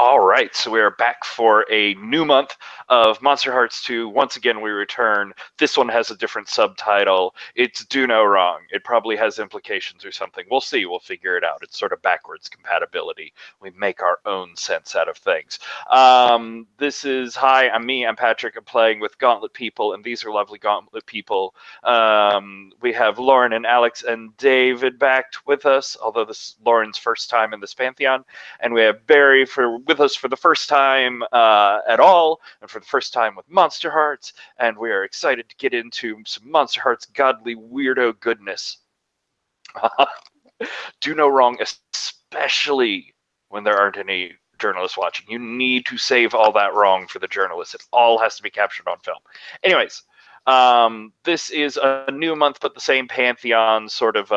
All right, so we are back for a new month of Monsterhearts 2. Once again, we return. This one has a different subtitle. It's Do No Wrong. It probably has implications or something. We'll see. We'll figure it out. It's sort of backwards compatibility. We make our own sense out of things. Hi, I'm me. I'm Patrick. I'm playing with Gauntlet people, and these are lovely Gauntlet people. We have Lauren and Alex and David back with us, although this is Lauren's first time in this Pantheon. And we have Barry with us for the first time at all, and for the first time with Monsterhearts, and we are excited to get into some Monsterhearts godly weirdo goodness. Do no wrong, especially when there aren't any journalists watching. You need to save all that wrong for the journalists. It all has to be captured on film. Anyways, this is a new month, but the same Pantheon sort of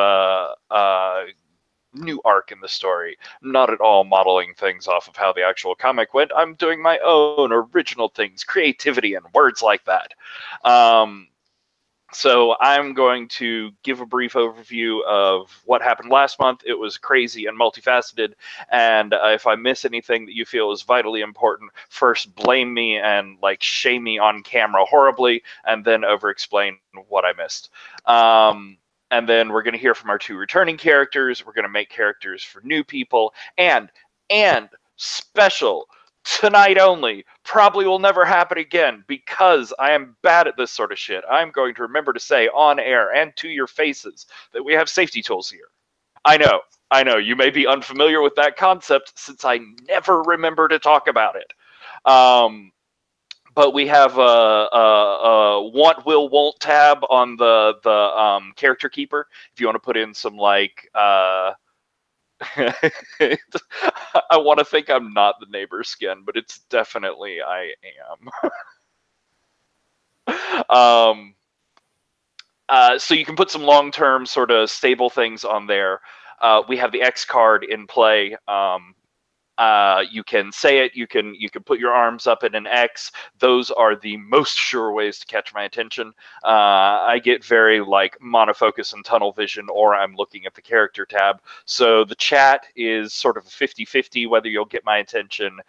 new arc in the story. I'm not at all modeling things off of how the actual comic went. I'm doing my own original things, creativity and words like that. So I'm going to give a brief overview of what happened last month. It was crazy and multifaceted, and if I miss anything that you feel is vitally important, first blame me and like shame me on camera horribly, and then over-explain what I missed. And then we're going to hear from our two returning characters. We're going to make characters for new people. And special, tonight only, probably will never happen again because I am bad at this sort of shit. I'm going to remember to say on air and to your faces that we have safety tools here. I know, you may be unfamiliar with that concept since I never remember to talk about it. But we have a want, will, won't tab on the character keeper. If you want to put in some like, I want to think I'm not the neighbor skin, but it's definitely I am. So you can put some long-term sort of stable things on there. We have the X card in play. You can say it. You can put your arms up in an X. Those are the most sure ways to catch my attention. I get very like monofocus and tunnel vision, or I'm looking at the character tab. So the chat is sort of a 50-50 whether you'll get my attention.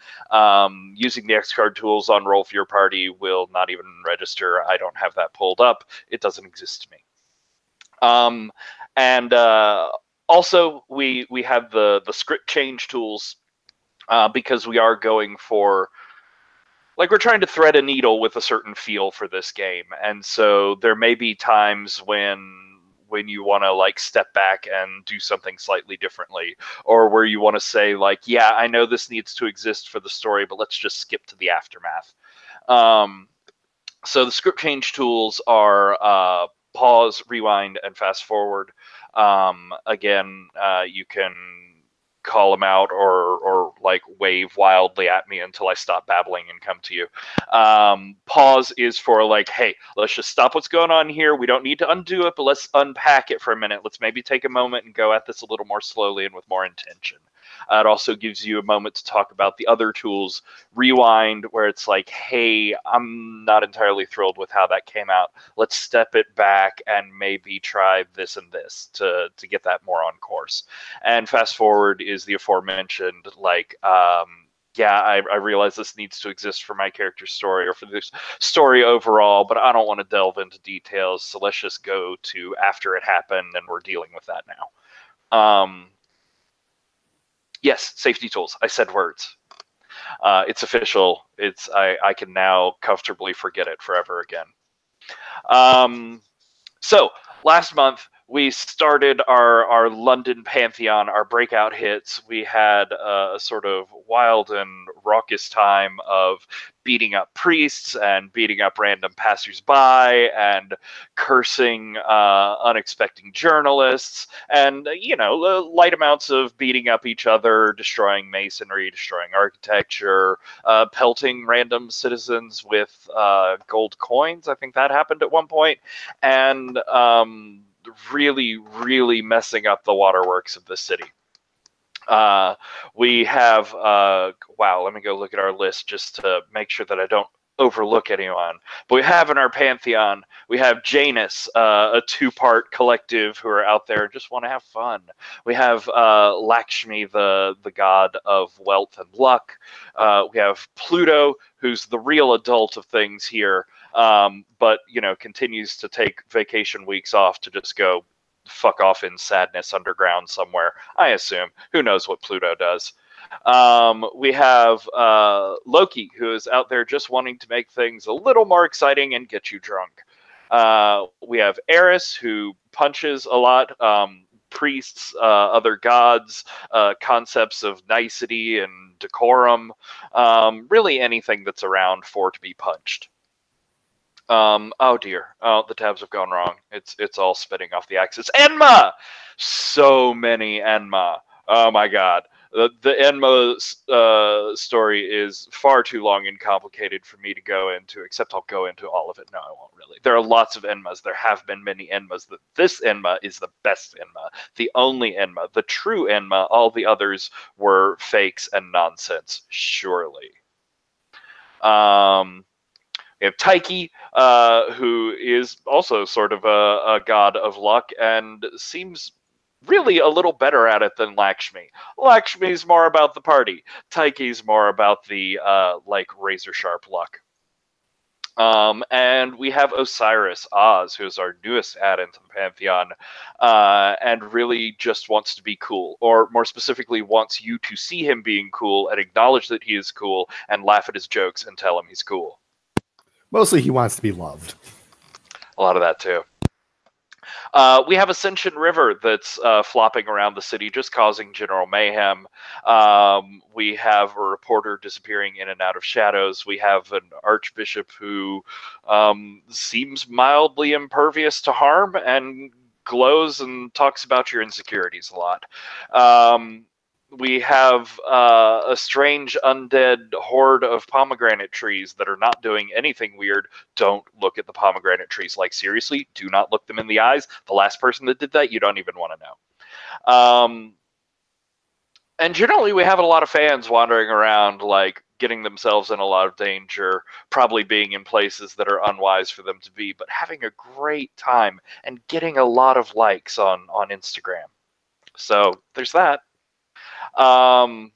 Using the X card tools on Roll for Your Party will not even register. I don't have that pulled up. It doesn't exist to me. Also, we have the script change tools. Because we are going for, like, we're trying to thread a needle with a certain feel for this game, and so there may be times when you want to like step back and do something slightly differently, or where you want to say like, yeah, I know this needs to exist for the story, but let's just skip to the aftermath. So the script change tools are pause, rewind, and fast forward. Again, you can call them out or like wave wildly at me until I stop babbling and come to you. Pause is for like, hey, let's just stop what's going on here. We don't need to undo it, but let's unpack it for a minute. Let's maybe take a moment and go at this a little more slowly and with more intention. It also gives you a moment to talk about the other tools. Rewind, where it's like, hey, I'm not entirely thrilled with how that came out. Let's step it back and maybe try this and this to get that more on course. And fast forward is the aforementioned, like, yeah, I realize this needs to exist for my character's story or for this story overall, but I don't want to delve into details, so let's just go to after it happened, and we're dealing with that now. Yes, safety tools. I said words. It's official. I can now comfortably forget it forever again. So last month we started our London Pantheon, our breakout hits. We had a sort of wild and raucous time of beating up priests and beating up random passersby and cursing unexpected journalists, and light amounts of beating up each other, destroying masonry, destroying architecture, pelting random citizens with gold coins. I think that happened at one point, and really, really messing up the waterworks of the city. We have, wow, let me go look at our list just to make sure that I don't overlook anyone. But we have in our Pantheon, we have Janus, a two-part collective who are out there and just want to have fun. We have Lakshmi, the god of wealth and luck. We have Pluto, who's the real adult of things here, but, you know, continues to take vacation weeks off to just go fuck off in sadness underground somewhere, I assume. Who knows what Pluto does? We have Loki, who is out there just wanting to make things a little more exciting and get you drunk. We have Eris, who punches a lot, priests, other gods, concepts of nicety and decorum, really anything that's around for to be punched. Oh dear. Oh, the tabs have gone wrong. It's all spitting off the axis. Enma! So many Enma. Oh my god. The Enma story is far too long and complicated for me to go into, except I'll go into all of it. No, I won't really. There are lots of Enmas. There have been many Enmas. This Enma is the best Enma, the only Enma, the true Enma. All the others were fakes and nonsense, surely. We have Taiki, who is also sort of a god of luck and seems really a little better at it than Lakshmi. Lakshmi's more about the party. Taiki's more about the, like, razor-sharp luck. And we have Osiris, Oz, who is our newest add-in to the Pantheon, and really just wants to be cool, or more specifically, wants you to see him being cool and acknowledge that he is cool and laugh at his jokes and tell him he's cool. Mostly he wants to be loved. A lot of that, too. We have Ascension River that's flopping around the city, just causing general mayhem. We have a reporter disappearing in and out of shadows. We have an archbishop who seems mildly impervious to harm and glows and talks about your insecurities a lot. We have a strange undead horde of pomegranate trees that are not doing anything weird. Don't look at the pomegranate trees. Like, seriously, do not look them in the eyes. The last person that did that, you don't even want to know. And generally, we have a lot of fans wandering around, like, getting themselves in a lot of danger, probably being in places that are unwise for them to be, but having a great time and getting a lot of likes on Instagram. So, there's that. I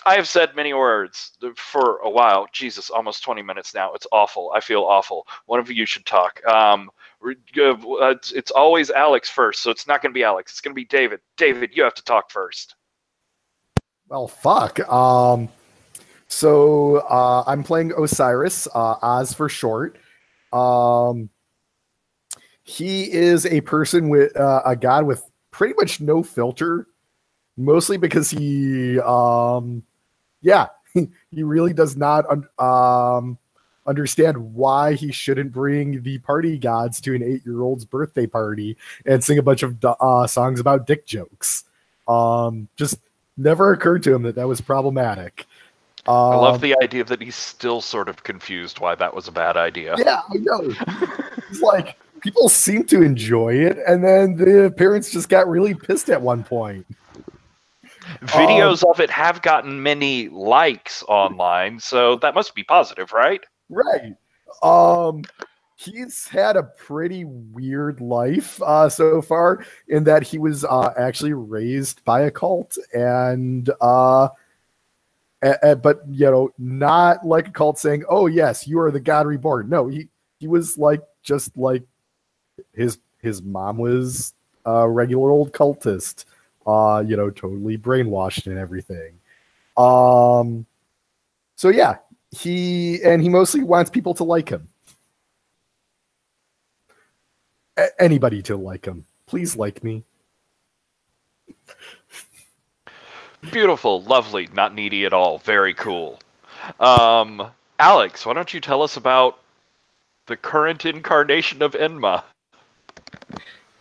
have said many words for a while. Jesus, almost 20 minutes now. It's awful. I feel awful. One of you should talk. It's always Alex first, so it's not going to be Alex. It's going to be David. David, you have to talk first. Well, fuck. So I'm playing Osiris, Oz for short. He is a person with a god with pretty much no filter. Mostly because he really does not understand why he shouldn't bring the party gods to an 8-year-old's birthday party and sing a bunch of songs about dick jokes. Just never occurred to him that was problematic. I love the idea that he's still sort of confused why that was a bad idea. Yeah, I know. It's like, people seem to enjoy it, and then the parents just got really pissed at one point. Videos of it have gotten many likes online, so that must be positive, right? Right. He's had a pretty weird life so far, in that he was actually raised by a cult, and but you know, not like a cult saying, "Oh yes, you are the God reborn." No, he was like, just like his mom was a regular old cultist. You know, totally brainwashed and everything. So yeah, he mostly wants people to like him. Anybody to like him. Please like me. Beautiful, lovely, not needy at all. Very cool. Alex, why don't you tell us about the current incarnation of Enma?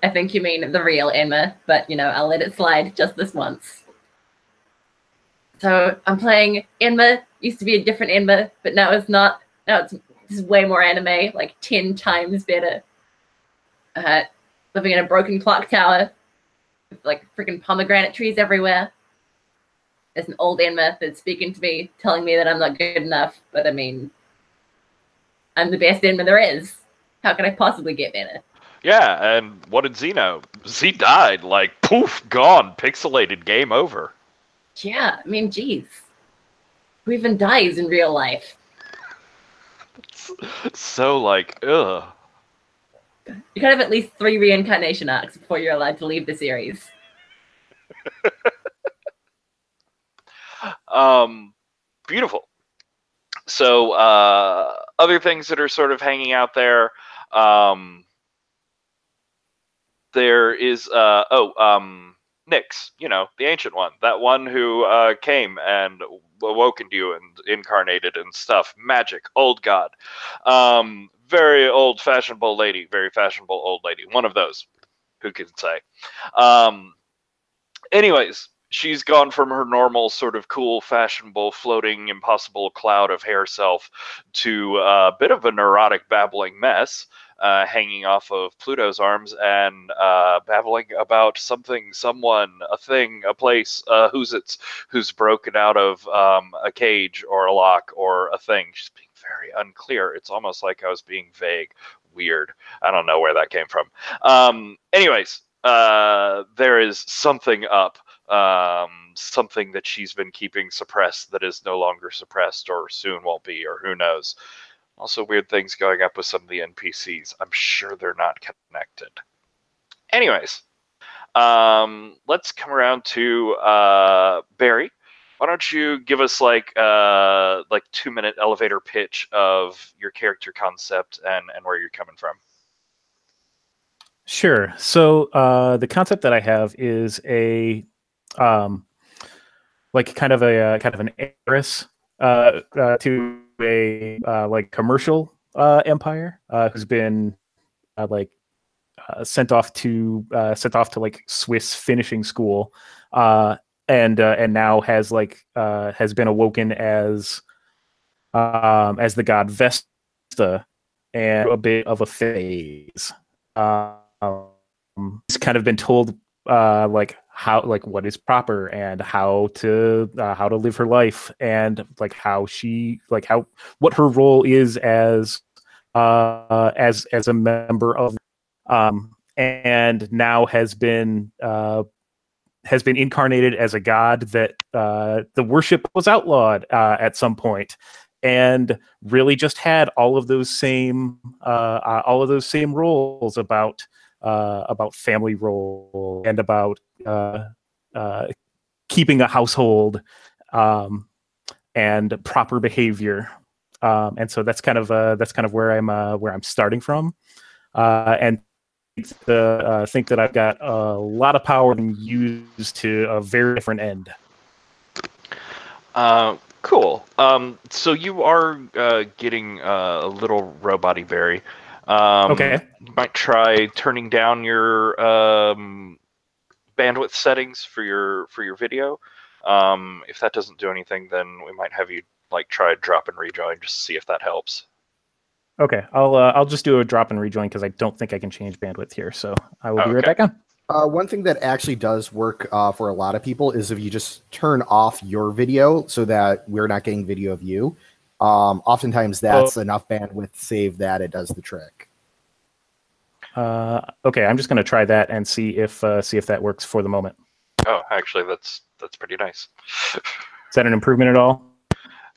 I think you mean the real Enma, but, you know, I'll let it slide just this once. So I'm playing Enma. Used to be a different Enma, but now it's not. Now it's way more anime, like 10 times better. Living in a broken clock tower with, like, freaking pomegranate trees everywhere. There's an old Enma that's speaking to me, telling me that I'm not good enough, but I mean, I'm the best Enma there is. How can I possibly get better? Yeah, and what did Z know? Z died, like, poof, gone, pixelated, game over. Yeah, I mean, geez. Who even dies in real life? So, like, ugh. You kind of have at least 3 reincarnation arcs before you're allowed to leave the series. Beautiful. So, other things that are sort of hanging out there, there is, Nyx, you know, the ancient one, that one who came and awokened you and incarnated and stuff. Magic, old god. Very old fashionable lady, very fashionable old lady. One of those, who can say. Anyways, she's gone from her normal sort of cool, fashionable, floating, impossible cloud of hair self to a bit of a neurotic, babbling mess, hanging off of Pluto's arms and babbling about something, someone, a thing, a place, who's broken out of a cage or a lock or a thing. She's being very unclear. It's almost like I was being vague. Weird. I don't know where that came from. Anyways, there is something up, something that she's been keeping suppressed that is no longer suppressed or soon won't be, or who knows. Also weird things going up with some of the NPCs. I'm sure they're not connected. Anyways, let's come around to Barry. Why don't you give us like 2-minute elevator pitch of your character concept and where you're coming from. Sure. So the concept that I have is a like kind of an heiress to a like commercial empire who's been sent off to like Swiss finishing school and now has been awoken as the god Vesta and a bit of a phase. He's kind of been told what is proper and how to live her life and what her role is as a member of and now has been incarnated as a god that the worship was outlawed at some point, and really just had all of those same roles about family role and about keeping a household and proper behavior, and so that's kind of where I'm starting from, and think that I've got a lot of power and use to a very different end. Cool. So you are getting a little robot-y Barry. Okay. You might try turning down your bandwidth settings for your video. If that doesn't do anything, then we might have you try drop and rejoin just to see if that helps. Okay, I'll just do a drop and rejoin because I don't think I can change bandwidth here. So I will be right back on. One thing that actually does work for a lot of people is if you just turn off your video so that we're not getting video of you. Oftentimes that's enough bandwidth saved that it does the trick. Okay, I'm just going to try that and see if that works for the moment. Oh, actually, that's pretty nice. Is that an improvement at all?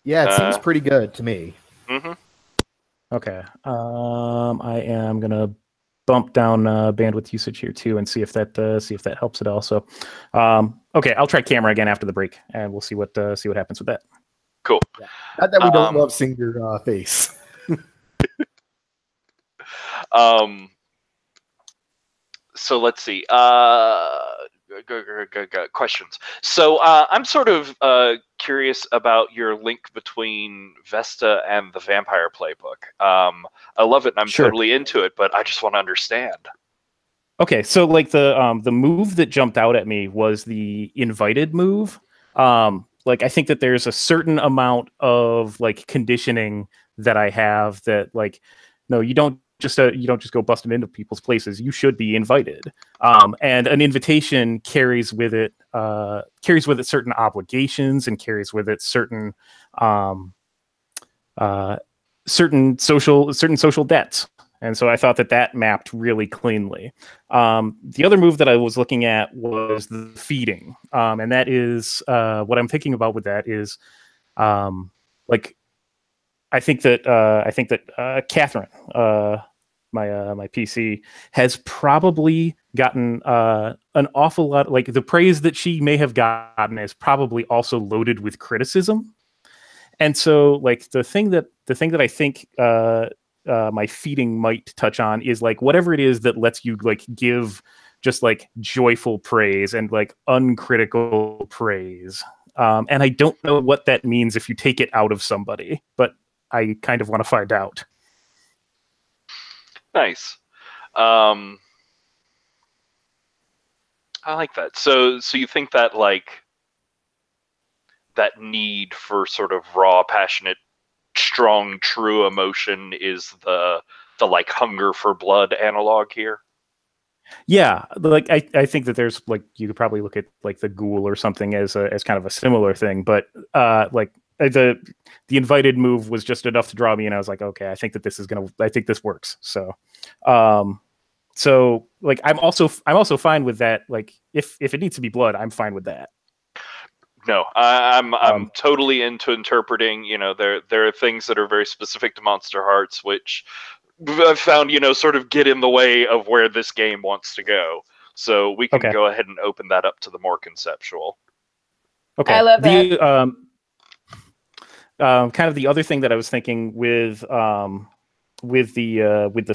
Yeah, it seems pretty good to me. Mm-hmm. Okay, I am going to bump down bandwidth usage here too and see if that helps at all. So, okay, I'll try camera again after the break, and we'll see what happens with that. Cool. Yeah. Not that we don't love seeing your face. So let's see. Questions. So I'm sort of curious about your link between Vesta and the Vampire Playbook. I love it and I'm totally into it, but I just want to understand. Okay, so the move that jumped out at me was the invited move. I think that there's a certain amount of conditioning that I have that no, you don't just go busting into people's places. You should be invited. And an invitation carries with it certain obligations and carries with it certain certain social debts. And so I thought that mapped really cleanly. The other move that I was looking at was the feeding. And that is what I'm thinking about with that is like I think that Catherine, my PC, has probably gotten an awful lot. Like the praise that she may have gotten is probably also loaded with criticism. And so, like the thing that I think my feeding might touch on is like whatever it is that lets you like give just like joyful praise and like uncritical praise. And I don't know what that means if you take it out of somebody, but I kind of want to find out. Nice. I like that. So you think that like that need for sort of raw, passionate, strong, true emotion is the like hunger for blood analog here? Yeah, like I think that there's like you could probably look at like the ghoul or something as kind of a similar thing, but like the invited move was just enough to draw me, and I was like, okay, I think this works. So so like I'm also fine with that. Like if it needs to be blood, I'm fine with that. No, I'm totally into interpreting. You know, there are things that are very specific to Monsterhearts, which I've found, you know, sort of get in the way of where this game wants to go. So we can go ahead and open that up to the more conceptual. Okay, I love that. Kind of the other thing that I was thinking with the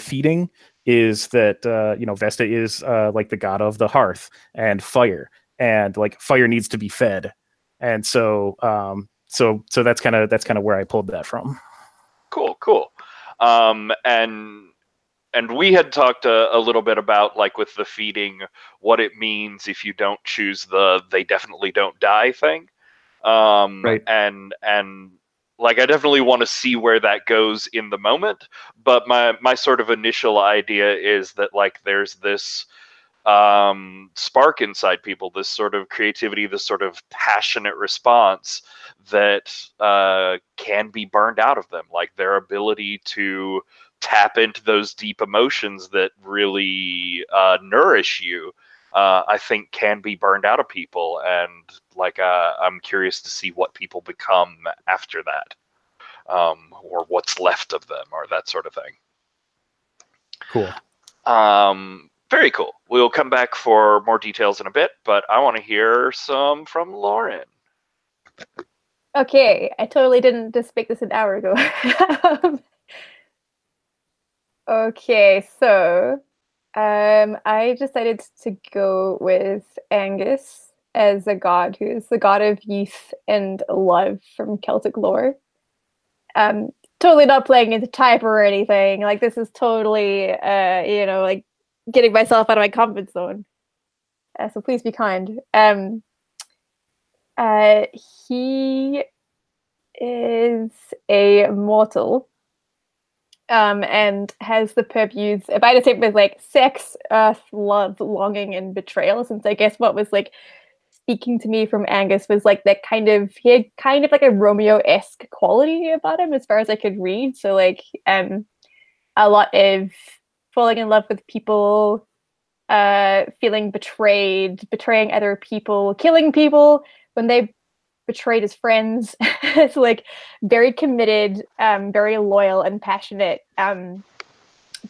feeding is that you know, Vesta is like the god of the hearth and fire, and like fire needs to be fed. And so, so that's kind of where I pulled that from. Cool. And we had talked a little bit about like with the feeding, what it means if you don't choose the "they definitely don't die" thing. Right. And like I definitely want to see where that goes in the moment. But my sort of initial idea is that like there's this spark inside people, this sort of creativity, this sort of passionate response that can be burned out of them, like their ability to tap into those deep emotions that really nourish you, I think can be burned out of people. And like I'm curious to see what people become after that, or what's left of them, or that sort of thing. Cool. Very cool. We'll come back for more details in a bit, but I want to hear some from Lauren. Okay, I totally didn't just make this an hour ago. Okay, so I decided to go with Aengus as a god who is the god of youth and love from Celtic lore. Totally not playing into type or anything. Like this is totally, you know, like getting myself out of my comfort zone. So please be kind. He is a mortal. And has the purpose, if I had to say, with like sex, earth, love, longing, and betrayal. Since I guess what was like speaking to me from Aengus was like that kind of, he had kind of like a Romeo-esque quality about him as far as I could read. So like a lot of falling in love with people, feeling betrayed, betraying other people, killing people when they betrayed his friends. It's like very committed, very loyal and passionate, and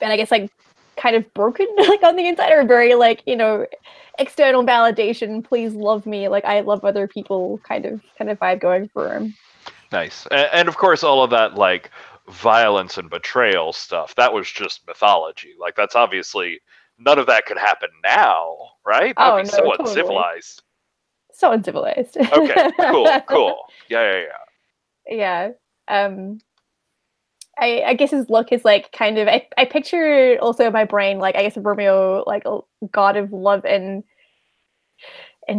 I guess like kind of broken like on the inside, or very like, you know, external validation, please love me, like I love other people kind of vibe going for him. Nice. And of course all of that like violence and betrayal stuff, that was just mythology. Like that's obviously none of that could happen now, right? That would be so uncivilized. So uncivilized. Okay, cool. Yeah. I guess his look is like kind of, I picture also in my brain like I guess Romeo, like a god of love and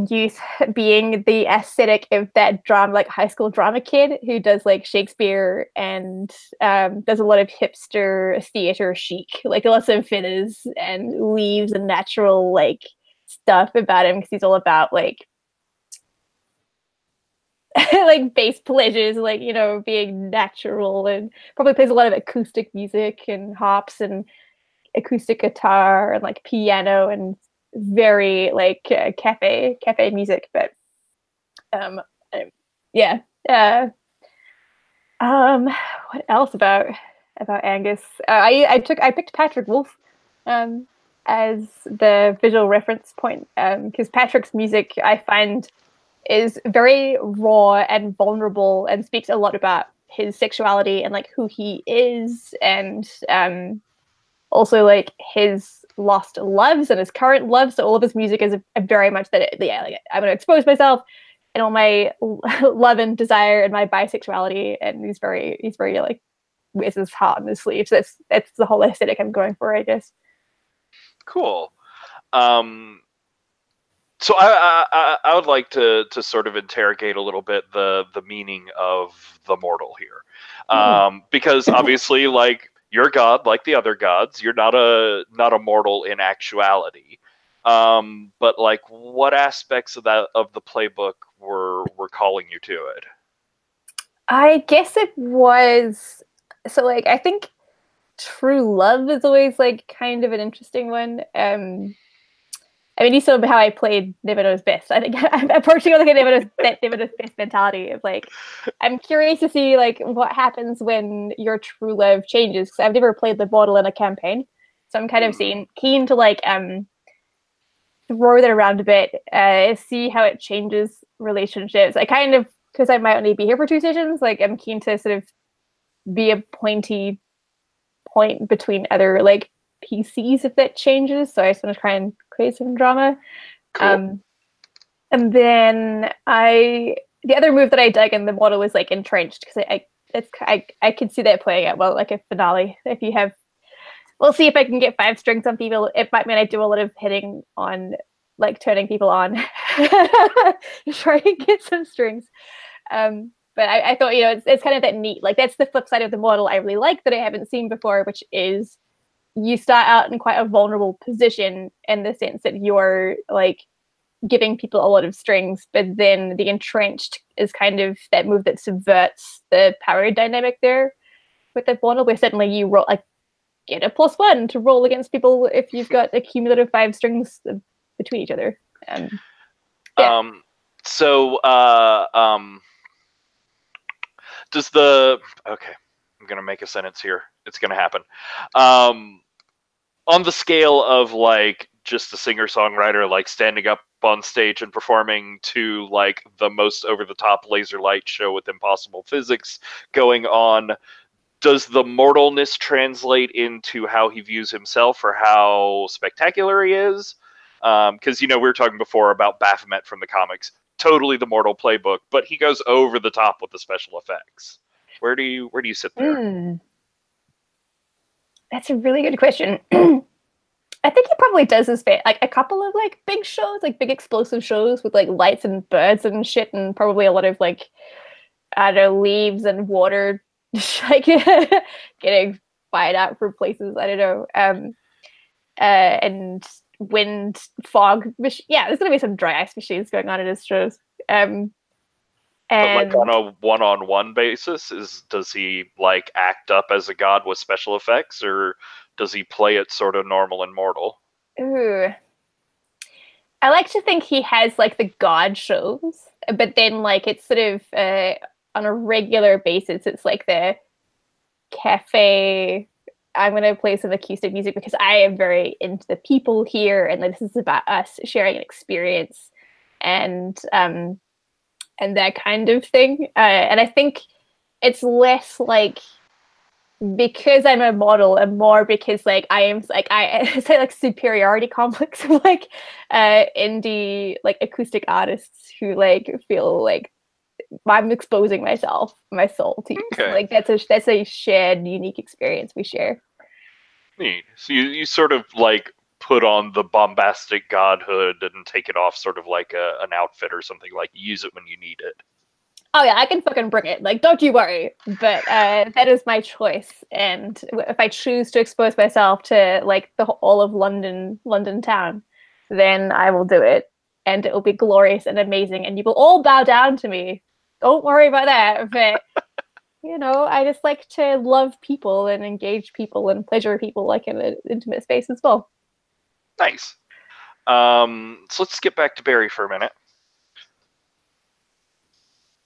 youth, being the aesthetic of that drama, like high school drama kid who does like Shakespeare and does a lot of hipster theater chic, like lots of feathers and leaves and natural like stuff about him, because he's all about like like bass pleasures, like, you know, being natural, and probably plays a lot of acoustic music and harps and acoustic guitar and like piano and very like cafe music. But yeah. What else about Aengus? I picked Patrick Wolf as the visual reference point, because Patrick's music I find is very raw and vulnerable and speaks a lot about his sexuality and like who he is, and also like his lost loves and his current loves. So all of his music is a very much that, yeah, like I'm gonna expose myself and all my love and desire and my bisexuality, and he's very like wears his heart on his sleeve. So that's the whole aesthetic I'm going for, I guess. Cool. So I would like to sort of interrogate a little bit the meaning of the mortal here, because obviously, like, you're a god like the other gods. You're not a mortal in actuality. But like, what aspects of the playbook were calling you to it? I guess it was, so like, I think true love is always like kind of an interesting one. I mean, you saw how I played Never Knows Best. I think I'm approaching it like a Never Knows Best mentality of like, I'm curious to see like what happens when your true love changes, because I've never played the model in a campaign, so I'm kind of keen to like throw that around a bit, see how it changes relationships. I kind of, because I might only be here for 2 sessions, like I'm keen to sort of be a pointy point between other like PCs if that changes. So I just want to try and create some drama. Cool. And then the other move that I dug in the model was like entrenched, because I could see that playing out well, like a finale. If you have, we'll see if I can get 5 strings on people. It might mean I do a lot of hitting on, like turning people on, try and get some strings. But I thought, you know, it's kind of that neat, like that's the flip side of the model I really like that I haven't seen before, which is you start out in quite a vulnerable position in the sense that you're like giving people a lot of strings, but then the entrenched is kind of that move that subverts the power dynamic there with the model, where suddenly you roll, like, get a +1 to roll against people if you've got a cumulative 5 strings between each other. Yeah. Does okay, I'm gonna make a sentence here. It's gonna happen. On the scale of like just a singer-songwriter like standing up on stage and performing to like the most over-the-top laser light show with impossible physics going on, does the mortalness translate into how he views himself or how spectacular he is? Because, you know, we were talking before about Baphomet from the comics. Totally the mortal playbook, but he goes over the top with the special effects. Where do you sit there? That's a really good question. I think he probably does his bit, like a couple of like big shows, like big explosive shows with like lights and birds and shit, and probably a lot of like, I don't know, leaves and water like getting fired out from places. I don't know. And wind, fog. Yeah, there's gonna be some dry ice machines going on in his shows. And but like on a one-on-one basis, does he like act up as a god with special effects, or does he play it sort of normal and mortal? Ooh. I like to think he has like the god shows, but then like it's sort of on a regular basis, it's like the cafe. I'm going to play some acoustic music because I am very into the people here, and this is about us sharing an experience and that kind of thing. And I think it's less like because I'm a model and more because like I am like I say like superiority complex of like indie like acoustic artists who like feel like I'm exposing my soul to you. Okay. So, like that's a shared unique experience we share. Neat. So you sort of like put on the bombastic godhood and take it off sort of like an outfit or something, like use it when you need it. Oh yeah, I can fucking bring it. Like, don't you worry. But that is my choice. And if I choose to expose myself to like all of London town, then I will do it, and it will be glorious and amazing, and you will all bow down to me don't worry about that. But you know, I just like to love people and engage people and pleasure people, like in an intimate space as well. Nice. So let's get back to Barry for a minute.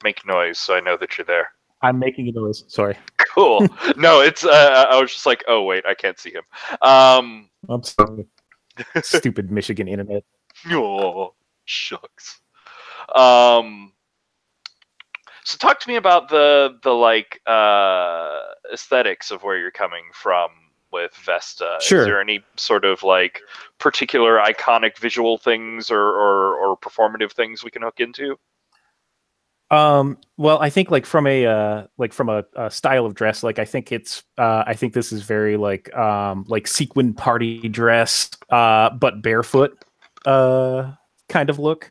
Make noise so I know that you're there. I'm making a noise. Sorry. Cool. No, it's. I was just like, oh wait, I can't see him. I'm sorry. Stupid Michigan internet. Oh, shucks. So talk to me about the like aesthetics of where you're coming from with Vesta. Sure. Is there any sort of like particular iconic visual things or performative things we can hook into? Well, I think like from a style of dress, like I think this is very like sequin party dress, but barefoot, kind of look.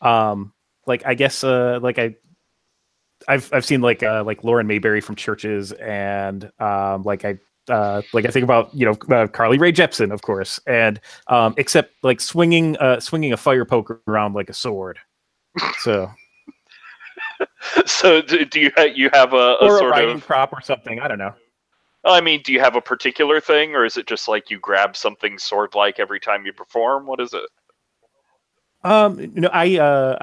Like I guess I've seen like Lauren Mayberry from Churches, and like I think about Carly Rae Jepsen, of course, and except like swinging a fire poker around like a sword. So. So do you have a or sort a riding of prop or something? I don't know. I mean, do you have a particular thing, or is it just like you grab something sword-like every time you perform? What is it? I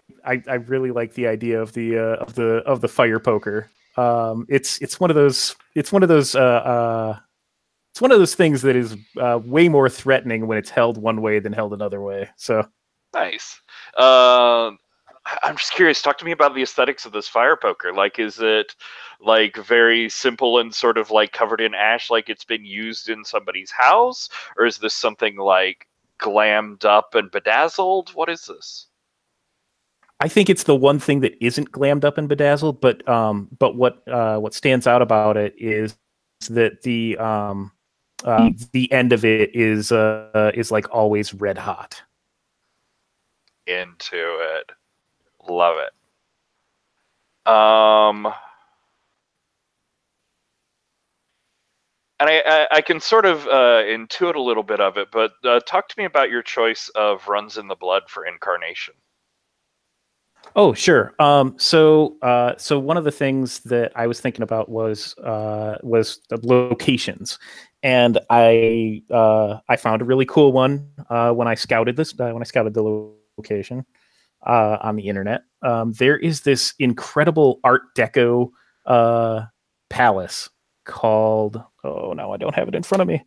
really like the idea of the fire poker. It's one of those things that is way more threatening when it's held one way than held another way. So Nice. I'm just curious. Talk to me about the aesthetics of this fire poker. Like, is it like very simple and sort of like covered in ash, like it's been used in somebody's house, or is this something like glammed up and bedazzled? What is this? I think it's the one thing that isn't glammed up and bedazzled, but what stands out about it is that the end of it is like always red hot. Into it. Love it. And I can sort of intuit a little bit of it, but talk to me about your choice of Runs in the Blood for Incarnation. Oh, sure. So one of the things that I was thinking about was the locations, and I found a really cool one when I scouted the location on the internet. There is this incredible Art Deco palace called, oh no, I don't have it in front of me.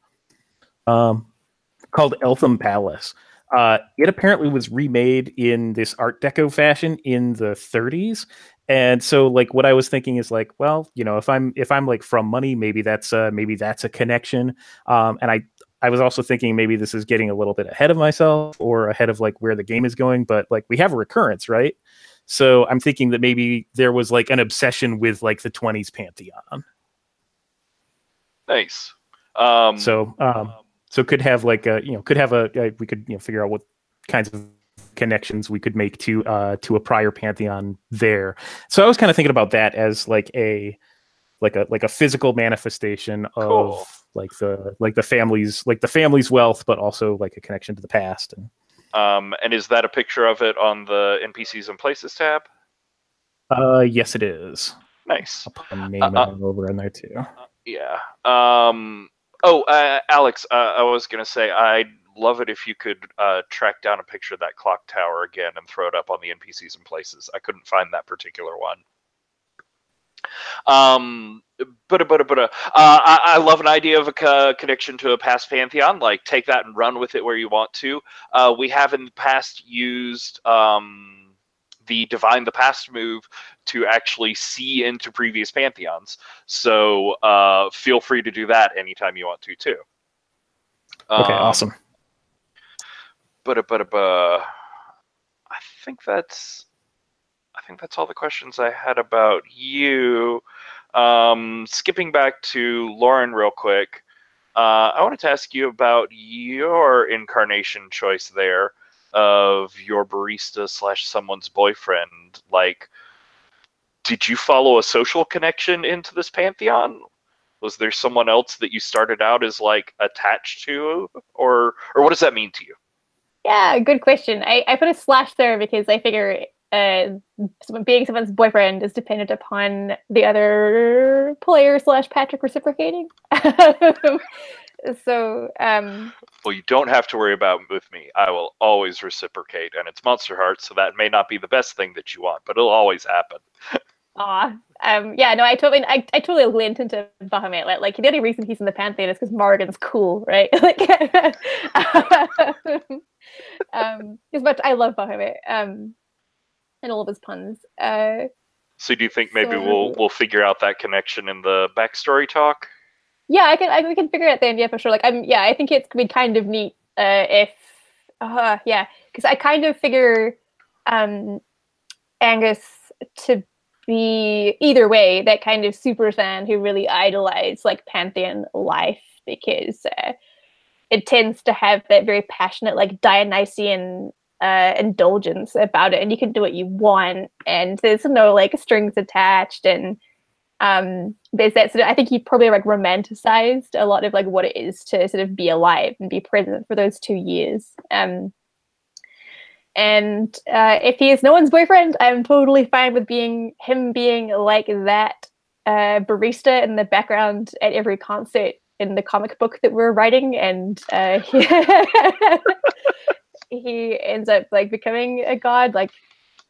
Called Eltham Palace. It apparently was remade in this Art Deco fashion in the 30s. And so like what I was thinking is like, well, if I'm like from money, maybe that's a connection. And I was also thinking maybe this is getting a little bit ahead of myself or ahead of like where the game is going, but like we have a recurrence, right? So I'm thinking that maybe there was like an obsession with like the 20s Pantheon. Nice. So could have like we could figure out what kinds of connections we could make to a prior Pantheon there. So I was kind of thinking about that as like a physical manifestation of Cool. like the family's wealth, but also like a connection to the past. And is that a picture of it on the NPCs and Places tab? Yes, it is. Nice. I'll put a name over in there too. Yeah. Alex, I was gonna say I'd love it if you could track down a picture of that clock tower again and throw it up on the NPCs and Places. I couldn't find that particular one. I love an idea of a connection to a past Pantheon. Like, take that and run with it where you want to. We have in the past used the Divine the Past move to actually see into previous Pantheons. So feel free to do that anytime you want to, too. Okay, awesome. I think that's all the questions I had about you. Skipping back to Lauren real quick, I wanted to ask you about your incarnation choice there of your barista / someone's boyfriend. Like, did you follow a social connection into this Pantheon? Was there someone else that you started out as like attached to, or what does that mean to you? Yeah, good question. I put a slash there because I figure being someone's boyfriend is dependent upon the other player / Patrick reciprocating. So, well, you don't have to worry about with me. I will always reciprocate, and it's Monsterhearts, so that may not be the best thing that you want, but it'll always happen. Yeah, no, I totally lent into Bahamut. Like the only reason he's in the Pantheon is because Morrigan's cool, right? Like, as much I love Bahamut, and all of his puns. So do you think maybe we'll figure out that connection in the backstory talk? Yeah, we can figure it out then. Yeah, for sure. Like, I think it's be kind of neat if, because I kind of figure, Aengus to be either way that kind of super fan who really idolize like Pantheon life, because it tends to have that very passionate like Dionysian indulgence about it, and you can do what you want, and there's no like strings attached, and there's that sort of, I think he probably like romanticized a lot of like what it is to sort of be alive and be present for those 2 years. And if he is no one's boyfriend, I'm totally fine with him being like that barista in the background at every concert in the comic book that we're writing, and he ends up like becoming a god, like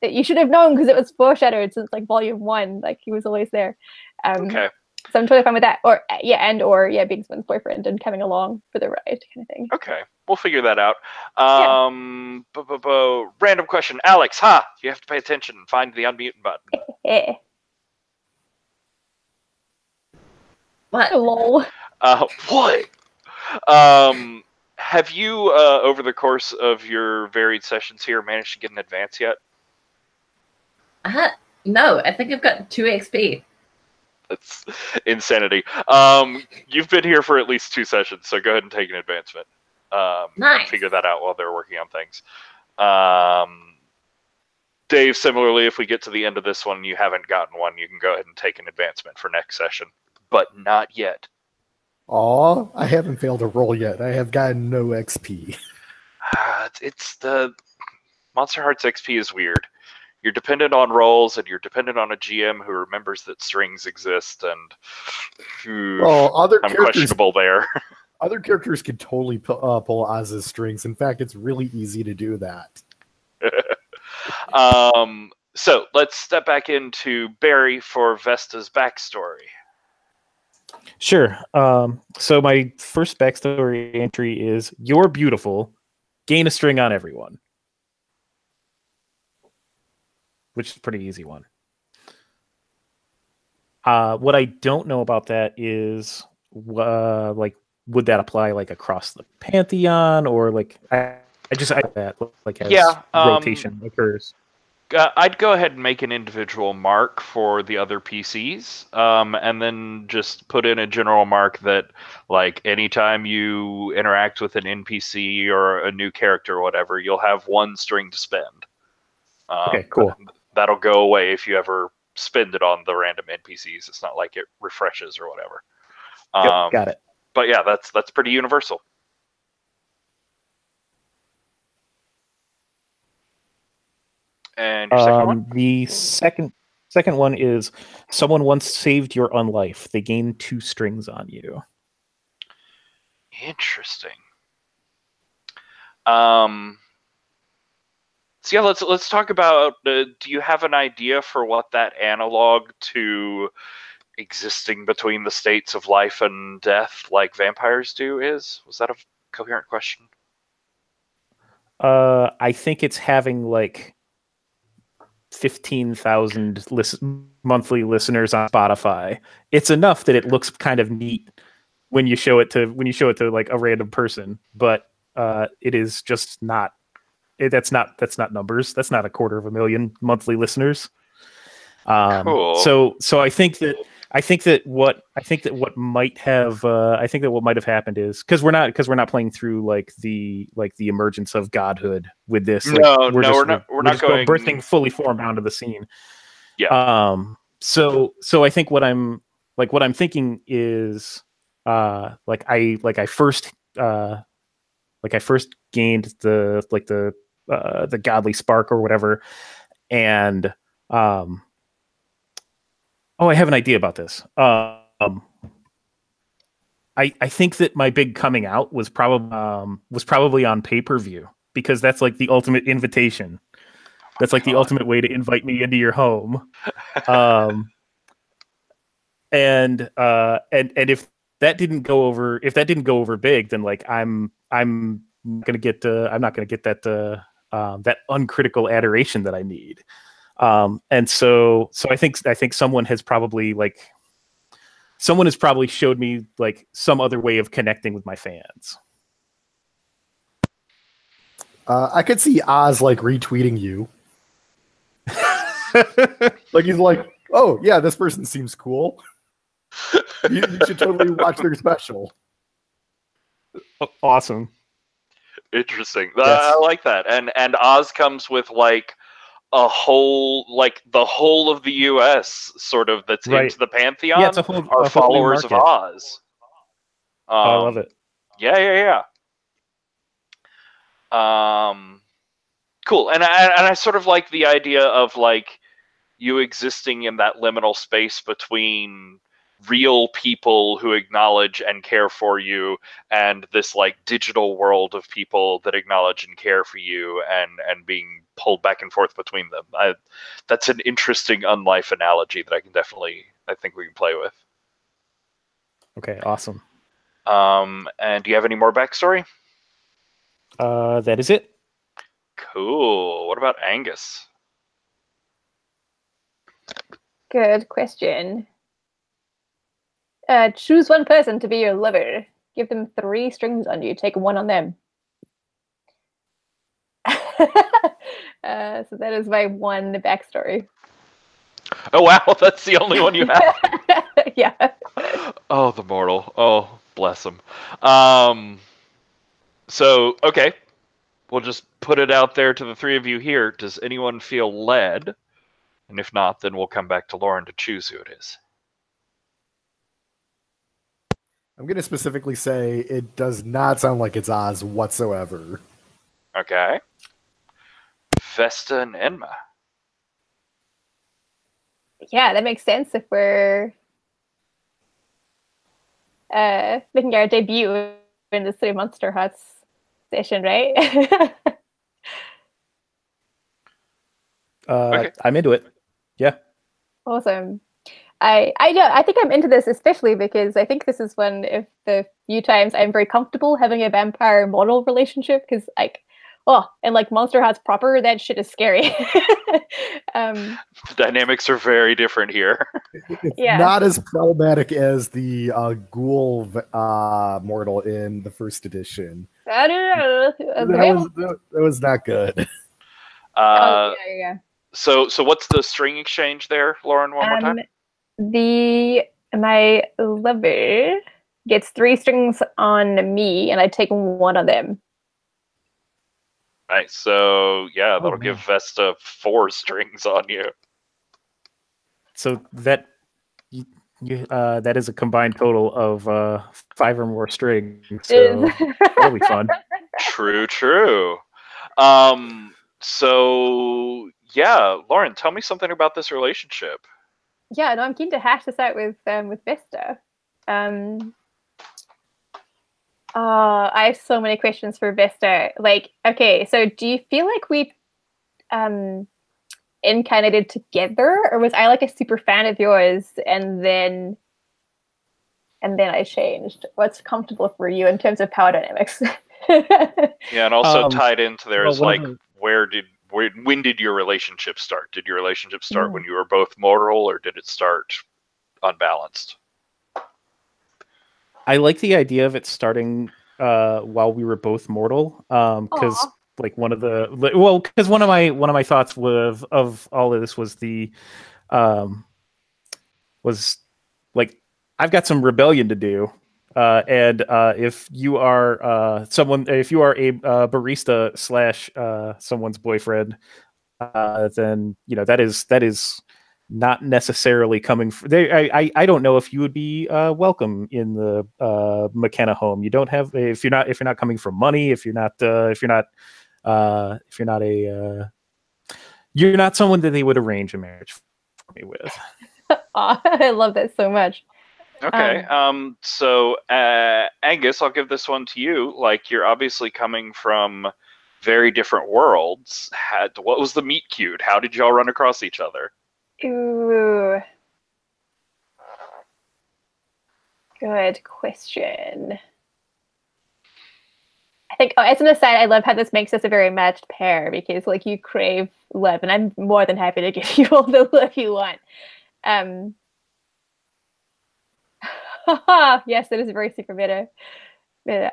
that you should have known because it was foreshadowed since like volume 1. Like he was always there. Okay. So I'm totally fine with that. Or being someone's boyfriend and coming along for the ride, kind of thing. Okay, we'll figure that out. Random question, Alex. You have to pay attention and find the unmute button. What? Lol. What? Have you, over the course of your varied sessions here, managed to get an advance yet? No, I think I've got 2 XP. That's insanity. You've been here for at least 2 sessions, so go ahead and take an advancement. Nice. Figure that out while they're working on things. Dave, similarly, if we get to the end of this one and you haven't gotten one, you can go ahead and take an advancement for next session. But not yet. Aw, I haven't failed a roll yet. I have gotten no XP. It's the Monsterhearts XP is weird. You're dependent on rolls, and you're dependent on a GM who remembers that strings exist, and I'm questionable there. Other characters can totally pull Oz's strings. In fact, it's really easy to do that. So let's step back into Barry for Vesta's backstory. Sure. So my first backstory entry is, "You're beautiful. Gain a string on everyone." Which is a pretty easy one. What I don't know about that is, like, would that apply like across the Pantheon, or like I that like as rotation occurs. I'd go ahead and make an individual mark for the other PCs, and then just put in a general mark that, like, anytime you interact with an NPC or a new character or whatever, you'll have 1 string to spend. Okay, cool. That'll go away if you ever spend it on the random NPCs. It's not like it refreshes or whatever. Yep, got it. But yeah, that's pretty universal. And your second one? The second one is, "Someone once saved your unlife. They gain 2 strings on you." Interesting. So yeah, let's talk about. Do you have an idea for what that analog to existing between the states of life and death, like vampires do, is? Was that a coherent question? I think it's having like 15,000 monthly listeners on Spotify. It's enough that it looks kind of neat when you show it to like a random person, but it is just not. That's not numbers. That's not 250,000 monthly listeners. Cool. So I think that what might have happened is, because we're not playing through like the emergence of godhood with this. Like, we're not going bursting fully formed onto the scene. Yeah. So I think what I'm thinking is I first gained the godly spark or whatever, And oh, I have an idea about this. I think that my big coming out was probably on pay-per-view, because that's like the ultimate invitation. That's like the ultimate way to invite me into your home. And if that didn't go over big, then like I'm not gonna get that that uncritical adoration that I need. And so I think someone has probably showed me like some other way of connecting with my fans. I could see Oz like retweeting you. Like he's like, oh yeah, this person seems cool. You should totally watch their special. Awesome. Interesting. Yes. I like that. And Oz comes with like a whole, like the whole of the U.S. sort of that's Right. into the Pantheon. Yeah, it's a whole are new followers of market. Oz. I love it. Yeah. Cool. And I sort of like the idea of like you existing in that liminal space between real people who acknowledge and care for you and this like digital world of people that acknowledge and care for you, and being pulled back and forth between them. That's an interesting unlife analogy that I think we can play with. Okay, awesome. And do you have any more backstory? That is it. Cool. What about Aengus? Good question. Choose one person to be your lover. Give them 3 strings on you. Take 1 on them. So that is my 1 backstory. Oh wow, that's the only one you have. Yeah. Oh, the mortal. Oh, bless him. So okay, we'll just put it out there to the 3 of you here. Does anyone feel led? And if not, then we'll come back to Lauren to choose who it is. I'm going to specifically say it does not sound like it's Oz whatsoever. Okay. Vesta and Enma. Yeah, that makes sense if we're making our debut in the 3 Monsterhearts session, right? Okay. I'm into it. Yeah. Awesome. I think I'm into this especially because I think this is one of the few times I'm very comfortable having a vampire model relationship, because and like Monsterhearts proper, that shit is scary. The dynamics are very different here. It's Yeah. not as problematic as the ghoul mortal in the first edition. I don't know. That was not good. Yeah. So what's the string exchange there, Lauren? One more time. My lover gets 3 strings on me, and I take 1 on them. Nice. So yeah, that'll man. give Vesta 4 strings on you. So that that is a combined total of 5 or more strings. So that'll be fun. True. So yeah, Lauren, tell me something about this relationship. Yeah, no, I'm keen to hash this out with Vesta. I have so many questions for Vesta. Like, okay, so do you feel like we incarnated together, or was I like a super fan of yours and then I changed? What's comfortable for you in terms of power dynamics? Yeah, and also tied into there is well, like when did your relationship start? Did your relationship start when you were both mortal, or did it start unbalanced? I like the idea of it starting while we were both mortal, because like one of my thoughts of all of this was was like, I've got some rebellion to do, and if you are a barista / someone's boyfriend, then that is not necessarily coming I don't know if you would be welcome in the McKenna home. You don't have, if you're not coming from money, if you're not a You're not someone that they would arrange a marriage for me with. Aw, I love that so much. Okay. So Angus, I'll give this one to you. Like, you're obviously coming from very different worlds. What was the meet cute? How did y'all run across each other? Ooh. Good question. I think, as an aside, I love how this makes us a very matched pair because, like, you crave love, and I'm more than happy to give you all the love you want. Yes, that is a very super meta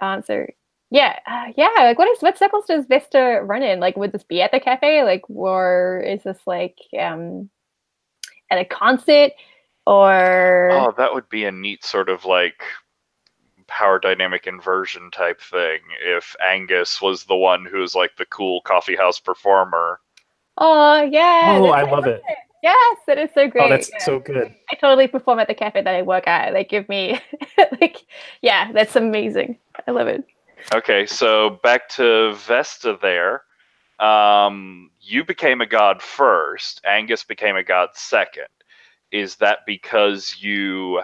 answer. Yeah, Like, what circles does Vesta run in? Like, would this be at the cafe? Like, or is this like at a concert? Or Oh, that would be a neat sort of like power dynamic inversion type thing if Angus was the one who was like the cool coffee house performer. oh yeah, Oh, I love it. Yes, that is so great. Oh, that's so good. I totally perform at the cafe that I work at. Like, give me, like, yeah, that's amazing. I love it. Okay, so back to Vesta there. You became a god first. Angus became a god second. Is that because you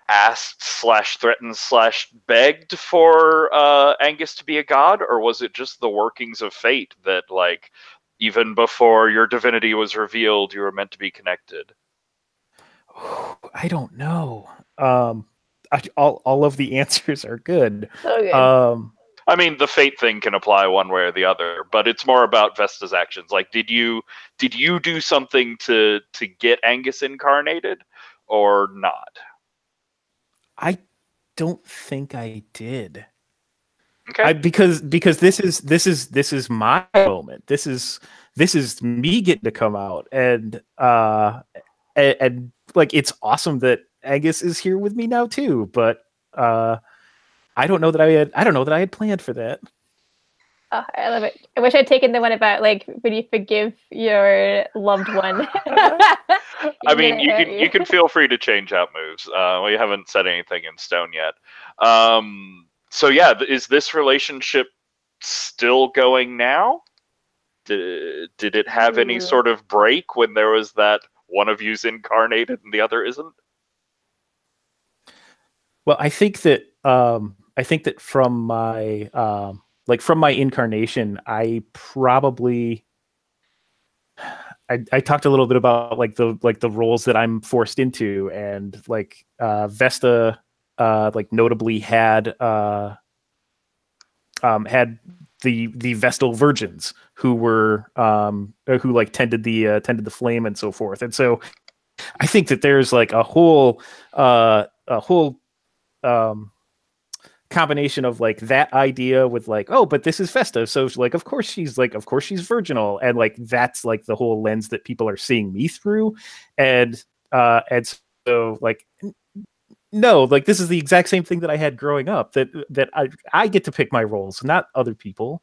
asked / threatened / begged for Angus to be a god, or was it just the workings of fate that, like, even before your divinity was revealed, you were meant to be connected? I don't know. All of the answers are good. So good. I mean, the fate thing can apply one way or the other, but it's more about Vesta's actions. Like, did you do something to get Angus incarnated, or not? I don't think I did. Okay. Because this is my moment. This is me getting to come out, and like, it's awesome that Angus is here with me now too. But I don't know that I had planned for that. Oh, I love it. I wish I'd taken the one about, like, when you forgive your loved one. I mean, you can feel free to change out moves. We haven't set anything in stone yet. So yeah, is this relationship still going now? Did it have any sort of break when there was that one of you's incarnated and the other isn't? Well, I think that from my from my incarnation, I talked a little bit about the roles that I'm forced into, and like Vesta notably had the Vestal virgins who were who like tended the flame and so forth. And so I think that there's like a whole combination of like that idea with like, oh, but this is Vesta, so like of course she's virginal, and like that's like the whole lens that people are seeing me through, and so like no, like this is the exact same thing that I had growing up, that I get to pick my roles, not other people.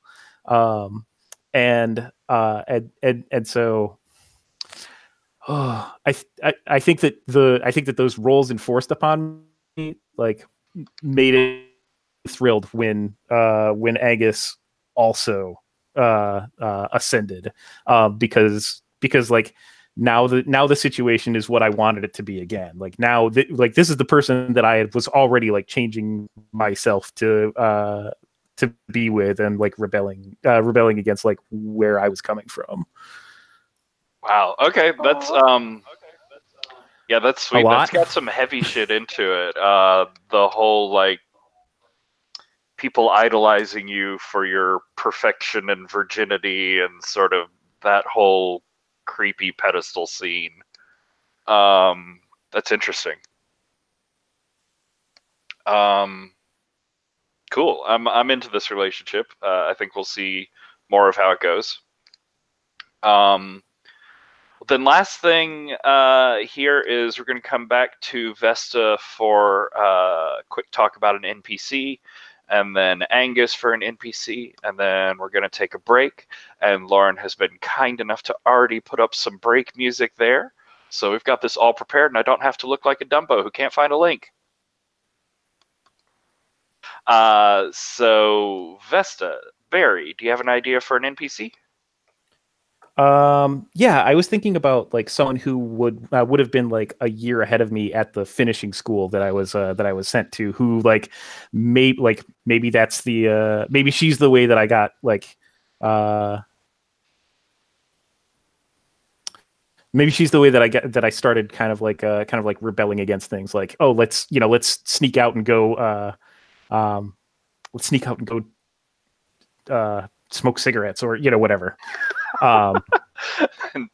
And so I think that those roles enforced upon me like made it thrilled when Aengus also ascended, because like now the situation is what I wanted it to be again. Like now this is the person that I was already like changing myself to be with, and like rebelling against like where I was coming from. Wow. Okay, that's yeah, that's sweet. That's got some heavy shit into it. The whole like people idolizing you for your perfection and virginity, and sort of that whole creepy pedestal scene. That's interesting. Cool. I'm into this relationship. I think we'll see more of how it goes. Then last thing here is we're going to come back to Vesta for a quick talk about an NPC, and then Aengus for an NPC, and then we're going to take a break. And Lauren has been kind enough to already put up some break music there. So we've got this all prepared, and I don't have to look like a Dumbo who can't find a link. So Vesta, Barry, do you have an idea for an NPC? Yeah, I was thinking about like someone who would have been like a year ahead of me at the finishing school that I was sent to, who maybe that's the maybe she's the way that I got maybe she's the way that I started kind of like rebelling against things, like, oh, let's sneak out and go smoke cigarettes, or whatever.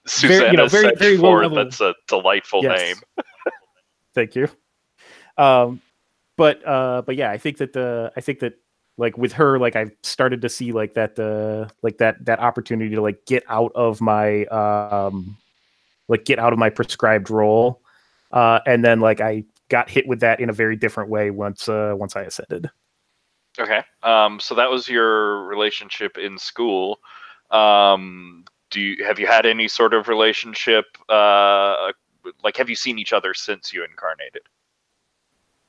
Susanna very low level. That's a delightful name. Thank you. But yeah, I think that like with her, like I've started to see like that opportunity to like get out of my prescribed role, and then like I got hit with that in a very different way once I ascended. Okay. So that was your relationship in school. Have you had any sort of relationship? Like, have you seen each other since you incarnated?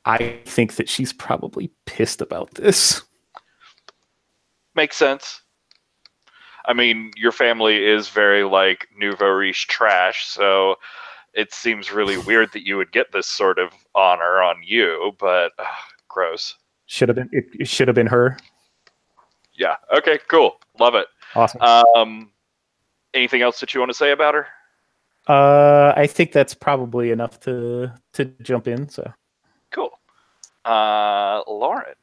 I think that she's probably pissed about this. Makes sense. I mean, your family is very like nouveau riche trash, so it seems really weird that you would get this sort of honor on you, but gross. It should have been her. Yeah. Okay, cool. Love it. Awesome. Anything else that you want to say about her? I think that's probably enough to jump in, so. Cool. Lauren.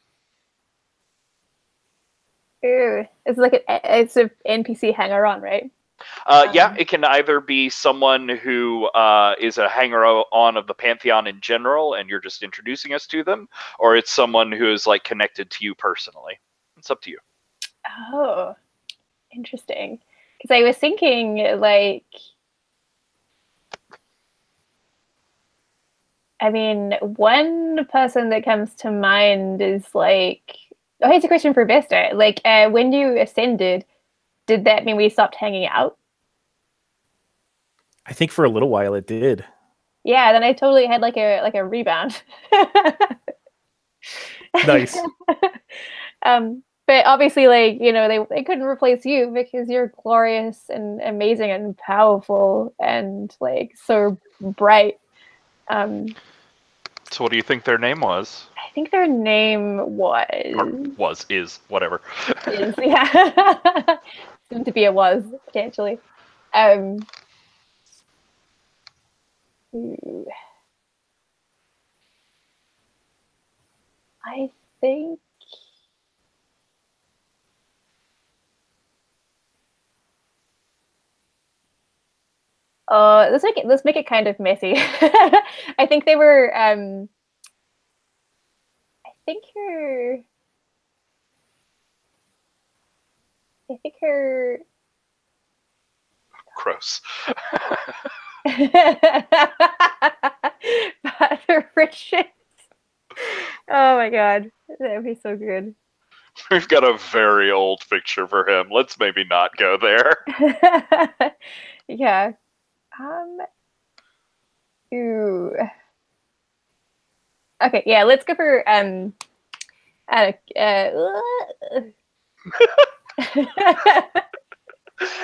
Ooh, it's like it's an NPC hanger-on, right? Yeah, it can either be someone who is a hanger-on of the Pantheon in general, and you're just introducing us to them, or it's someone who is like connected to you personally. It's up to you. Oh, interesting. Because I was thinking, like, I mean, one person that comes to mind is like, oh, here's a question for Vesta. Like, when you ascended, did that mean we stopped hanging out? I think for a little while it did. Yeah, then I totally had like a rebound. Nice. But obviously, like, they couldn't replace you because you're glorious and amazing and powerful and like so bright. So what do you think their name was? I think their name is, whatever. Is, yeah. Soon to be a was, potentially. I think let's make it kind of messy. I think they were I think her Gross. Father Richard. Oh my god, that would be so good. We've got a very old picture for him. Let's maybe not go there. Yeah. Ooh. Okay, yeah, let's go for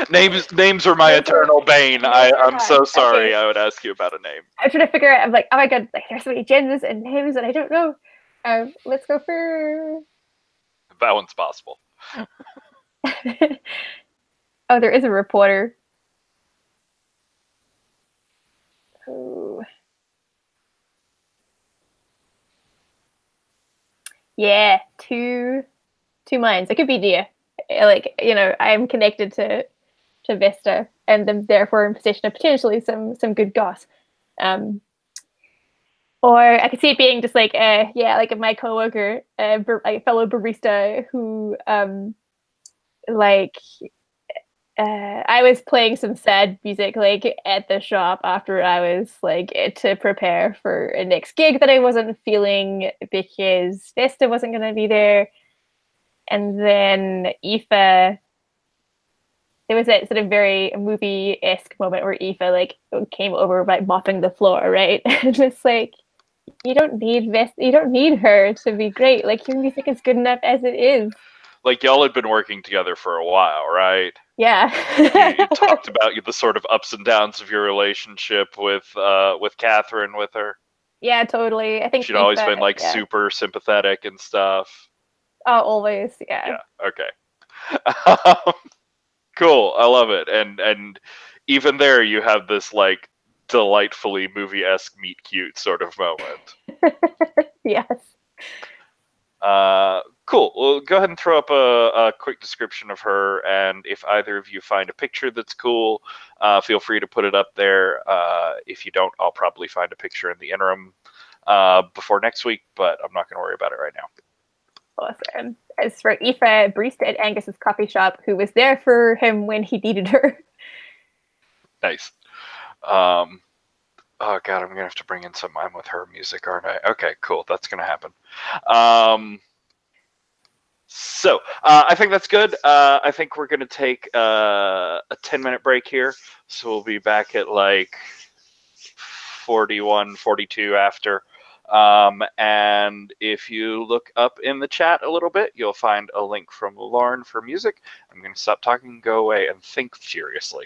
Names are my eternal bane. I'm so sorry. Okay. I would ask you about a name. I'm trying to figure out. I'm like, oh my god, like, there's so many genders and names that I don't know. Let's go for that one's possible. Oh, there is a reporter. Ooh. Yeah, two minds. It could be Dia. Like, I'm connected to Vesta, and then therefore in possession of potentially some good goss. Or I could see it being just like like my coworker, a fellow barista who I was playing some sad music like at the shop after I was like to prepare for a next gig that I wasn't feeling because Vesta wasn't going to be there. And then Aoife, there was that sort of very movie-esque moment where Aoife like came over by mopping the floor, right? And it's like, you don't need you don't need her to be great. Like, your music is good enough as it is. Like, y'all had been working together for a while, right? Yeah. You talked about the sort of ups and downs of your relationship with Catherine, with her. Yeah, totally. I think She'd always been like yeah. super sympathetic and stuff. Oh, always, yeah. Yeah. Okay. Cool. I love it. And even there, you have this like delightfully movie-esque meet cute sort of moment. Yes. Cool. Well, go ahead and throw up a quick description of her, and if either of you find a picture that's cool, feel free to put it up there. If you don't, I'll probably find a picture in the interim before next week, but I'm not going to worry about it right now. Awesome. As for Aoife, barista at Angus's coffee shop, who was there for him when he needed her. Nice. Oh god, I'm gonna have to bring in some I'm with her music, aren't I? Okay, cool. That's gonna happen. So I think that's good. I think we're gonna take a 10-minute break here. So we'll be back at like 41, 42 after. And if you look up in the chat a little bit, you'll find a link from Lauren for music. I'm gonna stop talking, go away, and think furiously.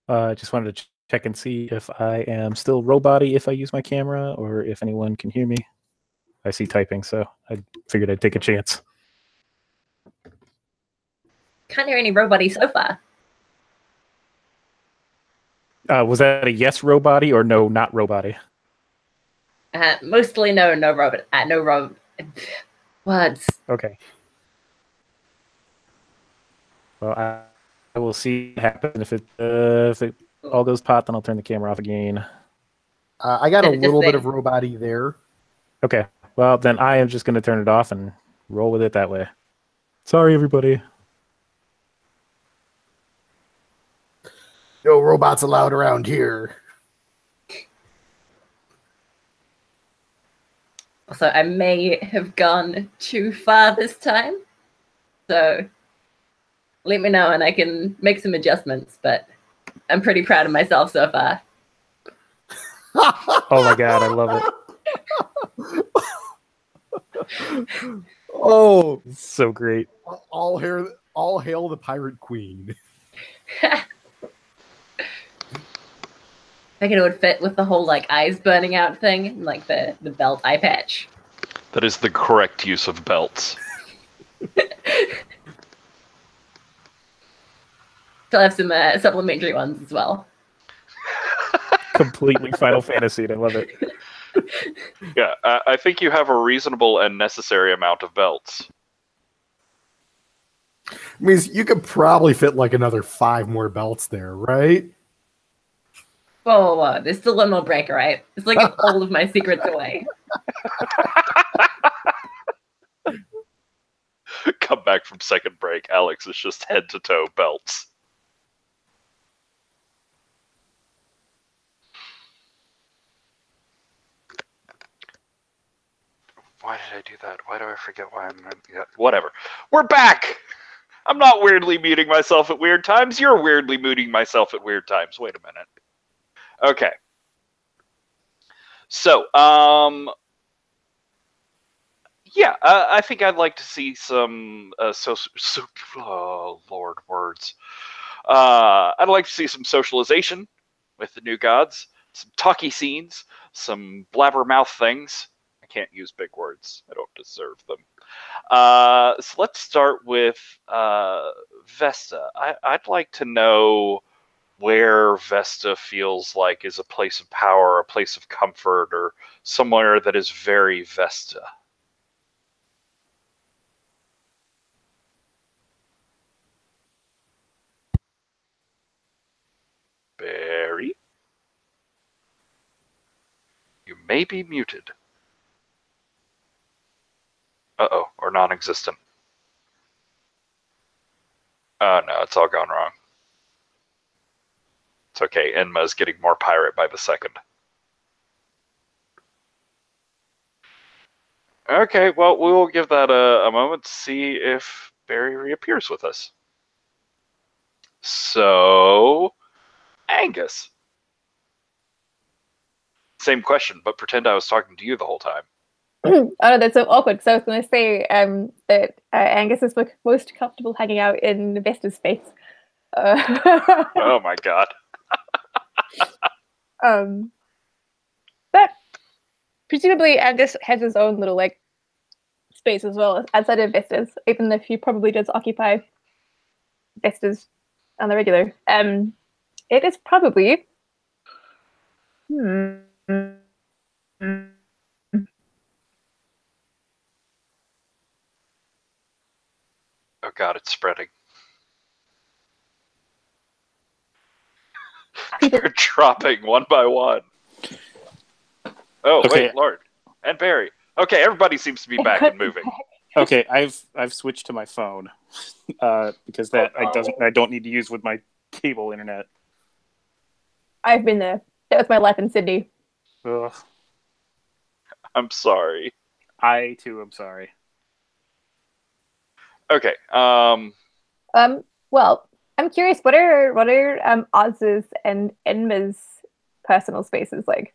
Just wanted to check and see if I am still robot-y if I use my camera, or if anyone can hear me. I see typing, so I figured I'd take a chance. Can't hear any robot-y so far. Was that a yes robot-y or no not robot-y? Mostly no robot. Words. Okay. Well, I will see what happens. If it all goes pot, then I'll turn the camera off again. I got a Just little bit saying. of robot-y there. Okay. Well, then I am just going to turn it off and roll with it that way. Sorry, everybody. No robots allowed around here. Also, I may have gone too far this time. So let me know and I can make some adjustments, but I'm pretty proud of myself so far. Oh my god, I love it. Oh, It's so great. all hail the pirate queen. I think it would fit with the whole like eyes burning out thing, and like the belt eye patch. That is the correct use of belts. Still have some supplementary ones as well. Completely Final Fantasy, and I love it. Yeah, I think you have a reasonable and necessary amount of belts. Means you could probably fit like another 5 more belts there, right? Whoa. There's still one more break, right? It's like if all of my secrets away. Come back from second break. Alex is just head to toe belts. Why did I do that? Why do I forget why I'm... Yeah, whatever. We're back! I'm not weirdly muting myself at weird times. You're weirdly muting myself at weird times. Wait a minute. Okay. So, yeah, I think I'd like to see some oh, Lord words. I'd like to see some socialization with the new gods, some talky scenes, some blabbermouth things. I can't use big words. I don't deserve them. So let's start with Vesta. I'd like to know where Vesta feels like is a place of power, a place of comfort, or somewhere that is very Vesta. Barry? You may be muted. Uh-oh, or non-existent. Oh no, it's all gone wrong. It's okay, Enma's getting more pirate by the second. Okay, well, we will give that a moment to see if Barry reappears with us. So, Aengus. Same question, but pretend I was talking to you the whole time. Oh no, that's so awkward. So I was going to say that Aengus is most comfortable hanging out in Vesta's space. Oh my god. But presumably Aengus has his own little like space as well outside of Vesta's, even if he probably does occupy Vesta's on the regular. It is probably. Oh god, it's spreading. They're dropping one by one. Oh, Okay. wait, Lord. And Barry. Okay, everybody seems to be back and moving. Okay, I've switched to my phone because that I don't need to use with my cable internet. I've been there. That was my life in Sydney. Ugh. I'm sorry. I too am sorry. Okay, Well, I'm curious. What are Oz's and Enma's personal spaces like?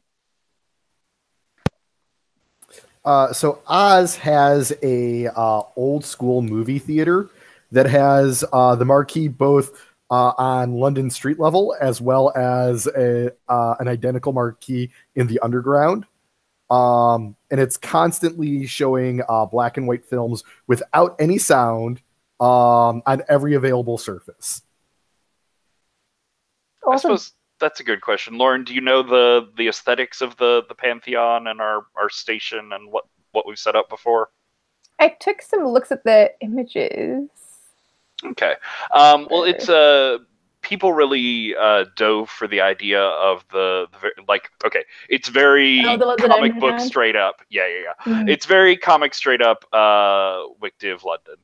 So Oz has a old school movie theater that has the marquee both on London street level, as well as an identical marquee in the underground. And it's constantly showing black and white films without any sound on every available surface. Awesome. I suppose that's a good question. Lauren, do you know the aesthetics of the Pantheon and our station and what we've set up before? I took some looks at the images. Okay. Well, it's people really dove for the idea of okay, it's very comic book straight up. Yeah. Mm. It's very comic straight up Wicked London.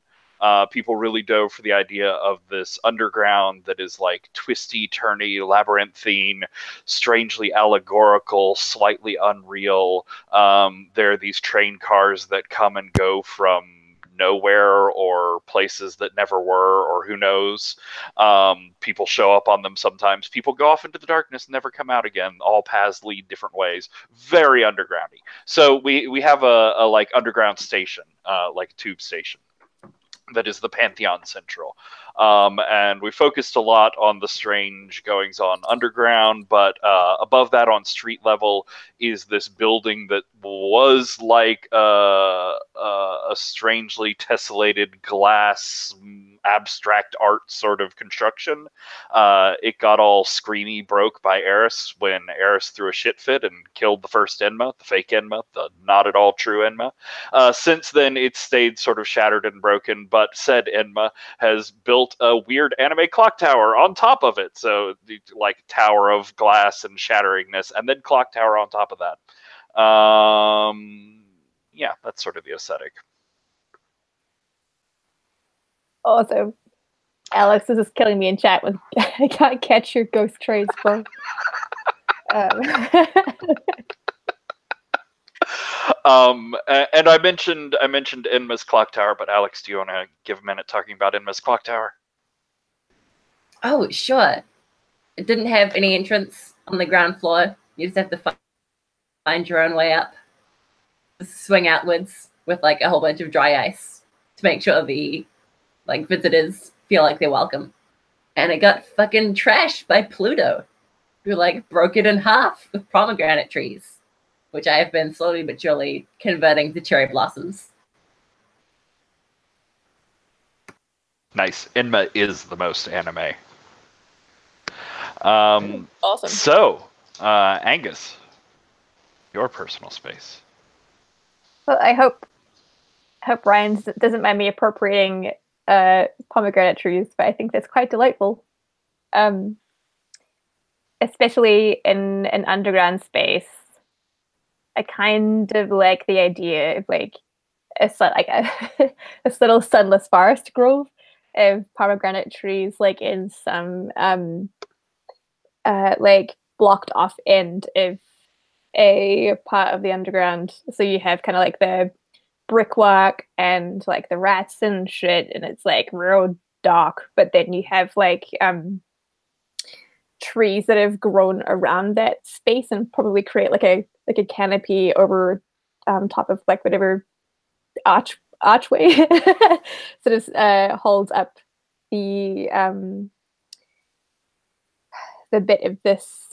People really dove for the idea of this underground that is like twisty, turny, labyrinthine, strangely allegorical, slightly unreal. There are these train cars that come and go from nowhere or places that never were, or who knows. People show up on them sometimes. People go off into the darkness and never come out again. All paths lead different ways. Very undergroundy. So we have a like underground station, like a tube station, that is the Pantheon Central. And we focused a lot on the strange goings on underground, but above that on street level is this building that was like a strangely tessellated glass abstract art sort of construction. It got all screamy broke by Eris when Eris threw a shit fit and killed the first Enma, the fake Enma, the not at all true Enma. Since then, it's stayed sort of shattered and broken, but said Enma has built a weird anime clock tower on top of it. So, like, tower of glass and shatteringness, and then clock tower on top of that. Yeah, that's sort of the aesthetic. Awesome. Alex is just killing me in chat with I can't catch your ghost trades, bro. And I mentioned Enma's clock tower, but Alex, do you want to give a minute talking about Enma's clock tower? Oh, sure. It didn't have any entrance on the ground floor. You just have to find your own way up. Swing outwards with like a whole bunch of dry ice to make sure the like visitors feel like they're welcome. And it got fucking trashed by Pluto, who like broke it in half with pomegranate trees, which I have been slowly but surely converting to cherry blossoms. Nice. Enma is the most anime. Awesome. So, Aengus, your personal space. Well, I hope Ryan doesn't mind me appropriating pomegranate trees, but I think that's quite delightful. Especially in an underground space. I kind of like the idea of like this little sunless forest grove of pomegranate trees, like in some like blocked off end of a part of the underground. So you have kind of like the brickwork and like the rats and shit, and it's like real dark. But then you have like trees that have grown around that space and probably create like a canopy over top of like whatever archway sort of holds up the bit of this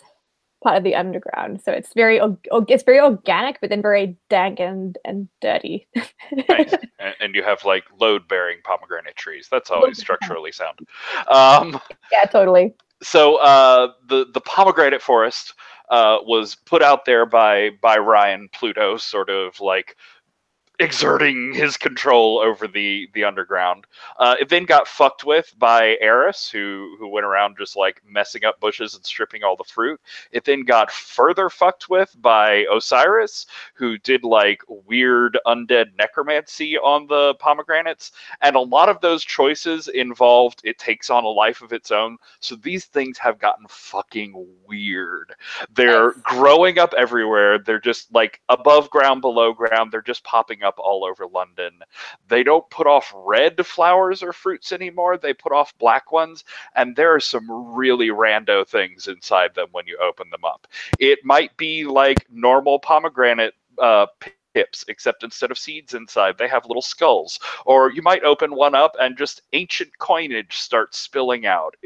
part of the underground. So it's very organic, but then very dank and dirty. Nice. And you have like load-bearing pomegranate trees. That's always structurally sound. Yeah, totally. So the pomegranate forest was put out there by Ryan Pluto, sort of like exerting his control over the underground. It then got fucked with by Eris, who went around just like messing up bushes and stripping all the fruit. It then got further fucked with by Osiris, who did like weird undead necromancy on the pomegranates. And a lot of those choices involved it takes on a life of its own. So these things have gotten fucking weird. They're growing up everywhere. They're just like above ground, below ground. They're just popping up all over London. They don't put off red flowers or fruits anymore. They put off black ones, and there are some really rando things inside them when you open them up. It might be like normal pomegranate hips, except instead of seeds inside, they have little skulls. Or you might open one up and just ancient coinage starts spilling out.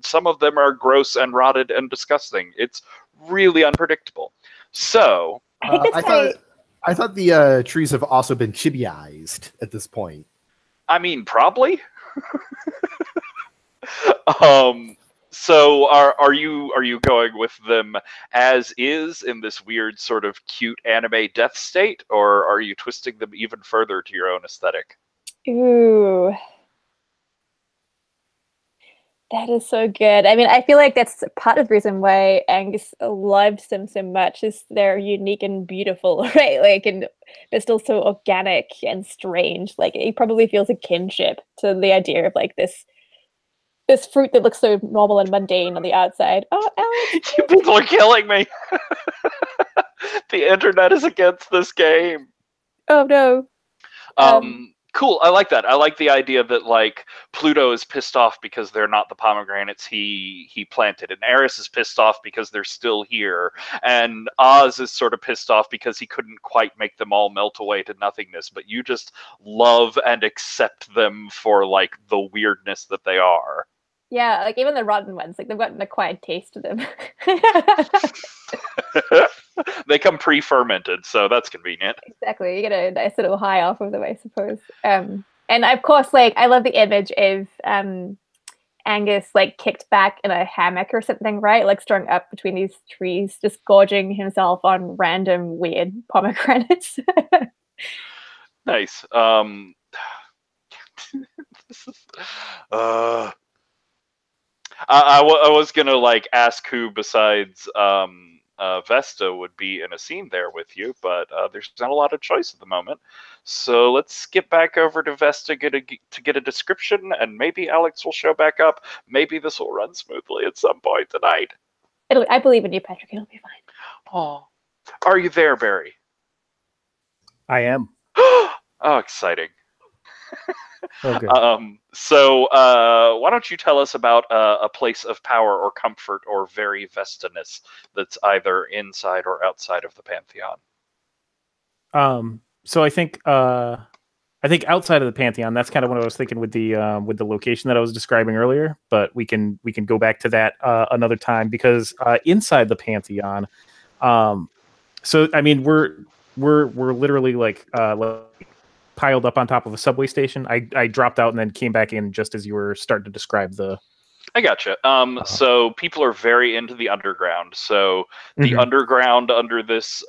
Some of them are gross and rotted and disgusting. It's really unpredictable. So I think that's I thought the trees have also been chibiized at this point. I mean, probably. So are you going with them as is in this weird sort of cute anime death state, or are you twisting them even further to your own aesthetic? Ooh. That is so good. I mean, I feel like that's part of the reason why Angus loves them so much is they're unique and beautiful, right? Like, and they're still so organic and strange. Like, he probably feels a kinship to the idea of like this fruit that looks so normal and mundane on the outside. Oh, Alex! You people are killing me. The internet is against this game. Oh no. Cool. I like that. I like the idea that like Pluto is pissed off because they're not the pomegranates he planted, and Eris is pissed off because they're still here, and Oz is sort of pissed off because he couldn't quite make them all melt away to nothingness. But you just love and accept them for like the weirdness that they are. Yeah, like even the rotten ones, like they've got an acquired taste to them. They come pre-fermented, so that's convenient. Exactly, you get a nice little high off of them, I suppose. And of course, like I love the image of Angus like kicked back in a hammock or something, right? Like strung up between these trees, just gorging himself on random weird pomegranates. Nice. This is, I was gonna like ask who besides Vesta would be in a scene there with you, but there's not a lot of choice at the moment. So let's skip back over to Vesta to get a description, and maybe Alex will show back up. Maybe this will run smoothly at some point tonight. I believe in you, Patrick. It'll be fine. Oh, are you there, Barry? I am. Oh, exciting. Okay. So why don't you tell us about a place of power or comfort or very Vestaness that's either inside or outside of the Pantheon? So I think outside of the Pantheon, that's kind of what I was thinking with the location that I was describing earlier. But we can go back to that another time, because inside the Pantheon, so I mean we're literally like piled up on top of a subway station. I dropped out and then came back in just as you were starting to describe the... I gotcha. So people are very into the underground. So the underground under this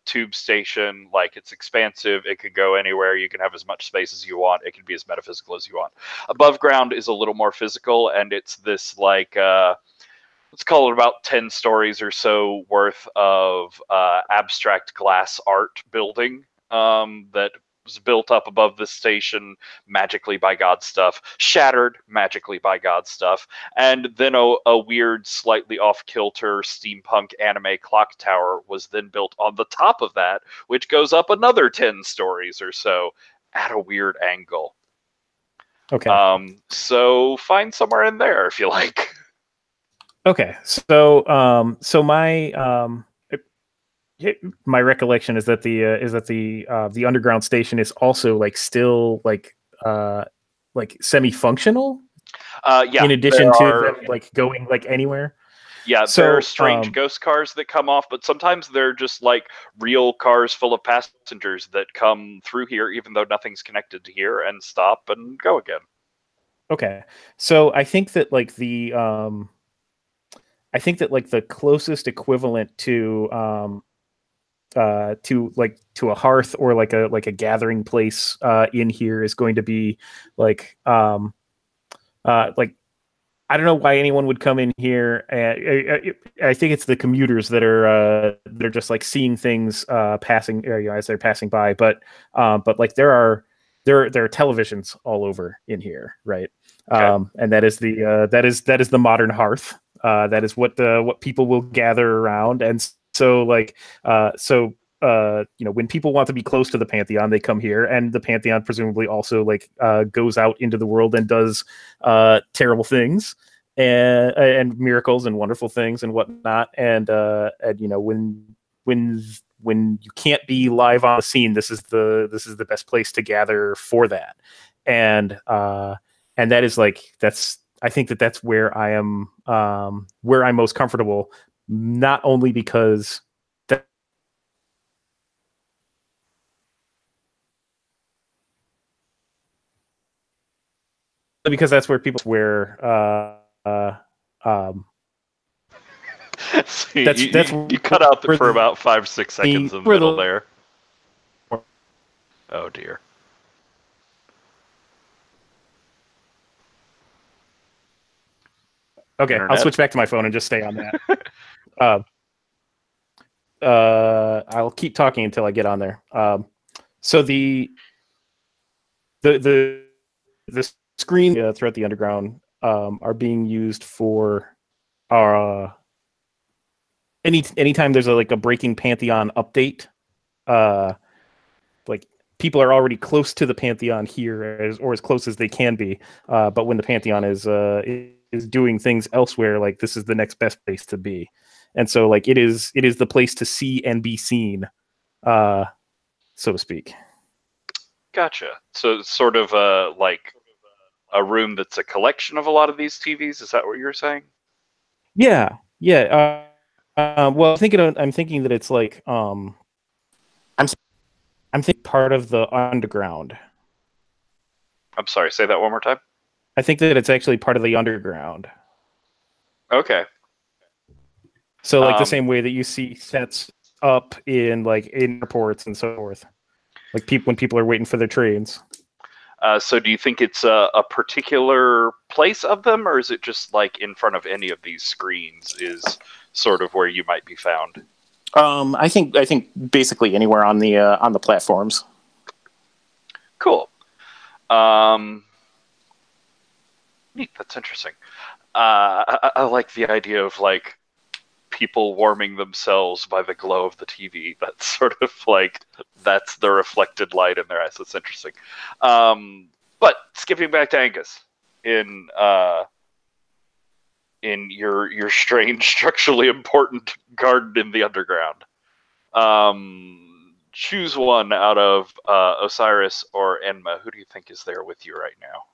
tube station, like it's expansive. It could go anywhere. You can have as much space as you want. It can be as metaphysical as you want. Above ground is a little more physical, and it's this like... let's call it about 10 stories or so worth of abstract glass art building that was built up above the station magically by God's stuff, shattered magically by God's stuff, and then a weird, slightly off-kilter steampunk anime clock tower was then built on the top of that, which goes up another 10 stories or so at a weird angle. Okay. So find somewhere in there if you like. Okay. So my recollection is that the underground station is also like still like semi-functional. Yeah. In addition to them like going like anywhere. Yeah, so, there are strange ghost cars that come off, but sometimes they're just like real cars full of passengers that come through here, even though nothing's connected to here, and stop and go again. Okay, so I think that like the closest equivalent to a hearth or like a gathering place in here is going to be like I don't know why anyone would come in here. I think it's the commuters that are just like seeing things passing as they're passing by. But like there are televisions all over in here, right? Okay. And that is the modern hearth. That is what people will gather around. And so when people want to be close to the Pantheon, they come here, and the Pantheon presumably also like goes out into the world and does terrible things and miracles and wonderful things and whatnot. And when when you can't be live on the scene, this is the best place to gather for that. And that is like, I think that's where I am, where I'm most comfortable, not only because that's where So you cut out for about 5-6 seconds in the middle there. Oh dear. Okay, Internet. I'll switch back to my phone and just stay on that. I'll keep talking until I get on there. So the screen throughout the underground are being used for our anytime there's a breaking Pantheon update. Like people are already close to the Pantheon here, or as close as they can be. But when the Pantheon is doing things elsewhere, like this is the next best place to be. And so like it is the place to see and be seen, so to speak. Gotcha. So it's sort of like a room that's a collection of a lot of these TVs. Is that what you're saying? Yeah. Well, I'm thinking that it's like I'm thinking part of the underground. I'm sorry. Say that one more time. I think that it's actually part of the underground. Okay. So like the same way that you see sets up in airports and so forth, like when people are waiting for their trains. So do you think it's a particular place of them, or is it just like in front of any of these screens is sort of where you might be found? I think basically anywhere on the platforms. Cool. Neat. That's interesting. I like the idea of like people warming themselves by the glow of the TV. That's sort of like that's the reflected light in their eyes. That's interesting. But skipping back to Aengus in your strange, structurally important garden in the underground. Choose one out of Osiris or Enma. Who do you think is there with you right now?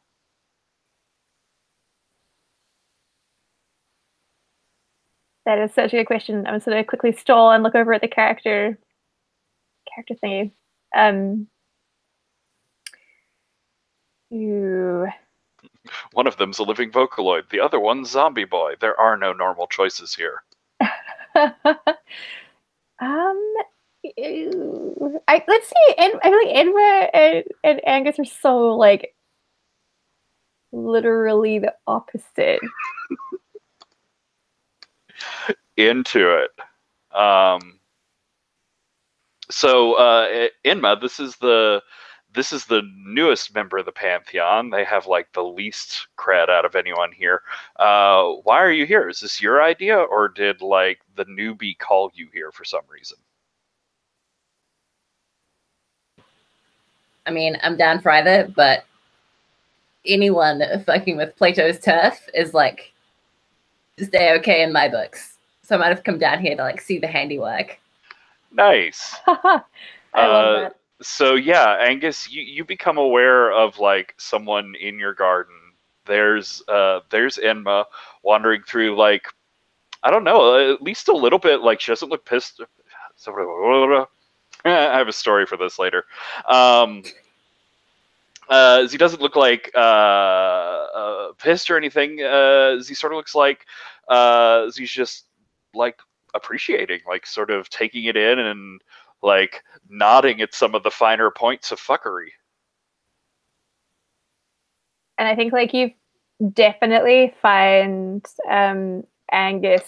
That is such a good question. I'm just going to quickly stall and look over at the character thingy. One of them's a living Vocaloid. The other one's Zombie Boy. There are no normal choices here. Let's see. I feel like Enma and Aengus are so like literally the opposite. Into it. So Enma, this is the newest member of the Pantheon. They have like the least cred out of anyone here. Why are you here? Is this your idea, or did like the newbie call you here for some reason? I mean, I'm down for either, but anyone fucking with Plato's turf is like just A-okay in my books. So I might have come down here to like see the handiwork. Nice. I love that. So yeah, Aengus, you become aware of like someone in your garden. There's Enma wandering through, like, I don't know, at least a little bit like she doesn't look pissed. I have a story for this later. He doesn't look like pissed or anything. He sort of looks like he's just like appreciating, like sort of taking it in and like nodding at some of the finer points of fuckery. And I think like you definitely find Aengus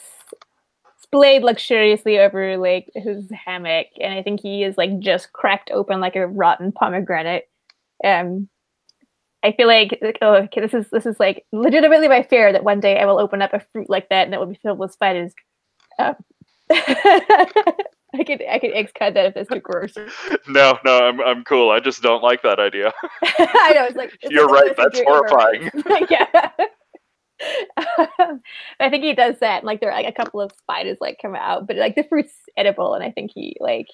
splayed luxuriously over like his hammock, and I think he is like just cracked open like a rotten pomegranate. I feel like, oh, okay, this is like legitimately my fear that one day I will open up a fruit like that and it will be filled with spiders. I could X-cut that if it's too gross. No, I'm cool. I just don't like that idea. I know, it's like you're right. That's horrifying. Yeah. I think he does that. Like there are like a couple of spiders like come out, but like the fruit's edible, and I think he like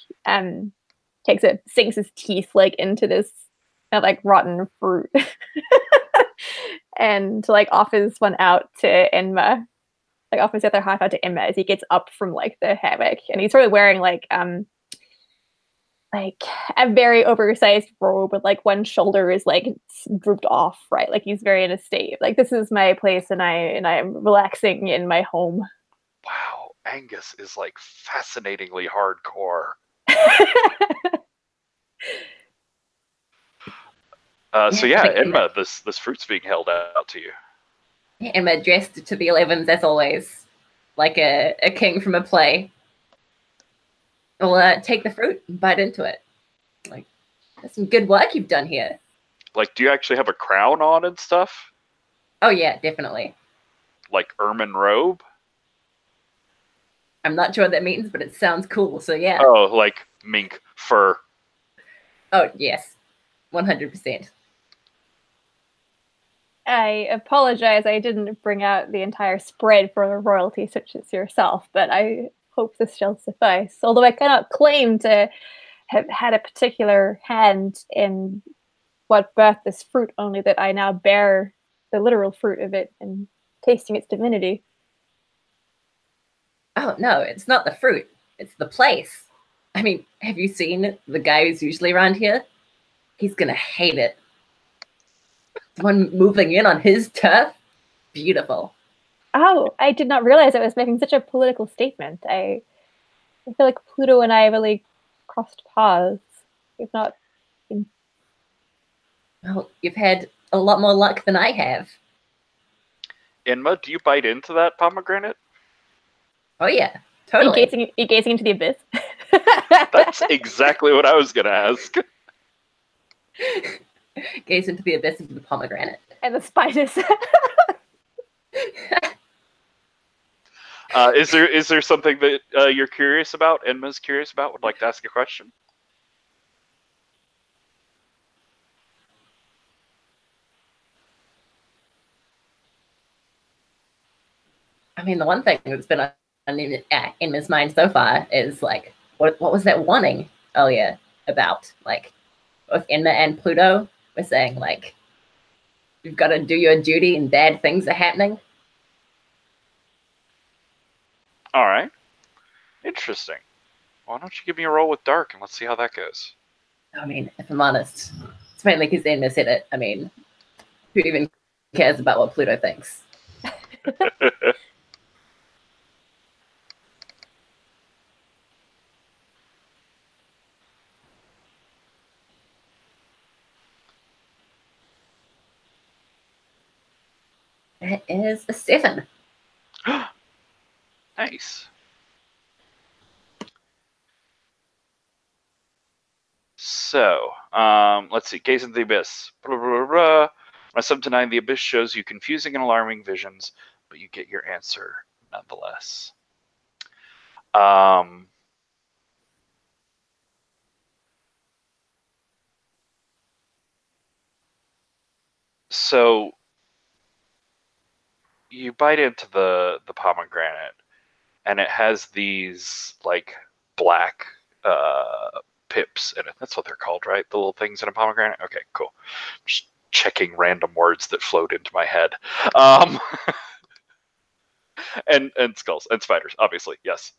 sinks his teeth like into this like rotten fruit, and like offers one out to Enma, like offers the other half out to Enma as he gets up from like the hammock, and he's sort of wearing like a very oversized robe with like one shoulder is like drooped off, right? Like he's very in a state like this is my place, and I'm relaxing in my home. Wow, Angus is like fascinatingly hardcore. So yeah, Enma, this fruit's being held out to you. Emma dressed to the 11s as always, like a king from a play. We'll take the fruit and bite into it. Like, that's some good work you've done here. Like, do you actually have a crown on and stuff? Oh yeah, definitely. Like ermine robe? I'm not sure what that means, but it sounds cool, so yeah. Oh, like mink fur. Oh, yes. 100%. I apologize, I didn't bring out the entire spread for the royalty such as yourself, but I hope this shall suffice. Although I cannot claim to have had a particular hand in what birthed this fruit, only that I now bear the literal fruit of it and tasting its divinity. Oh, no, it's not the fruit. It's the place. I mean, have you seen the guy who's usually around here? He's going to hate it. The one moving in on his turf? Beautiful. Oh, I did not realize I was making such a political statement. I feel like Pluto and I really crossed paths. We've not been... Well, you've had a lot more luck than I have. Enma, do you bite into that pomegranate? Oh yeah, totally. Are you gazing into the abyss? That's exactly what I was going to ask. Gaze into the abyss of the pomegranate. And the spiders. Is there something that you're curious about? Enma's curious about? Would like to ask a question? I mean, the one thing that's been on Enma's mind so far is like, what was that warning earlier about? Like, both Enma and Pluto were saying like, you've got to do your duty and bad things are happening. All right. Interesting. Why don't you give me a roll with dark and let's see how that goes? I mean, if I'm honest, it's mainly because Enma said it. I mean, who even cares about what Pluto thinks? That is a 7. Nice. So, let's see. Gaze into the abyss. Blah, blah, blah, blah. My sub-9, the abyss shows you confusing and alarming visions, but you get your answer nonetheless. So you bite into the pomegranate, and it has these like black pips in it. That's what they're called, right? The little things in a pomegranate. Okay, cool. Just checking random words that float into my head. And skulls and spiders, obviously, yes.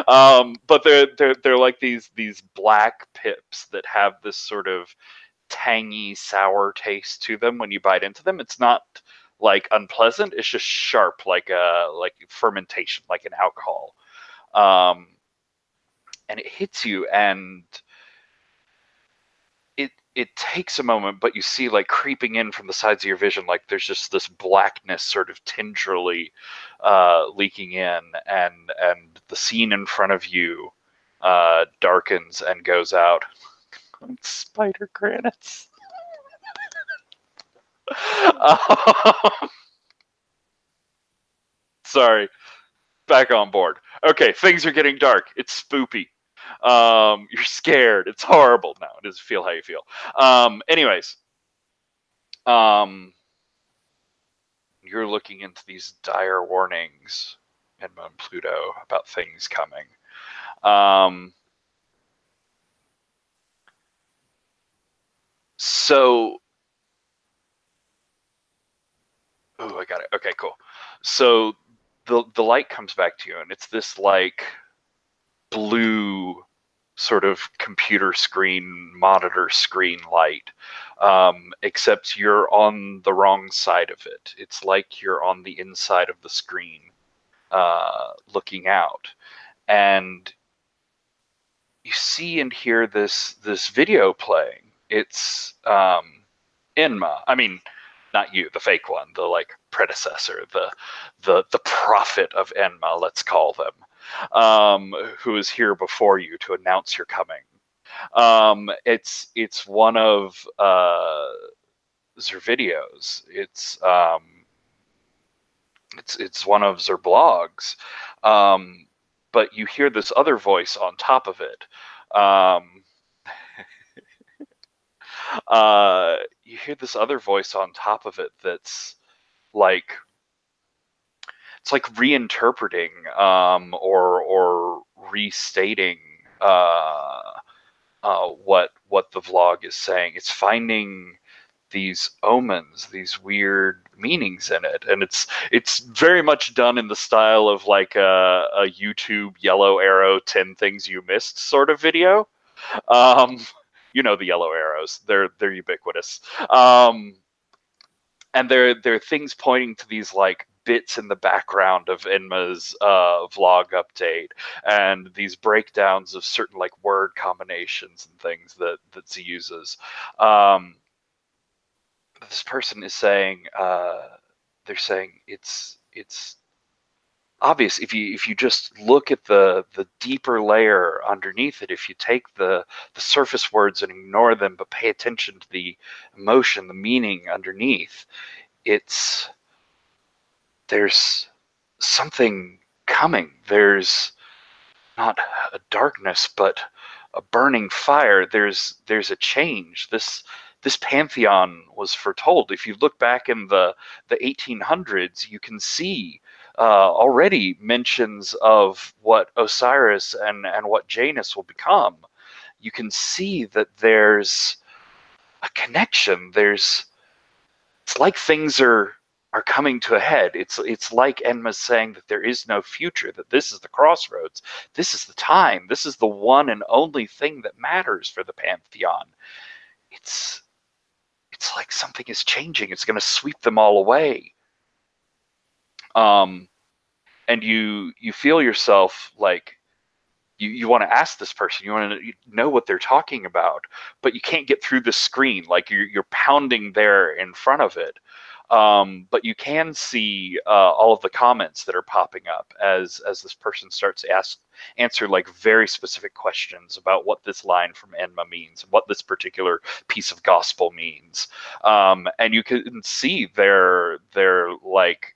But they're like these black pips that have this sort of tangy, sour taste to them when you bite into them. It's not like unpleasant. It's just sharp, like fermentation, like an alcohol. And it hits you, and it takes a moment, but you see like creeping in from the sides of your vision, like there's just this blackness sort of tingerly leaking in, and the scene in front of you darkens and goes out. Spider granites. Sorry. Back on board. Okay, things are getting dark. It's spoopy. You're scared. It's horrible. No, it doesn't feel how you feel. Anyways. You you're looking into these dire warnings, Enma and Pluto, about things coming. So, oh, I got it. Okay, cool. So the light comes back to you, and it's this like blue sort of computer screen, monitor screen light, except you're on the wrong side of it. It's like you're on the inside of the screen, looking out, and you see and hear this video playing. It's Enma. I mean, not you, the fake one, the like predecessor, the prophet of Enma, let's call them, who is here before you to announce your coming. It's one of their videos. It's one of their blogs. But you hear this other voice on top of it. You hear this other voice on top of it that's like, it's like reinterpreting or restating what the vlog is saying. It's finding these omens, these weird meanings in it, and it's very much done in the style of like a YouTube yellow arrow 10 things you missed sort of video. You know the yellow arrows; they're ubiquitous, and they're things pointing to these like bits in the background of Enma's vlog update, and these breakdowns of certain like word combinations and things that she uses. This person is saying, they're saying it's obvious if you just look at the deeper layer underneath it. If you take the surface words and ignore them, but pay attention to the emotion, the meaning underneath, there's something coming. There's not a darkness, but a burning fire. There's a change. This pantheon was foretold. If you look back in the 1800s, you can see already mentions of what Osiris and what Janus will become. You can see that there's a connection. It's like things are coming to a head. It's like Enma's saying that there is no future, that this is the crossroads. This is the time. This is the one and only thing that matters for the pantheon. It's like something is changing. It's going to sweep them all away. And you feel yourself like you want to ask this person, you want to know what they're talking about, but you can't get through the screen. Like you're pounding there in front of it. But you can see all of the comments that are popping up as this person starts to answer like very specific questions about what this line from Enma means, what this particular piece of gospel means. And you can see their like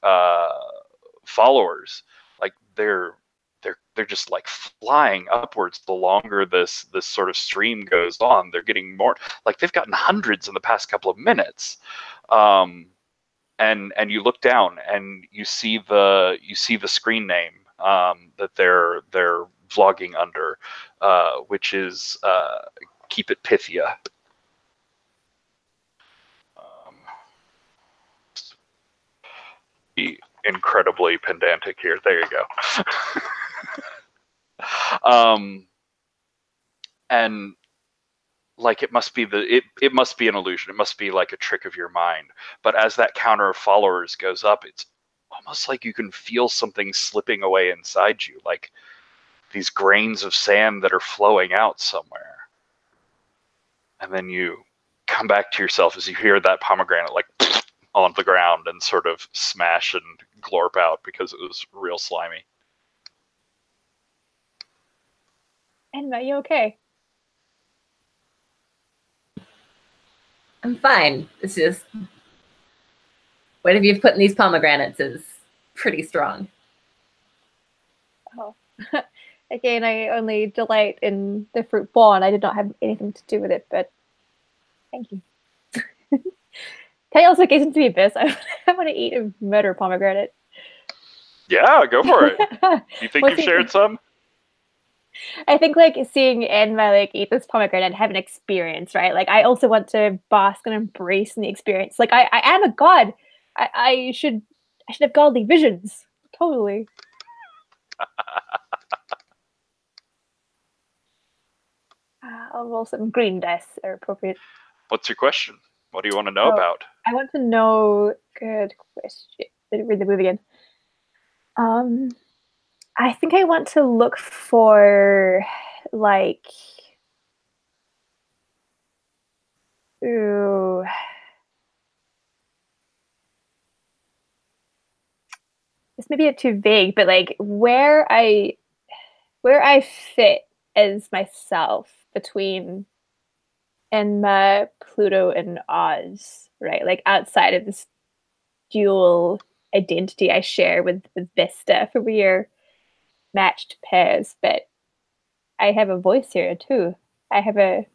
followers, like they're just like flying upwards the longer this sort of stream goes on. They're getting more, like they've gotten hundreds in the past couple of minutes. And you look down and you see the screen name that they're vlogging under, which is Keep It Pythia. Be incredibly pedantic here. There you go. And like it must be it must be an illusion. It must be like a trick of your mind. But as that counter of followers goes up, it's almost like you can feel something slipping away inside you, like these grains of sand that are flowing out somewhere. And then you come back to yourself as you hear that pomegranate like on the ground and sort of smash and glorp out because it was real slimy. And are you okay? I'm fine. It's just whatever you've put in these pomegranates is pretty strong. Oh. Again, I only delight in the fruit born. I did not have anything to do with it, but thank you. Can I also gaze into the abyss? I want to eat a murder pomegranate. Yeah, go for it. You think you've shared some? I think like seeing Enma like eat this pomegranate and have an experience, right? Like I also want to bask and embrace in the experience. Like I am a god. I should have godly visions. Totally. I'll roll some green dice are appropriate. What's your question? What do you want to know about? I want to know. Good question. Read the movie again. I think I want to look for like. Ooh. This may be too vague, but like where I fit as myself between Enma, Pluto, and Oz, right? Like outside of this dual identity I share with Vesta, for we are matched pairs, but I have a voice here too. I have a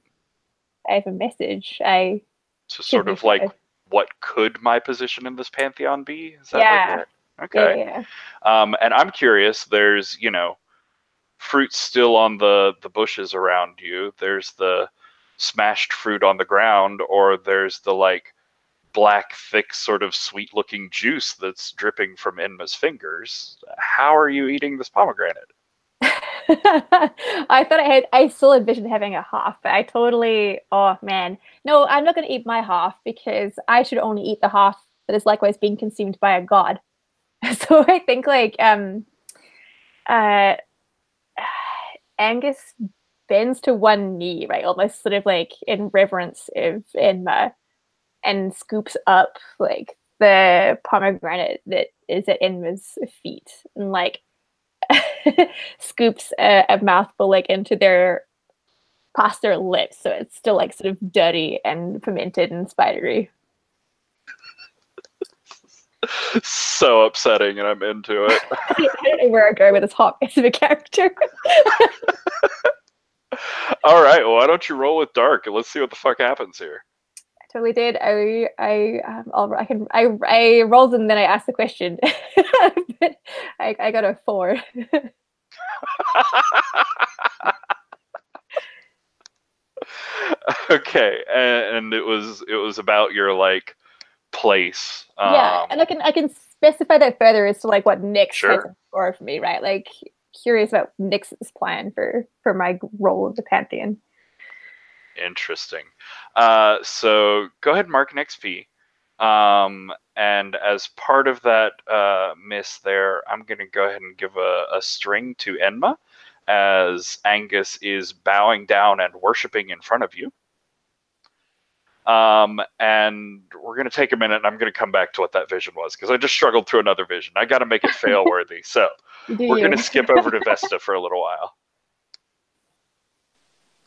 message. So sort of like, what could my position in this pantheon be? Is that yeah. like it? Okay. Yeah. And I'm curious, there's, fruit still on the bushes around you. There's the smashed fruit on the ground, or there's the like black, thick, sort of sweet looking juice that's dripping from Enma's fingers. How are you eating this pomegranate? I thought I still envisioned having a half, but I totally, oh man. No, I'm not going to eat my half because I should only eat the half that is likewise being consumed by a god. So I think like Aengus bends to one knee, right, almost sort of like in reverence of Enma, and scoops up like the pomegranate that is at Enma's feet, and like scoops a mouthful like into past their lips, so it's still like sort of dirty and fermented and spidery. So upsetting, and I'm into it. I don't know where I go with this hot mess of a character. All right, well, why don't you roll with dark and let's see what the fuck happens here. I totally did. I rolled and then I asked the question. But I got a 4. Okay, and it was about your like place. Yeah, and I can specify that further as to like what Nyx Sure. has in store for me, right? Like curious about Nyx's plan for my role of the Pantheon. Interesting. So go ahead and mark an XP. And as part of that miss there, I'm going to go ahead and give a string to Enma as Aengus is bowing down and worshiping in front of you. And we're going to take a minute and I'm going to come back to what that vision was because I just struggled through another vision. I got to make it fail worthy. So we're going to skip over to Vesta for a little while.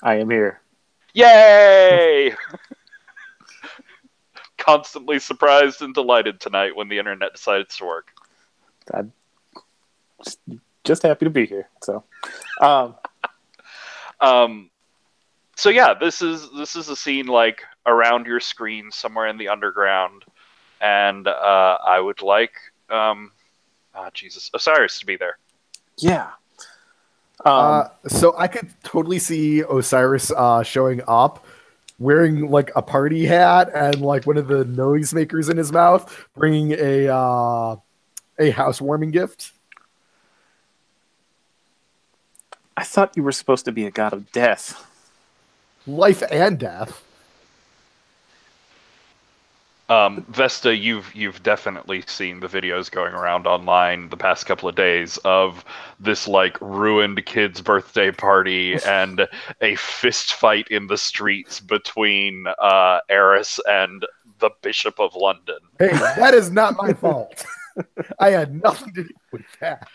I am here. Yay! Constantly surprised and delighted tonight when the internet decides to work. I'm just happy to be here. So yeah, this is a scene like around your screen somewhere in the underground, and I would like Osiris to be there. yeah. So I could totally see Osiris showing up wearing like a party hat and like one of the noisemakers in his mouth, bringing a housewarming gift. I thought you were supposed to be a god of death. Life and death. Vesta, you've definitely seen the videos going around online the past couple of days of this like ruined kid's birthday party and a fist fight in the streets between Eris and the Bishop of London. Hey, that is not my fault. I had nothing to do with that.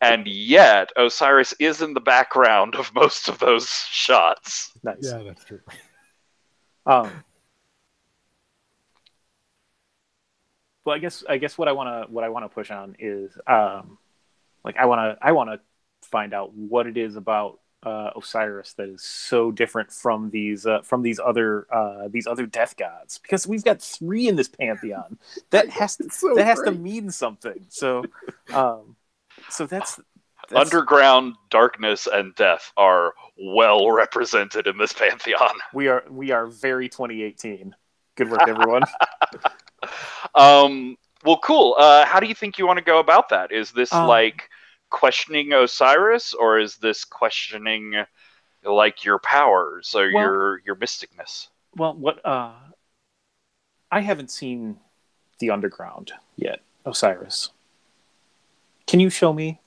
And yet, Osiris is in the background of most of those shots. Nice. Yeah, that's true. Well, I guess what I want to push on is like I want to find out what it is about Osiris that is so different from these other death gods? Because we've got 3 in this pantheon. That has to mean something. So that's underground darkness and death are well represented in this pantheon. We are very 2018. Good work, everyone. Well, cool. How do you think you want to go about that? Is this like questioning Osiris, or is this questioning like your powers or your mysticness? Well, what I haven't seen the underground yet, Osiris. Can you show me?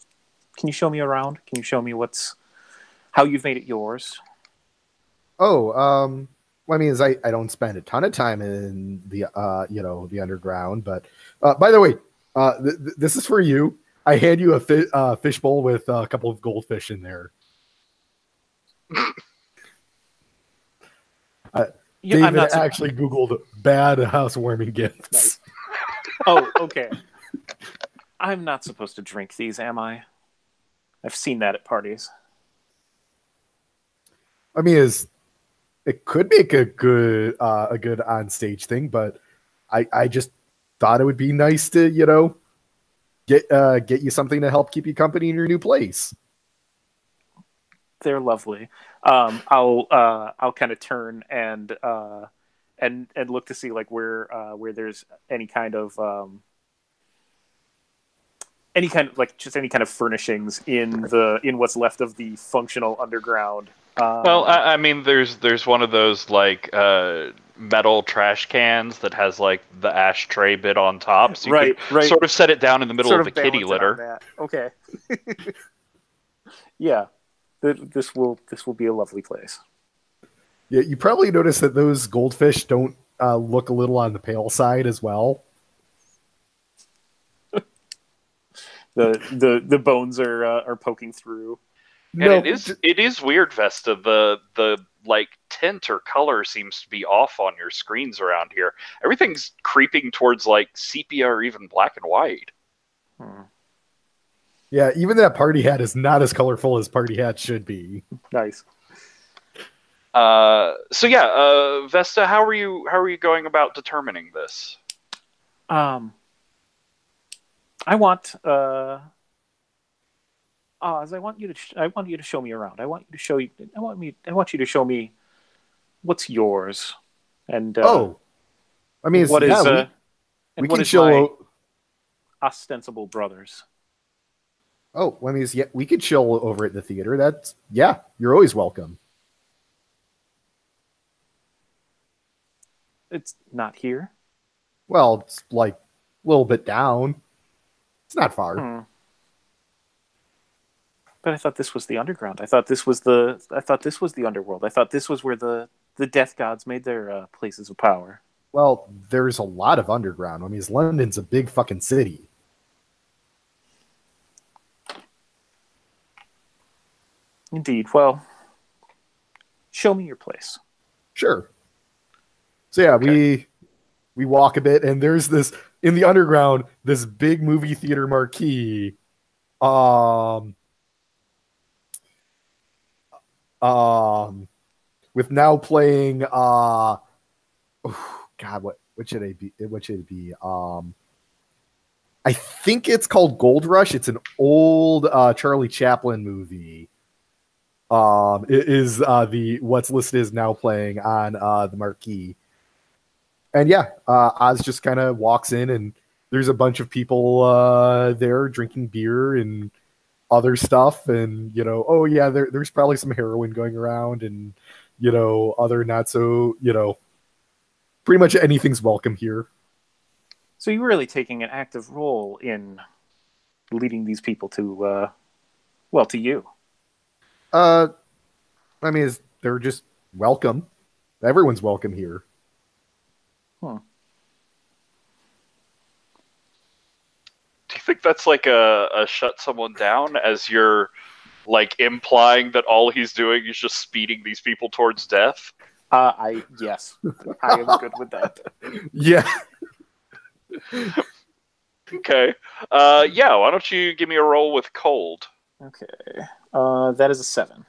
Can you show me around? Can you show me how you've made it yours? Oh, well, I mean, I don't spend a ton of time in the the underground, but by the way, this is for you. I hand you a fishbowl with a couple of goldfish in there. David actually Googled bad housewarming gifts. Nice. Oh, okay. I'm not supposed to drink these, am I? I've seen that at parties. I mean, it could make a good on stage thing, but I just thought it would be nice to get you something to help keep you company in your new place. They're lovely. I'll kind of turn and look to see like where there's any kind of furnishings in what's left of the functional underground. Well, I mean, there's one of those like metal trash cans that has like the ashtray bit on top, so you could sort of set it down in the middle of the kitty litter. Okay. Yeah, this will be a lovely place. Yeah, you probably noticed that those goldfish don't look a little on the pale side as well. The bones are poking through. And it is weird, Vesta. The like tint or color seems to be off on your screens around here. Everything's creeping towards like sepia or even black and white. Yeah, even that party hat is not as colorful as party hats should be. Nice. So yeah, Vesta, how are you going about determining this? I want I want you to show me around. I want you to show me what's yours. And I mean, what is we can chill. My ostensible brothers. Oh, I mean, yeah, we could chill over at the theater. You're always welcome. It's not here. Well, it's like a little bit down. It's not far. But I thought this was the underground. I thought this was the underworld. I thought this was where the death gods made their places of power. Well, there's a lot of underground. I mean, London's a big fucking city. Indeed. Well, show me your place. Sure. So yeah, okay. we walk a bit, and there's this in the underground, this big movie theater marquee. With now playing God, what should it be? What should it be? I think it's called Gold Rush. It's an old Charlie Chaplin movie. It is the what's listed as now playing on the marquee. And yeah, Oz just kind of walks in, and there's a bunch of people there drinking beer and other stuff, and there's probably some heroin going around, and other not so pretty much anything's welcome here. So you're really taking an active role in leading these people to to you. I mean, they're just welcome. Everyone's welcome here. Do you think that's like a shut someone down, as you're like implying that all he's doing is just speeding these people towards death? Yes, I am good with that. Yeah. Okay. Why don't you give me a roll with cold? Okay. That is a 7.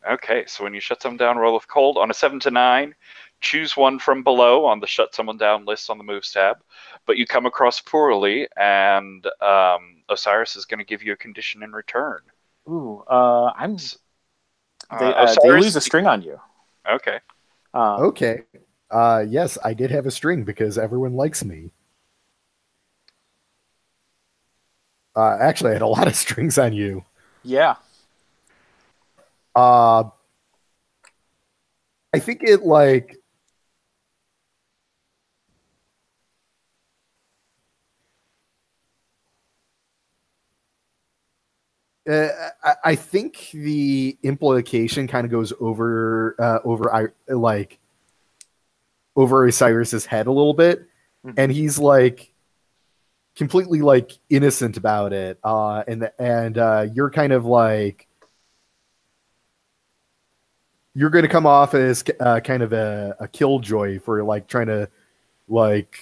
Okay, so when you shut someone down, roll with cold. On a 7 to 9, choose one from below on the shut someone down list on the moves tab. But you come across poorly, and Osiris is going to give you a condition in return. Ooh, they Osiris, lose a string on you. Okay. Okay. Yes, I did have a string because everyone likes me. Actually, I had a lot of strings on you. Yeah. I think it like I think the implication kind of goes over over Osiris's head a little bit, and he's like completely like innocent about it, and you're kind of like you're going to come off as kind of a killjoy for like trying to like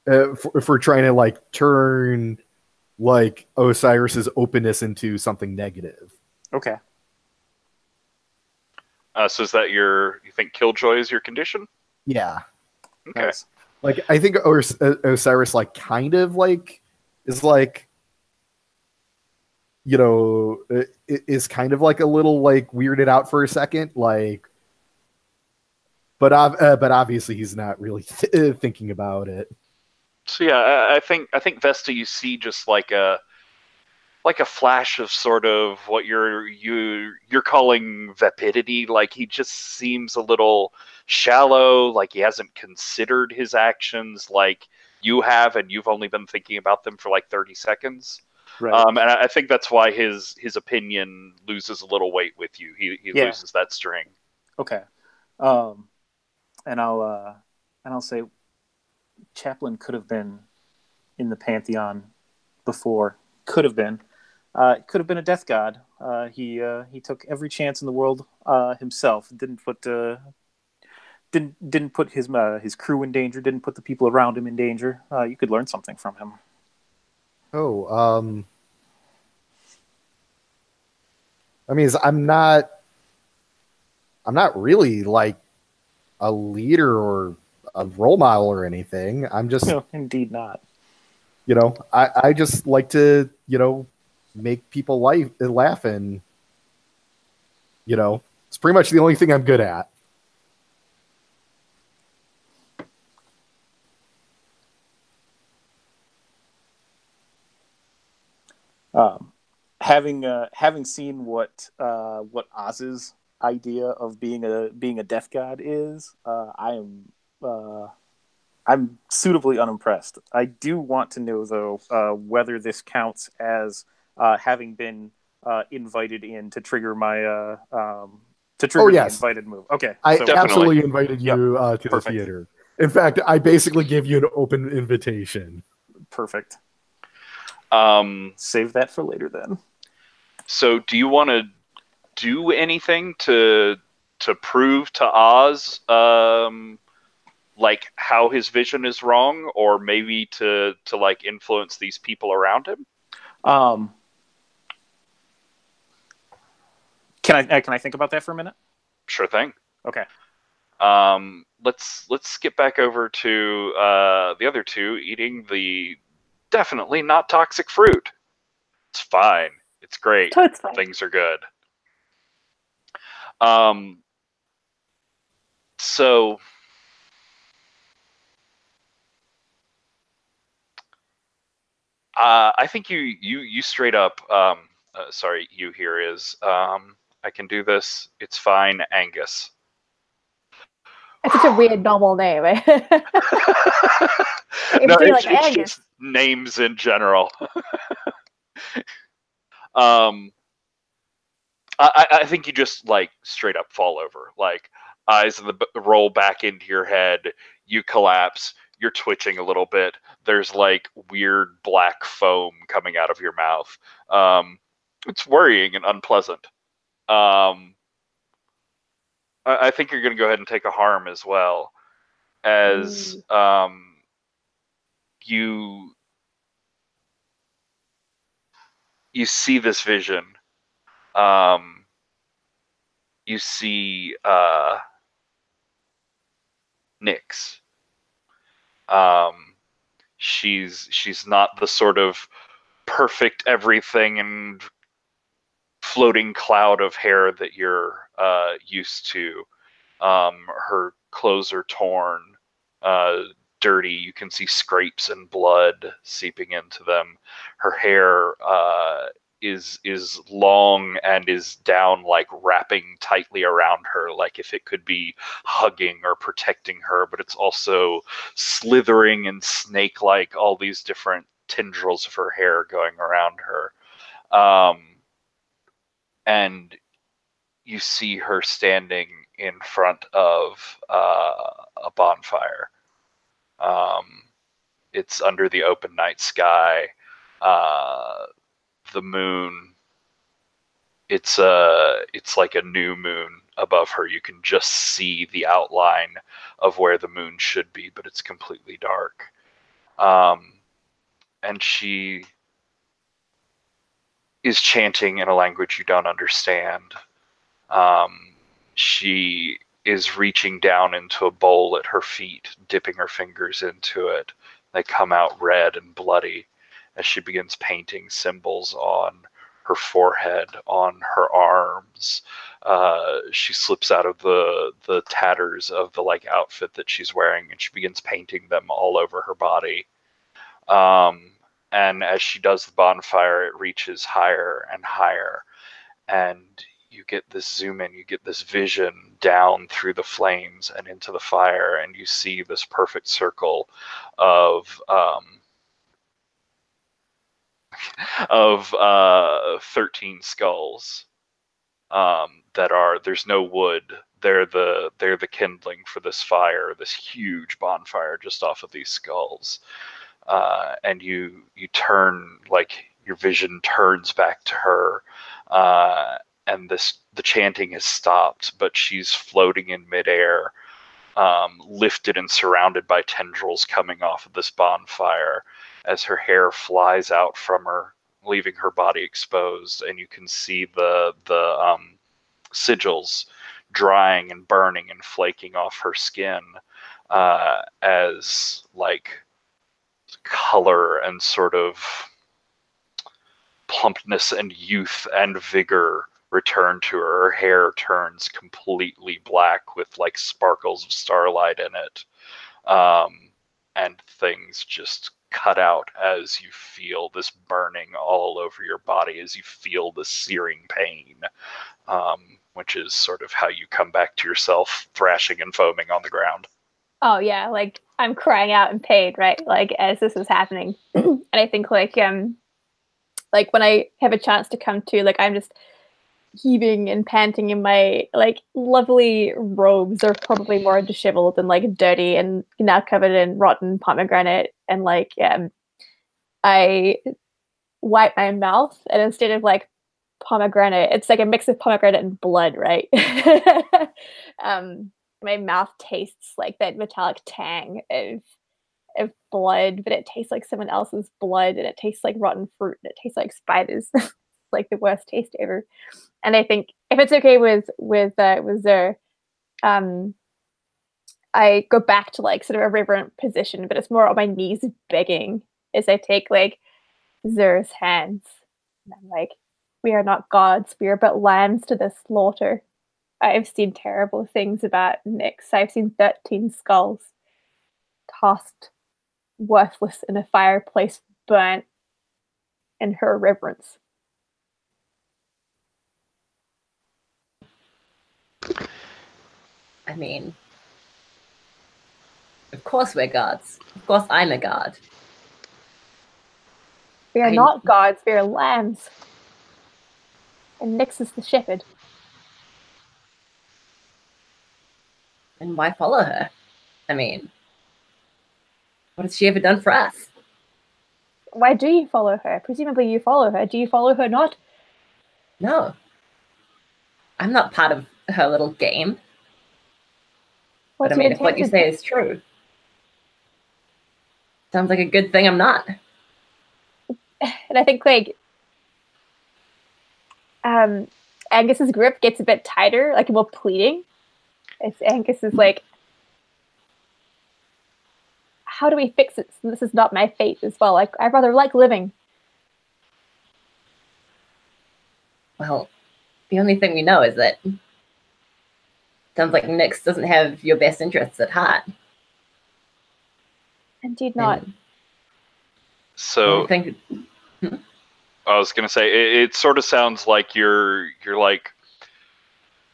for trying to like turn like Osiris's openness into something negative. Okay. So is that you think Killjoy is your condition? Yeah. Okay. Nice. Like I think Osiris like kind of like is like, you know, is kind of like a little like weirded out for a second, like, but obviously he's not really thinking about it. So yeah, I think Vesta, you see just like a flash of sort of what you're calling vapidity. Like he just seems a little shallow, like he hasn't considered his actions like you have, and you've only been thinking about them for like 30 seconds. Right. And I think that's why his opinion loses a little weight with you. He loses that string. Okay. And I'll say Chaplin could have been in the Pantheon before. Could have been. Could have been a death god. He took every chance in the world himself. Didn't put his crew in danger. Didn't put the people around him in danger. You could learn something from him. Oh, I mean, I'm not really like a leader or a role model or anything. I'm just, No, indeed not. you know, I just like to, you know, make people laugh, and, you know, it's pretty much the only thing I'm good at. Having seen what Oz's idea of being a death god is, I'm suitably unimpressed. I do want to know though whether this counts as having been invited in to trigger my the invited move. Okay, I so absolutely invited you to Perfect. the theater. In fact, I basically gave you an open invitation. Perfect. Save that for later then. So do you want to do anything to prove to Oz like how his vision is wrong, or maybe to like influence these people around him? Can I think about that for a minute? Sure thing. Okay. Let's skip back over to the other two eating the definitely not toxic fruit. It's fine. It's great. So it's fine. Things are good. So I think you straight up. Sorry, you here is. I can do this. It's fine, Aengus. It's such a weird normal name. No, it's Aengus. just names in general. I think you just like straight up fall over, like eyes roll back into your head. You collapse. You're twitching a little bit. There's like weird black foam coming out of your mouth. It's worrying and unpleasant. I think you're going to go ahead and take a harm as well, as you see this vision. you see Nyx. She's not the sort of perfect everything and floating cloud of hair that you're used to. Her clothes are torn, dirty. You can see scrapes and blood seeping into them. Her hair is long and is down, like wrapping tightly around her, like if it could be hugging or protecting her, but it's also slithering and snake-like, all these different tendrils of her hair going around her. And you see her standing in front of a bonfire. It's under the open night sky. The moon, it's like a new moon above her. You can just see the outline of where the moon should be, but it's completely dark. And she is chanting in a language you don't understand. She is reaching down into a bowl at her feet, dipping her fingers into it. They come out red and bloody as she begins painting symbols on her forehead, on her arms. She slips out of the tatters of the like outfit that she's wearing, and she begins painting them all over her body. And as she does the bonfire, it reaches higher and higher, and you get this zoom in, you get this vision down through the flames and into the fire, and you see this perfect circle of 13 skulls that are, there's no wood. They're the kindling for this fire, this huge bonfire just off of these skulls. And you turn, like your vision turns back to her, and the chanting has stopped, but she's floating in midair, lifted and surrounded by tendrils coming off of this bonfire, as her hair flies out from her, leaving her body exposed, and you can see the sigils drying and burning and flaking off her skin, as like color and sort of plumpness and youth and vigor return to her. Her hair turns completely black with like sparkles of starlight in it, and things just cut out as you feel this burning all over your body, as you feel the searing pain, which is sort of how you come back to yourself, thrashing and foaming on the ground. Oh yeah, like I'm crying out in pain, right? Like as this is happening, and I think like when I have a chance to come to, like I'm just heaving and panting in my like lovely robes. They're probably more disheveled and like dirty and now covered in rotten pomegranate, and like I wipe my mouth, and instead of like pomegranate, it's like a mix of pomegranate and blood, right? My mouth tastes like that metallic tang of blood, but it tastes like someone else's blood, and it tastes like rotten fruit, and it tastes like spiders. Like the worst taste ever. And I think if it's okay with Zer, I go back to like sort of a reverent position, but it's more on my knees begging as I take like Zer's hands. And I'm like, we are not gods, we are but lambs to the slaughter. I have seen terrible things about Nyx. I've seen 13 skulls tossed worthless in a fireplace, burnt in her reverence. I mean, of course we're gods. Of course I'm a god. We are not gods, we are lambs. And Nyx is the shepherd. And why follow her? I mean, what has she ever done for us? Why do you follow her? Presumably you follow her. Do you follow her not? No. I'm not part of her little game. But I mean, if what you say is true, sounds like a good thing I'm not. And I think, like, Angus's grip gets a bit tighter, like more pleading. As Angus is like, how do we fix it? So this is not my fate as well. Like, I'd rather like living. Well, the only thing we know is that sounds like Nyx doesn't have your best interests at heart. Indeed not. And So I think I was gonna say it sort of sounds like you're like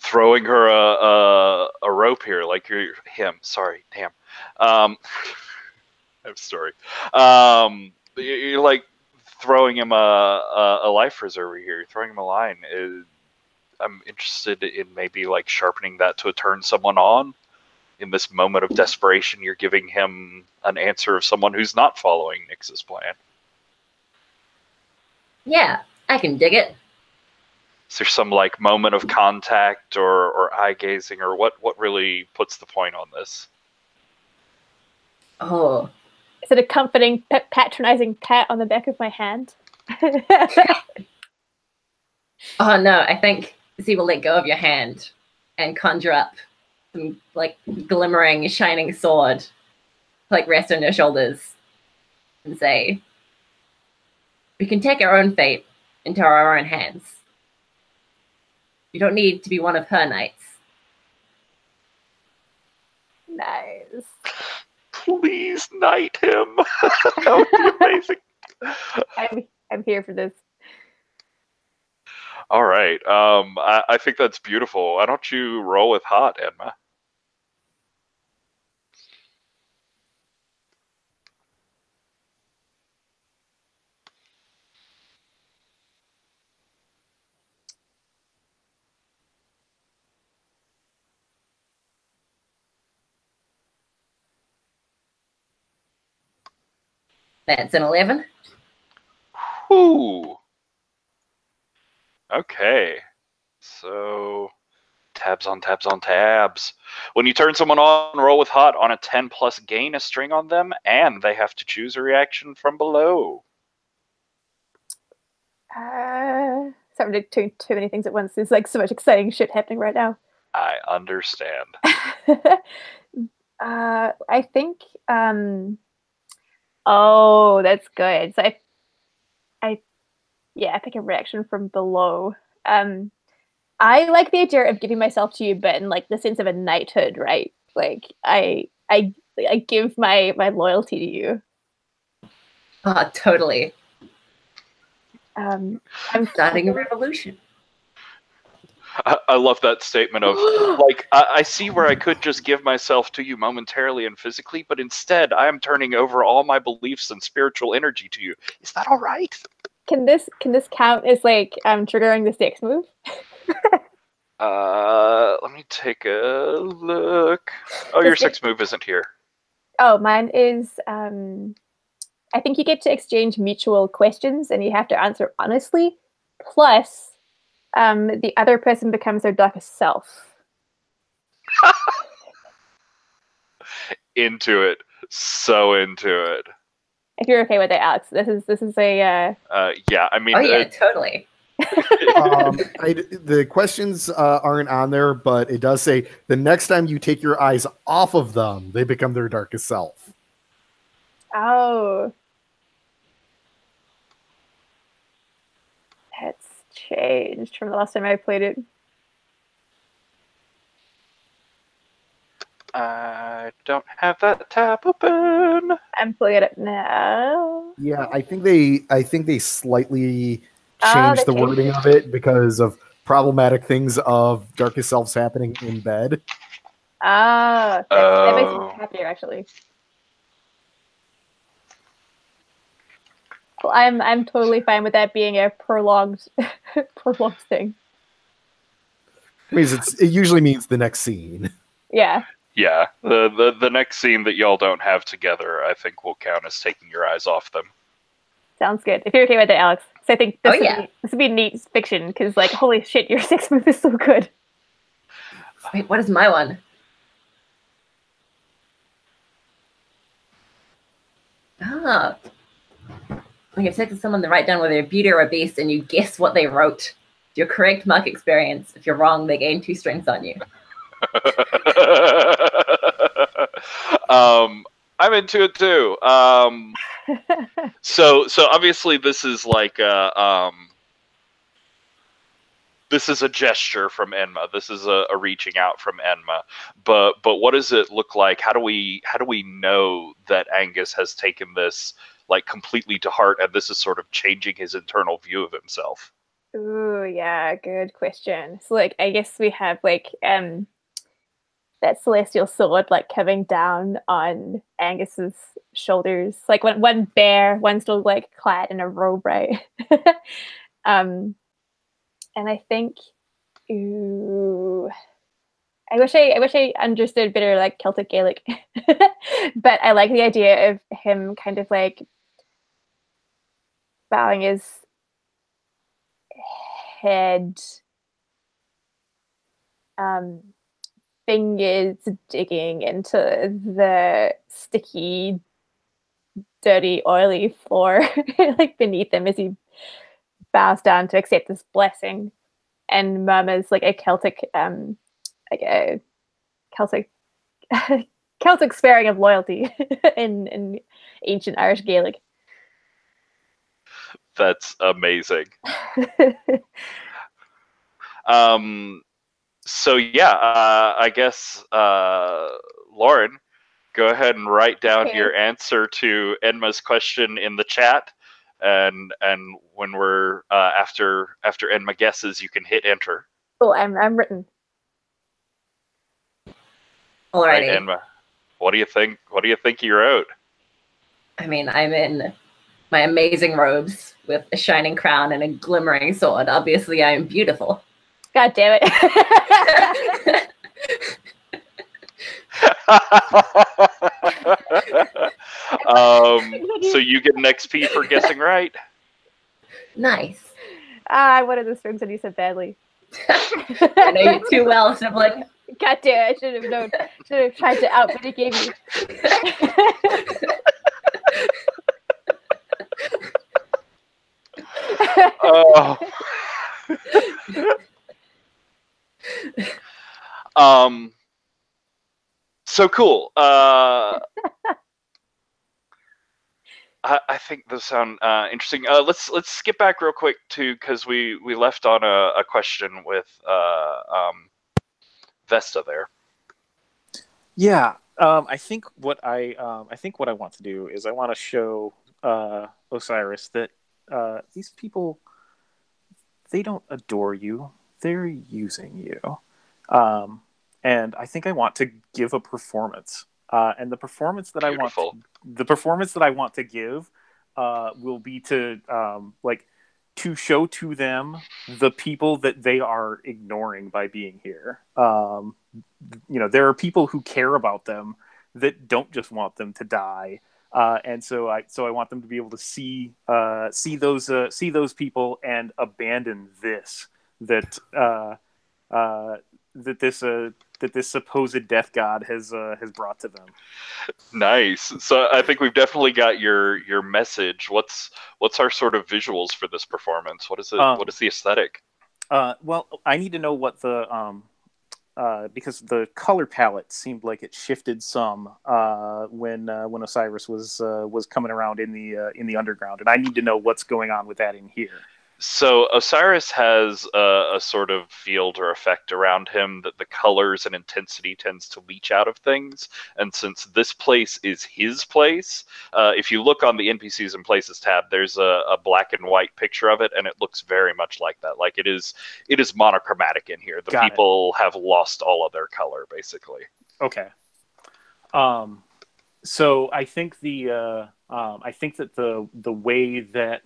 throwing her a rope here, like you're him. Sorry, damn. I have a story. You're like throwing him a life preserver here. You're throwing him a line. I'm interested in maybe like sharpening that to turn someone on. In this moment of desperation, you're giving him an answer of someone who's not following Nyx's plan. yeah, I can dig it. Is there some like moment of contact or eye gazing or what really puts the point on this? Oh, Is it a comforting, patronizing pat on the back of my hand? oh no, I think Z will let go of your hand and conjure up some like glimmering, shining sword, like rest on your shoulders, and say, "We can take our own fate into our own hands. You don't need to be one of her knights." Nice. Please knight him. That would be amazing. I'm here for this. All right. I think that's beautiful. Why don't you roll with hot, Edma? That's an 11. Whew. Okay. So tabs on tabs on tabs. When you turn someone on, roll with hot on a 10 plus, gain a string on them, and they have to choose a reaction from below. Sorry to do too many things at once. There's like so much exciting shit happening right now. I understand. I think oh, that's good. So I think a reaction from below. I like the idea of giving myself to you, but in like the sense of a knighthood, right? Like I give my loyalty to you. Oh, totally. I'm Starting a revolution. I love that statement of, like, I see where I could just give myself to you momentarily and physically, but instead I am turning over all my beliefs and spiritual energy to you. Is that all right? Can this count as like triggering the sex move? Let me take a look. Oh, your sex move isn't here. Oh, mine is I think you get to exchange mutual questions and you have to answer honestly. Plus, the other person becomes their darkest self. Into it. So into it. If you're okay with it, Alex, this is a yeah, I mean, Oh yeah, totally. The questions aren't on there, but it does say the next time you take your eyes off of them, they become their darkest self. Oh. That's changed from the last time I played it. I don't have that tab open. I'm pulling it up now. Yeah, I think they slightly changed the changed wording it. of it because of problematic things of darkest selves happening in bed. Ah, that makes me happier actually. Well, I'm totally fine with that being a prolonged thing. It usually means the next scene. Yeah. Yeah, the next scene that y'all don't have together, I think, will count as taking your eyes off them. Sounds good. If you're okay with it, Alex. So I think this Oh, would be neat fiction because, like, holy shit, your sex move is so good. Wait, what is my one? Ah. When you've said to someone to write down whether they're a beauty or a beast and you guess what they wrote, you're correct, mark experience. If you're wrong, they gain 2 strengths on you. I'm into it too. So obviously this is like this is a gesture from Enma. This is a reaching out from Enma. But what does it look like? How do we know that Aengus has taken this like completely to heart, and this is sort of changing his internal view of himself? Ooh, yeah, good question. So like I guess we have like that celestial sword like coming down on Angus's shoulders. Like one bare, one still like clad in a robe, right? And I think, ooh, I wish I understood better like Celtic Gaelic, but I like the idea of him kind of like bowing his head, fingers digging into the sticky, dirty, oily floor like beneath him as he bows down to accept this blessing and murmurs like a Celtic Celtic Celtic swearing of loyalty in ancient Irish Gaelic. That's amazing. So yeah, I guess Lauren, go ahead and write down your answer to Enma's question in the chat, and when we're after Enma guesses, you can hit enter. Oh, I'm written. Alrighty. Right, Enma, what do you think? What do you think you wrote? I mean, I'm in my amazing robes with a shining crown and a glimmering sword. Obviously, I am beautiful. God damn it. So you get an XP for guessing right. Nice. I wanted the strings and you said badly. I know you too well, so I'm like, God damn it, I should have known. Should have tried to outmitigate you. Oh. So cool. I think those sound interesting. Let's skip back real quick to, because we left on a question with Vesta there. Yeah, I think what I want to do is I want to show Osiris that these people, they don't adore you; they're using you. And I think I want to give a performance. And the performance that Beautiful. I want to give will be to to show to them the people that they are ignoring by being here. There are people who care about them that don't just want them to die. And so I want them to be able to see those people and abandon this that this supposed death god has brought to them. Nice. So I think we've definitely got your message. What's our sort of visuals for this performance? What is it? What is the aesthetic? Well, I need to know what the because the color palette seemed like it shifted some when Osiris was coming around in the underground, and I need to know what's going on with that in here. So Osiris has a sort of field or effect around him that the colors and intensity tends to leach out of things. And since this place is his place, if you look on the NPCs and Places tab, there's a black and white picture of it, and it looks very much like that. Like it is monochromatic in here. The people have lost all of their color, basically. Okay. So I think that the way that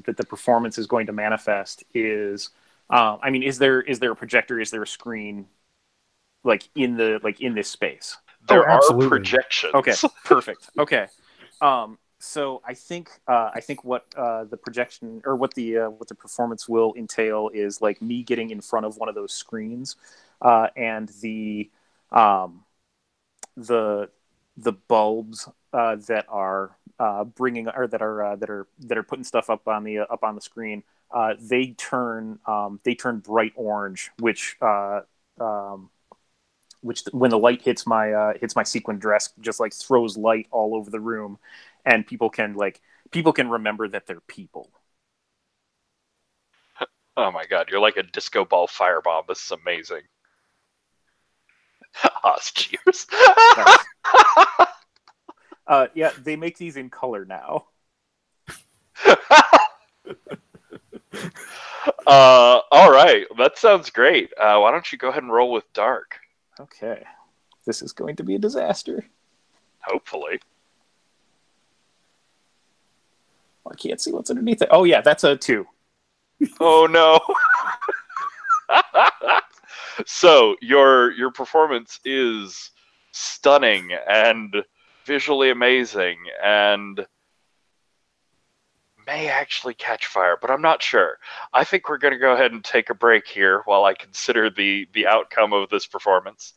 that the performance is going to manifest is, is there a projector? Is there a screen in this space? There are projections. Okay, perfect. Okay. So I think what the projection or what the performance will entail is like me getting in front of one of those screens, and the bulbs that are bringing or that are putting stuff up on the screen, they turn bright orange, which when the light hits my sequin dress, just like throws light all over the room, and people can remember that they're people. Oh my god, you're like a disco ball firebomb. This is amazing. Haas, cheers. Yeah, they make these in color now. All right, that sounds great. Why don't you go ahead and roll with dark? Okay, this is going to be a disaster. Hopefully. Well, I can't see what's underneath it. Oh yeah, that's a 2. Oh no. So your performance is stunning and visually amazing and may actually catch fire, but I'm not sure. I think we're going to go ahead and take a break here while I consider the outcome of this performance.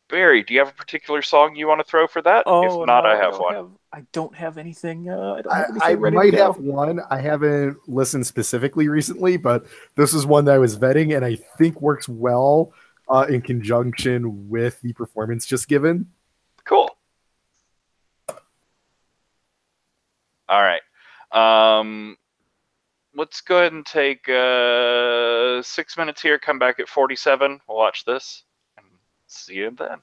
Barry, do you have a particular song you want to throw for that? Oh, if not, no, I have one. I don't have anything. I don't have I anything ready might to go. have one. I haven't listened specifically recently, but this is one that I was vetting and I think works well in conjunction with the performance just given. Cool. All right. Let's go ahead and take 6 minutes here. Come back at 47. We'll watch this and see you then.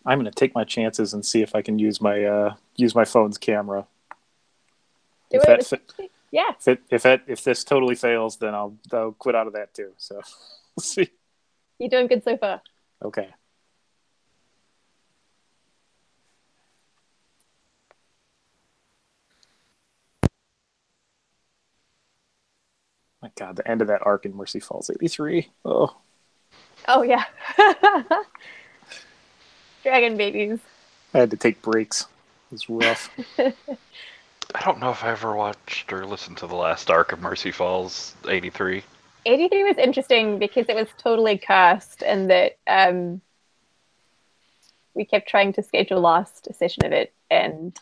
I'm going to take my chances and see if I can use my phone's camera. Do If it. that Yeah. if this totally fails, then I'll quit out of that too. So we'll see. You're doing good so far. Okay. My God, the end of that arc in Mercy Falls 83. Oh. Oh yeah. Dragon babies. I had to take breaks. It was rough. I don't know if I ever watched or listened to the last arc of Mercy Falls 83. 83 was interesting because it was totally cursed, and that we kept trying to schedule last session of it, and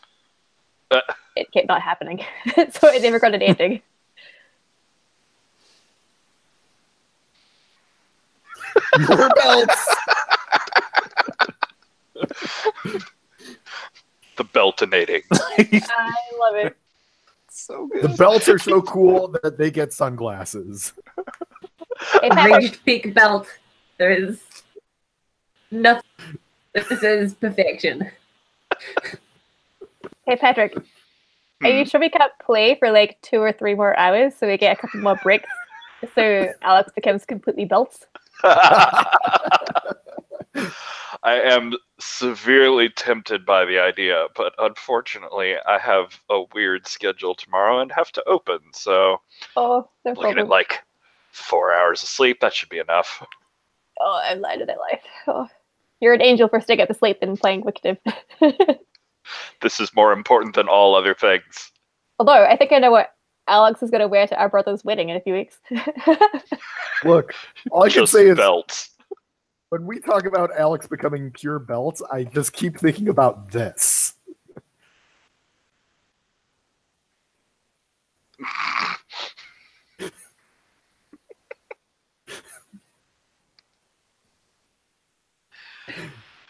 it kept not happening. So it never got an ending. Your belts. The beltinating. I love it. So The good. belts are so cool that they get sunglasses. Hey, Patrick, Reached peak belt. There is nothing. This is perfection. hey, Patrick, are you sure we can't play for like 2 or 3 more hours so we get a couple more breaks so Alex becomes completely built? I am severely tempted by the idea, but unfortunately, I have a weird schedule tomorrow and have to open. So, Oh, no looking problem. at like 4 hours of sleep, that should be enough. Oh, I'm lied to that life. Oh. You're an angel for staying up to sleep and playing Wicked. This is more important than all other things. Although, I think I know what Alex is going to wear to our brother's wedding in a few weeks. Look, all I can Just say is belts. when we talk about Alex becoming pure belts, I just keep thinking about this.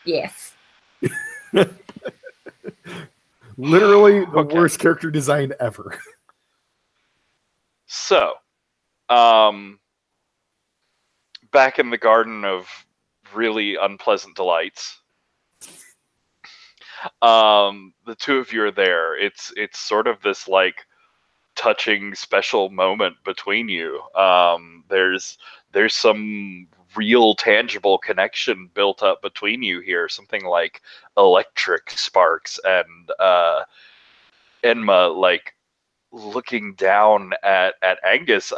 Yes. Literally the Okay. worst character design ever. So, back in the Garden of Really Unpleasant Delights, the two of you are there. It's sort of this like touching, special moment between you. There's some real, tangible connection built up between you here. Something like electric sparks, and Enma like looking down at Aengus.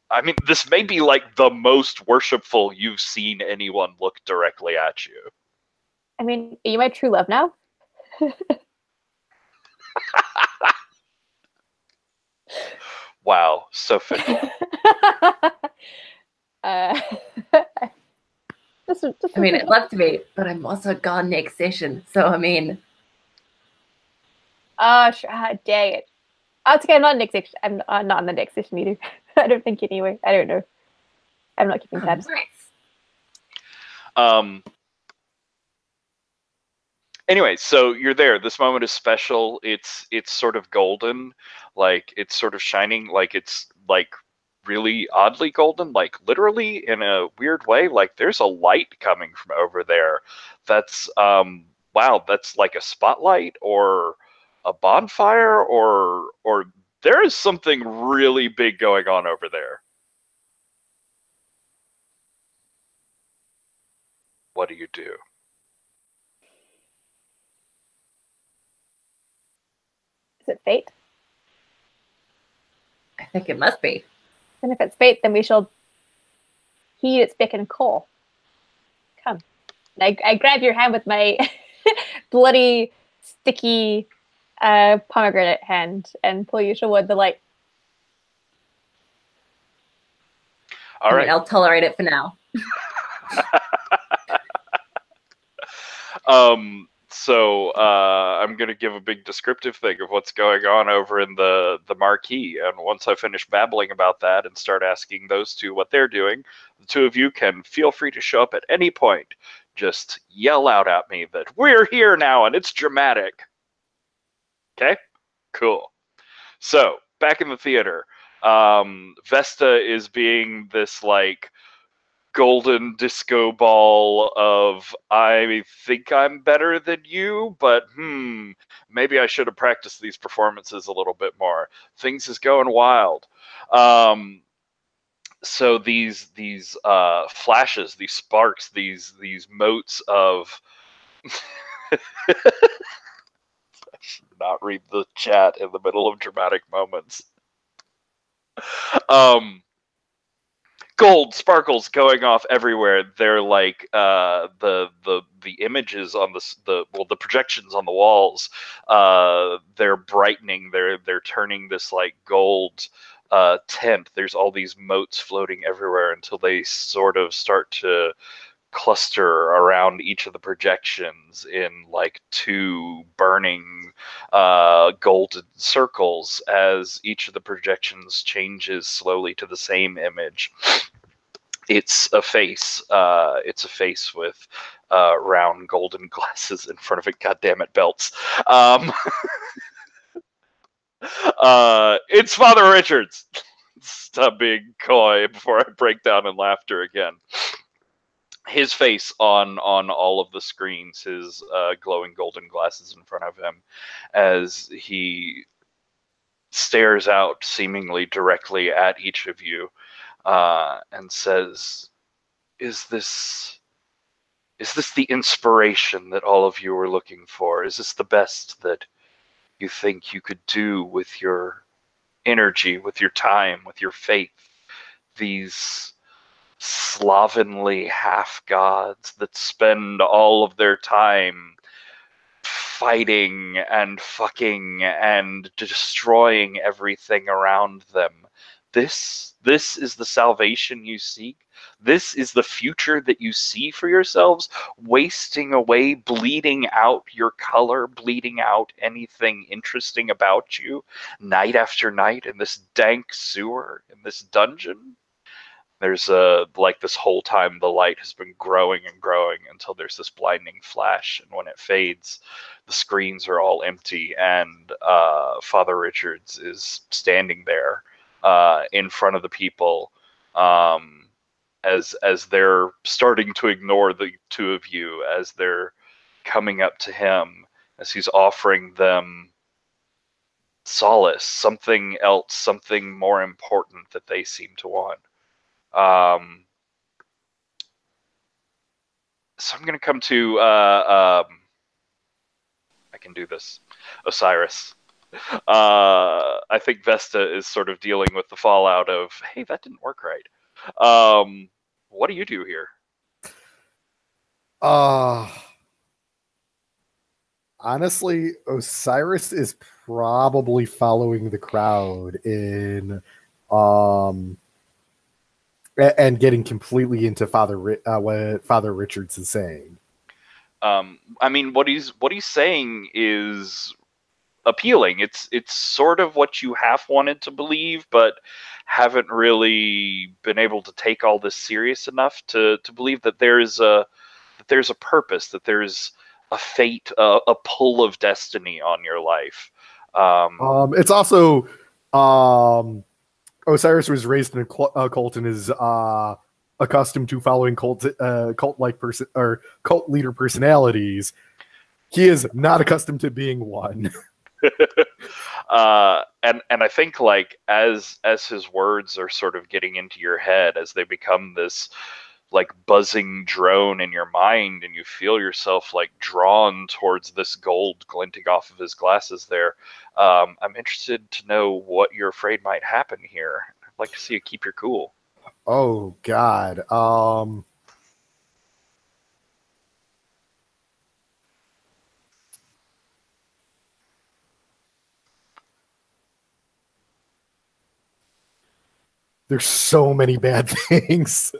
I mean, this may be like the most worshipful you've seen anyone look directly at you. I mean, are you my true love now? Wow, so fickle. just I mean, I'd love to be, but I'm also gone next session. So, I mean, oh, dang it. Oh, it's okay. I'm not next session. I'm not on the next session either. I don't think anyway. I don't know. I'm not keeping tabs. Anyway, so you're there. This moment is special. It's sort of golden, like it's sort of shining, like it's like really oddly golden, like literally in a weird way. Like there's a light coming from over there. That's wow, that's like a spotlight or a bonfire or there is something really big going on over there. What do you do? Is it fate? I think it must be. And if it's fate, then we shall heed its beck and call. Come. And I grab your hand with my bloody, sticky pomegranate hand and pull you toward the light. All I right. mean, I'll tolerate it for now. So I'm going to give a big descriptive thing of what's going on over in the marquee. And once I finish babbling about that and start asking those two what they're doing, the two of you can feel free to show up at any point. Just yell out at me that we're here now and it's dramatic. Okay? Cool. So back in the theater, Vesta is being this like golden disco ball of, I think I'm better than you, but maybe I should have practiced these performances a little bit more. Things is going wild. So these flashes, these sparks, these motes of I should not read the chat in the middle of dramatic moments. Gold sparkles going off everywhere. They're like the images on the projections on the walls. They're brightening. They're turning this like gold tint. There's all these motes floating everywhere until they sort of start to cluster around each of the projections in like two burning golden circles as each of the projections changes slowly to the same image. It's a face. It's a face with round golden glasses in front of it. God damn it, belts. It's Father Richards. Stop being coy before I break down in laughter again. His face on all of the screens, his glowing golden glasses in front of him, as he stares out seemingly directly at each of you, and says, "Is this the inspiration that all of you are looking for? Is this the best that you think you could do with your energy, with your time, with your faith? These slovenly half-gods that spend all of their time fighting and fucking and destroying everything around them. This is the salvation you seek? This is the future that you see for yourselves? Wasting away, bleeding out your color, bleeding out anything interesting about you, night after night in this dank sewer, in this dungeon?" There's like this whole time the light has been growing and growing until there's this blinding flash, and when it fades, the screens are all empty, and Father Richards is standing there in front of the people as they're starting to ignore the two of you, as they're coming up to him, as he's offering them solace, something else, something more important that they seem to want. So I'm going to come to, I can do this, Osiris. I think Vesta is sort of dealing with the fallout of, hey, that didn't work right. What do you do here? Honestly, Osiris is probably following the crowd in and getting completely into what Father Richards is saying. I mean, what he's saying is appealing. It's sort of what you half wanted to believe, but haven't really been able to take all this serious enough to believe that there's a purpose, that there's a fate, a pull of destiny on your life. It's also Osiris was raised in a cult and is accustomed to following cult leader personalities. He is not accustomed to being one. And I think like as his words are sort of getting into your head, as they become this like buzzing drone in your mind, and you feel yourself like drawn towards this gold glinting off of his glasses there, I'm interested to know what you're afraid might happen here. I'd like to see you keep your cool. Oh God. There's so many bad things,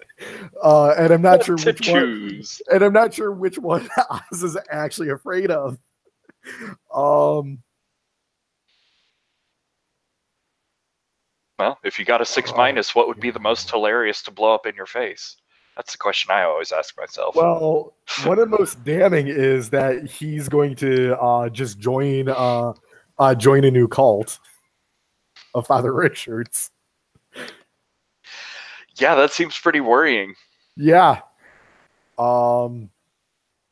and I'm not sure which choose. one. And I'm not sure which one Oz is actually afraid of. Well, if you got a 6-, what would be the most hilarious to blow up in your face? That's the question I always ask myself. Well, one of the most damning is that he's going to just join a new cult of Father Richards. Yeah, that seems pretty worrying. Yeah.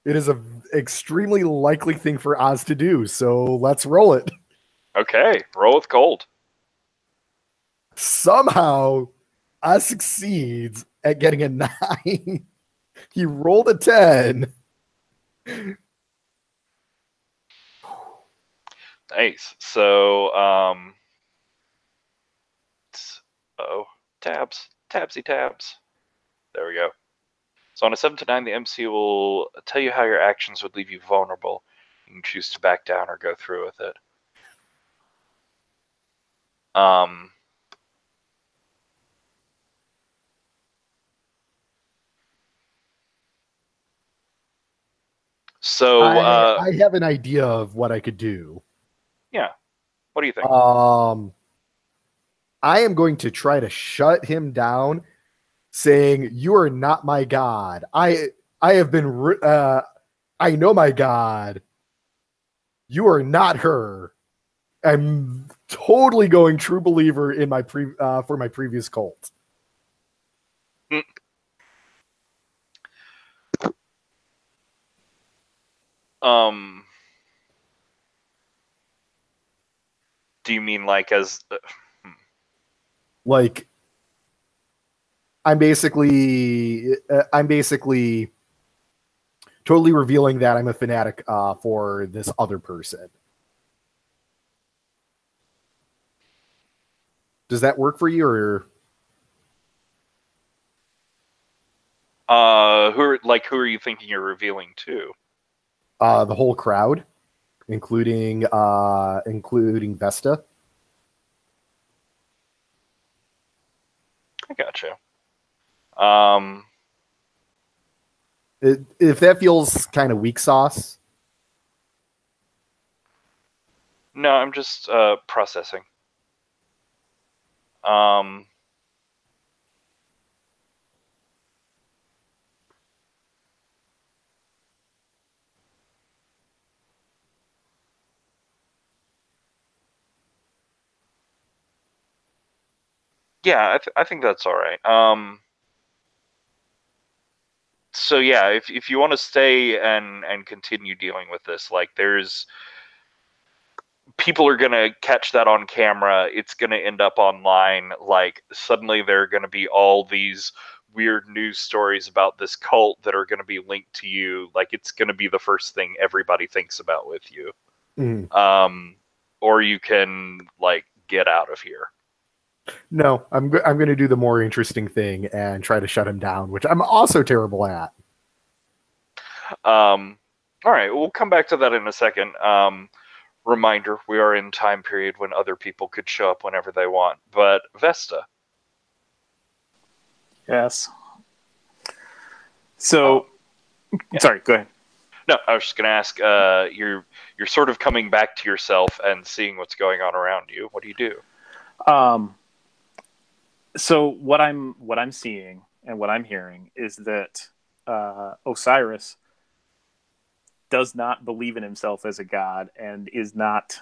It is an extremely likely thing for Oz to do, so let's roll it. Okay, roll with cold. Somehow, Oz succeeds at getting a 9. He rolled a 10. Nice. So, tabsy tabs. There we go. So on a 7 to 9, the MC will tell you how your actions would leave you vulnerable. You can choose to back down or go through with it. So I have an idea of what I could do. Yeah. What do you think? I am going to try to shut him down, saying, "You are not my god. I have been. I know my god. You are not her. I'm totally going true believer in my for my previous cult." Do you mean like as like I'm basically totally revealing that I'm a fanatic for this other person. Does that work for you, or who are you thinking you're revealing to? the whole crowd, including Vesta? I gotcha. If that feels kind of weak sauce. No, I'm just processing. Yeah, I think that's all right. So yeah, if you want to stay and continue dealing with this, like there's people are gonna catch that on camera. It's gonna end up online. Like suddenly there are gonna be all these weird news stories about this cult that are gonna be linked to you. Like it's gonna be the first thing everybody thinks about with you. Or you can like get out of here. No, I'm going to do the more interesting thing and try to shut him down, which I'm also terrible at. All right, we'll come back to that in a second. Reminder, we are in time period when other people could show up whenever they want. But Vesta. Yes. So, yeah. Sorry, go ahead. No, I was just going to ask, you're sort of coming back to yourself and seeing what's going on around you. What do you do? So what I'm seeing and what I'm hearing is that Osiris does not believe in himself as a god and is not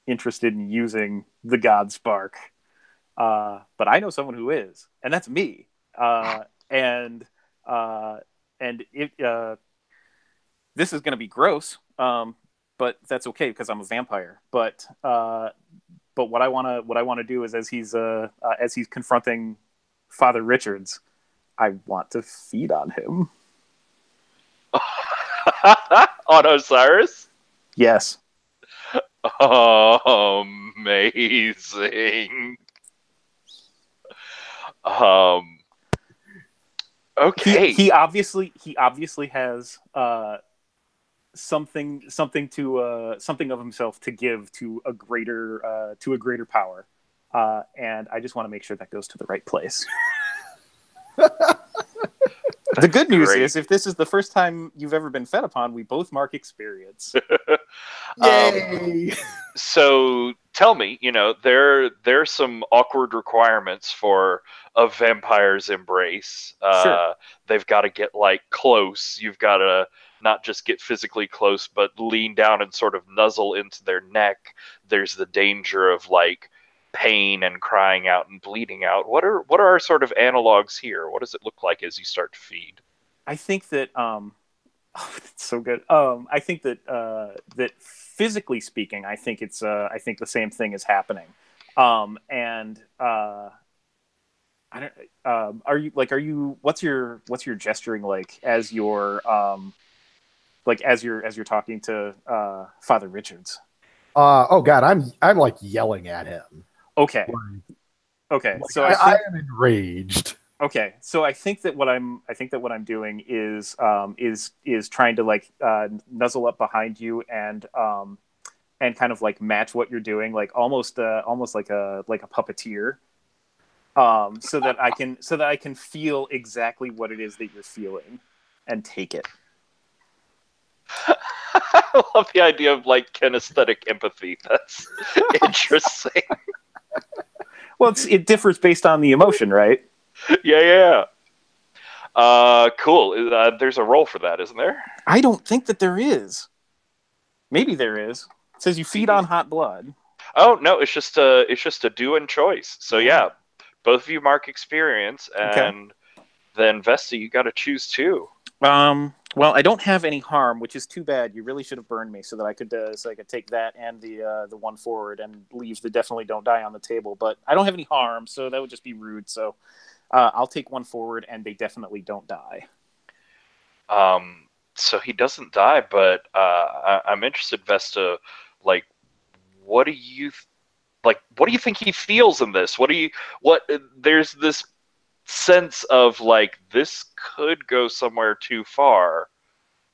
interested in using the god spark. But I know someone who is, and that's me. And this is going to be gross, but that's okay because I'm a vampire. But what I want to do is as he's confronting Father Richards, I want to feed on him. On Osiris? Yes. Amazing. Okay. He obviously has something of himself to give to a greater power, and I just want to make sure that goes to the right place. The good news is, if this is the first time you've ever been fed upon, we both mark experience. Yay! So tell me, there's some awkward requirements for a vampire's embrace. Sure. They've got to get like close. You've got to not just get physically close, but lean down and sort of nuzzle into their neck. There's the danger of like pain and crying out and bleeding out. What are our sort of analogs here? What does it look like as you start to feed? I think that oh, it's so good. I think that that physically speaking, I think the same thing is happening. And I don't. Are you? What's your gesturing like as you're as you're talking to Father Richards? Oh God, I'm like yelling at him. Okay. Like, Okay. like, So I am enraged. okay. So I think that what I'm doing is trying to like nuzzle up behind you and kind of like match what you're doing, like almost like a puppeteer. So that I can feel exactly what it is that you're feeling and take it. I love the idea of like kinesthetic empathy. That's interesting. Well, it differs based on the emotion, right? Yeah. Cool. There's a role for that, isn't there? I don't think that there is. Maybe there is. It says you feed on hot blood. Oh no, it's just a do and choice. So yeah, both of you mark experience, and then Vesta, you got to choose too. Well, I don't have any harm, which is too bad. You really should have burned me so that I could take that and the one forward and leave the definitely don't die on the table. But I don't have any harm, so that would just be rude. So I'll take one forward, and they definitely don't die. So he doesn't die, but I'm interested, Vesta. Like, what do you think he feels in this? There's this sense of like this could go somewhere too far.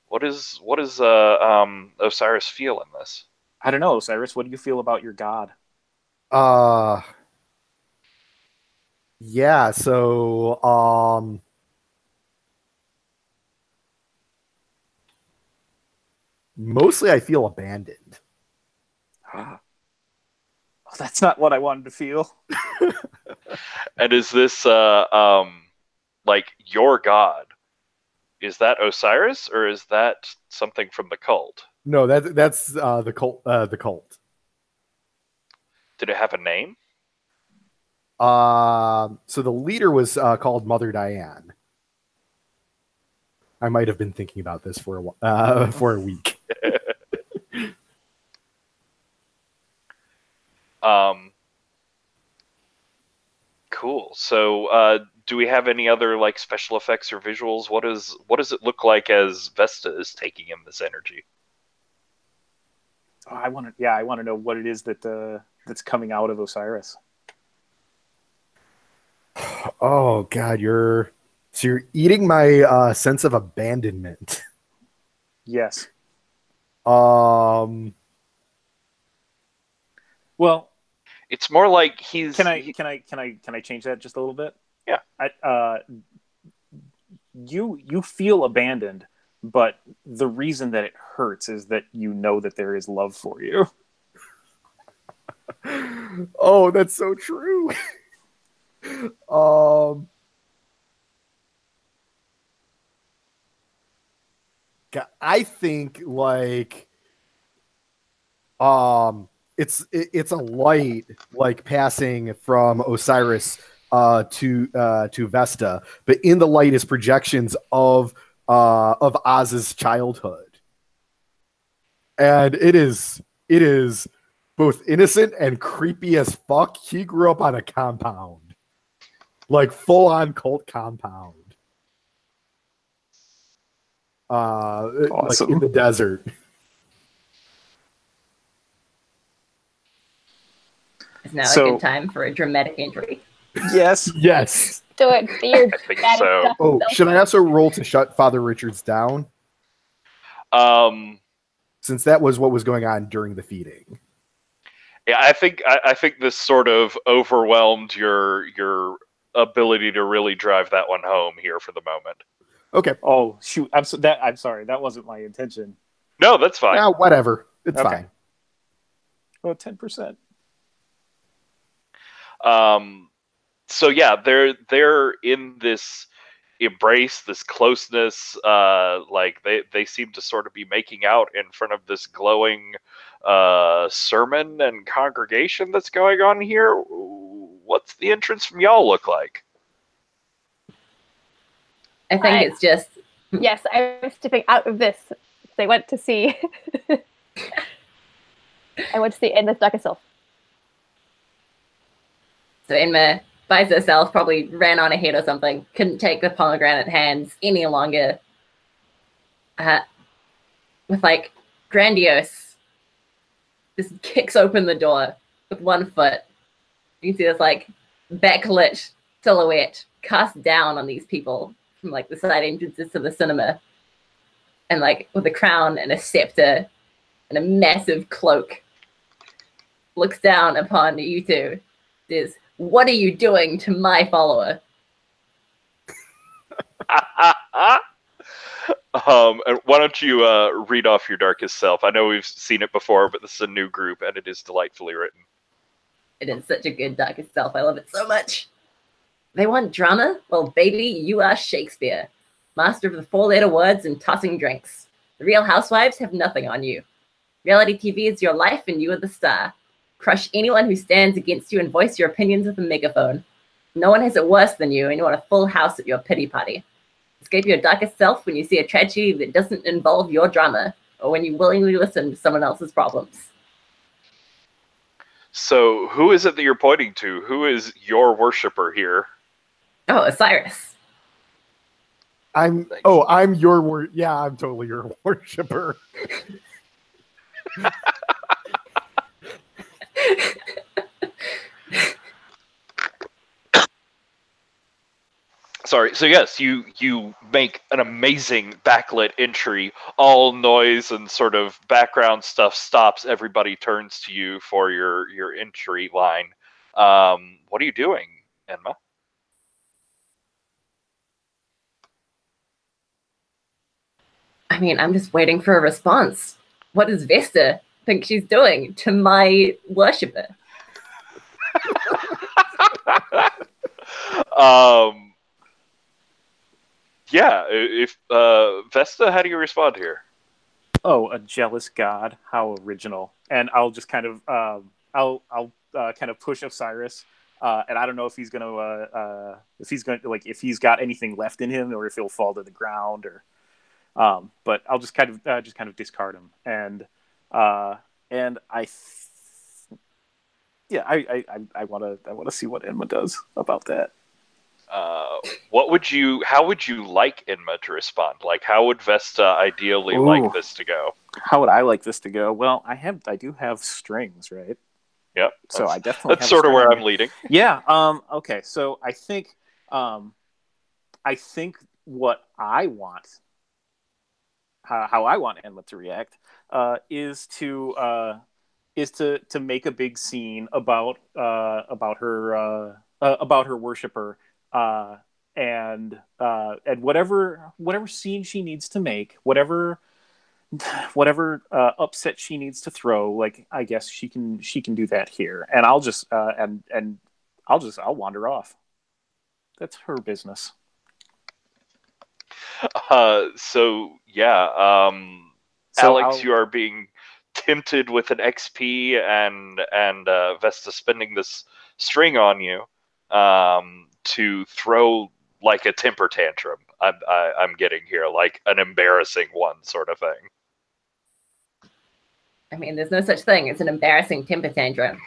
What does Osiris feel in this? I don't know, Osiris. What do you feel about your god? Yeah, so mostly I feel abandoned. Oh, that's not what I wanted to feel. And is this like your god? Is that Osiris, or is that something from the cult? No, that's the cult. The cult. Did it have a name? So the leader was called Mother Diane. I might have been thinking about this for a week. Cool. So, do we have any other like special effects or visuals? What does it look like as Vesta is taking in this energy? Oh, I want to know what it is that's coming out of Osiris. Oh God, you're eating my sense of abandonment. Yes. Well, it's more like he's. Can I change that just a little bit? Yeah. You feel abandoned, but the reason that it hurts is that you know that there is love for you. Oh, that's so true. I think like it's a light like passing from Osiris to Vesta, but in the light is projections of Oz's childhood, and it is both innocent and creepy as fuck. He grew up on a compound, like full on cult compound, Awesome. like in the desert. Is now a good time for a dramatic entry? Yes. Yes. Do it. Beard. I think so. Oh, should I also roll to shut Father Richards down? Since that was what was going on during the feeding. Yeah, I think this sort of overwhelmed your ability to really drive that one home here for the moment. Okay. Oh shoot! I'm sorry. That wasn't my intention. No, that's fine. Yeah, whatever. It's Okay. fine. Well, 10%. So yeah, they're in this embrace, this closeness. Like they seem to sort of be making out in front of this glowing sermon and congregation that's going on here. What's the entrance from y'all look like? I think it's just... Yes, I was stepping out of this. I went to see... I went to see Endless Dark Self. So Enma by herself probably ran on ahead or something. Couldn't take the pomegranate hands any longer. With like grandiose, just kicks open the door with one foot. You can see this like backlit silhouette cast down on these people from like the side entrances to the cinema, and like with a crown and a scepter and a massive cloak, looks down upon you two. Says, "What are you doing to my follower?" And why don't you read off your darkest self? I know we've seen it before, but this is a new group, and it is delightfully written. It is such a good darkest self. I love it so much. They want drama? Well, baby, you are Shakespeare. Master of the four-letter words and tossing drinks. The Real Housewives have nothing on you. Reality TV is your life, and you are the star. Crush anyone who stands against you and voice your opinions with a megaphone. No one has it worse than you, and you want a full house at your pity party. Escape your darkest self when you see a tragedy that doesn't involve your drama, or when you willingly listen to someone else's problems. So, who is it that you're pointing to? Who is your worshiper here? Oh, Osiris. I'm your yeah, I'm totally your worshiper. Sorry. So yes, you make an amazing backlit entry. All noise and sort of background stuff stops. Everybody turns to you for your entry line. What are you doing, Enma? I mean, I'm just waiting for a response. What does Vesta think she's doing to my worshipper? Yeah, if Vesta, how do you respond here? Oh, a jealous god! How original! And I'll just kind of, I'll kind of push Osiris, and I don't know if he's gonna, if he's got anything left in him, or if he'll fall to the ground, or, but I'll just kind of discard him, and I want to see what Enma does about that. How would you like Enma to respond? Like, how would Vesta ideally like this to go? How would I like this to go? Well, I do have strings, right? Yep. So I definitely that's sort of where I'm leading. Yeah. Okay. So I think what I want, how I want Enma to react, is to make a big scene about her worshiper. And whatever scene she needs to make, whatever upset she needs to throw, like, I guess she can do that here, and I'll just I'll wander off. That's her business. So yeah, Alex, you are being tempted with an XP and Vesta spending this string on you. To throw like a temper tantrum. I'm getting here, like an embarrassing one sort of thing. I mean, there's no such thing as an embarrassing temper tantrum.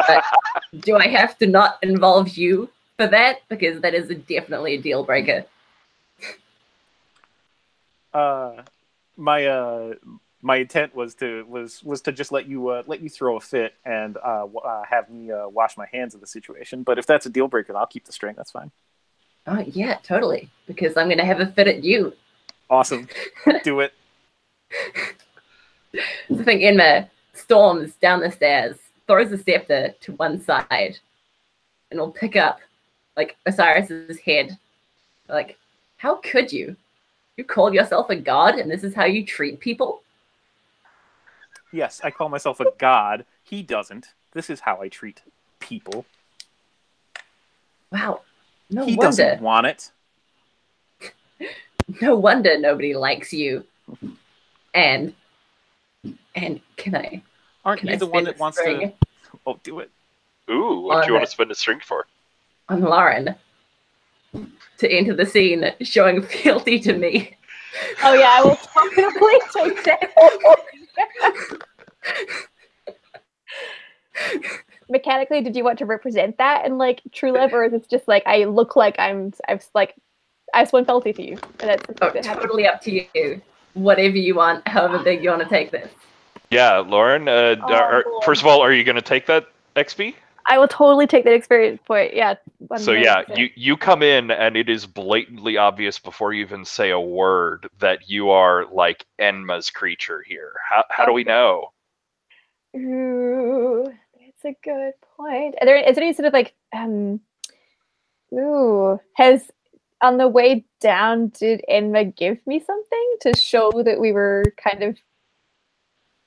But do I have to not involve you for that? Because that is definitely a deal breaker. My intent was to just let you throw a fit and have me wash my hands of the situation. But if that's a deal breaker, I'll keep the string. That's fine. Oh yeah, totally. Because I'm gonna have a fit at you. Awesome. Do it. I think Enma storms down the stairs, throws the scepter to one side, and will pick up like Osiris's head. Like, how could you? You call yourself a god, and this is how you treat people? Yes, I call myself a god. He doesn't. This is how I treat people. Wow. No he wonder. Doesn't want it. No wonder nobody likes you. And can I? Aren't Can you I the one spin that a wants string to? Oh, do it. Ooh, what do you want to spend a string for? on Lauren to enter the scene, showing fealty to me? Oh yeah, I will totally take that. Mechanically, did you want to represent that in like true love, or is it just like I look like I swim fealty to you? And that's Totally up to you. Whatever you want, however big you want to take this. Yeah, Lauren. First of all, are you going to take that XP? I will totally take that experience point. Yeah. 100%. So yeah, you come in and it is blatantly obvious before you even say a word that you are like Enma's creature here. How do we know? Ooh, that's a good point. Is there any sort of like has on the way down, did Enma give me something to show that we were kind of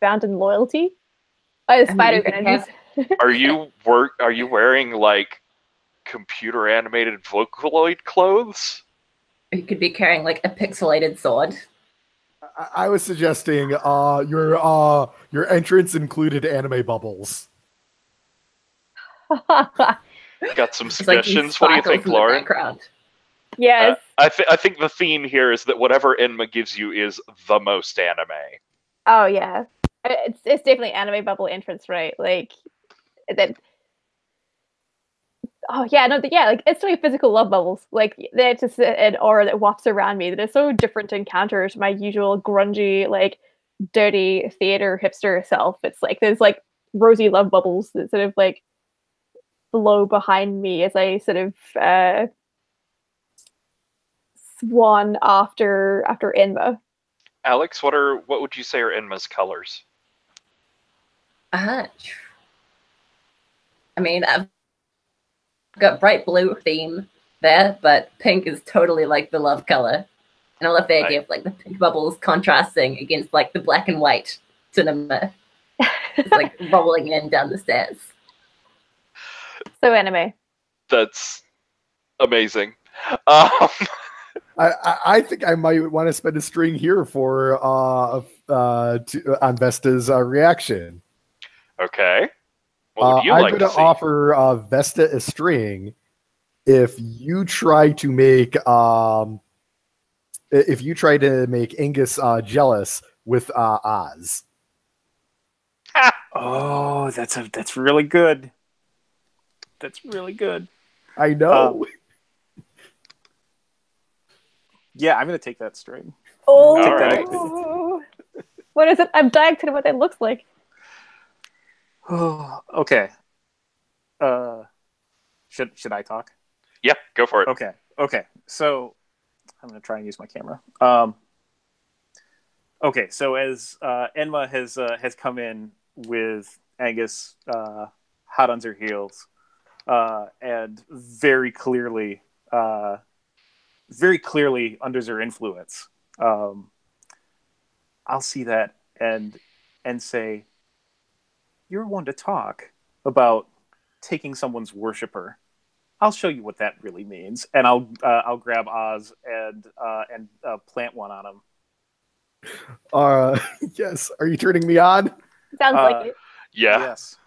bound in loyalty? Oh, the spider gonna Are you wearing like computer animated Vocaloid clothes? You could be carrying like a pixelated sword. I was suggesting your entrance included anime bubbles. Got some suggestions. What do you think, Lauren? Yes. I think the theme here is that whatever Enma gives you is the most anime. Oh yeah, it's definitely anime bubble entrance, right? Like that. Oh yeah, no, yeah, like it's really physical love bubbles. Like they're just an aura that wafts around me that is so different to encounter to my usual grungy, like dirty theater hipster self. It's like there's like rosy love bubbles that sort of like blow behind me as I sort of swan after Enma. Alex, what would you say are Enma's colors? I mean, I've got bright blue theme there, but pink is totally like the love color. And I love the idea of like the pink bubbles contrasting against like the black and white cinema. It's like rolling in down the stairs. So anime. That's amazing. I think I might want to spend a string here for on Vesta's reaction. Okay. What would you I'm like going to offer Vesta a string if you try to make Aengus jealous with Oz. Oh, that's really good. That's really good. I know. Yeah, I'm gonna take that string. Oh, All right. What is it? I'm dying to know what that looks like. Okay. Should I talk? Yeah, go for it. Okay. So I'm gonna try and use my camera. Okay. So as Enma has come in with Aengus hot on her heels, and very clearly under their influence, I'll see that and say, "You're one to talk about taking someone's worshiper. I'll show you what that really means." And I'll grab Oz and plant one on him. Yes. Are you turning me on? Sounds like it. Yeah. Yes.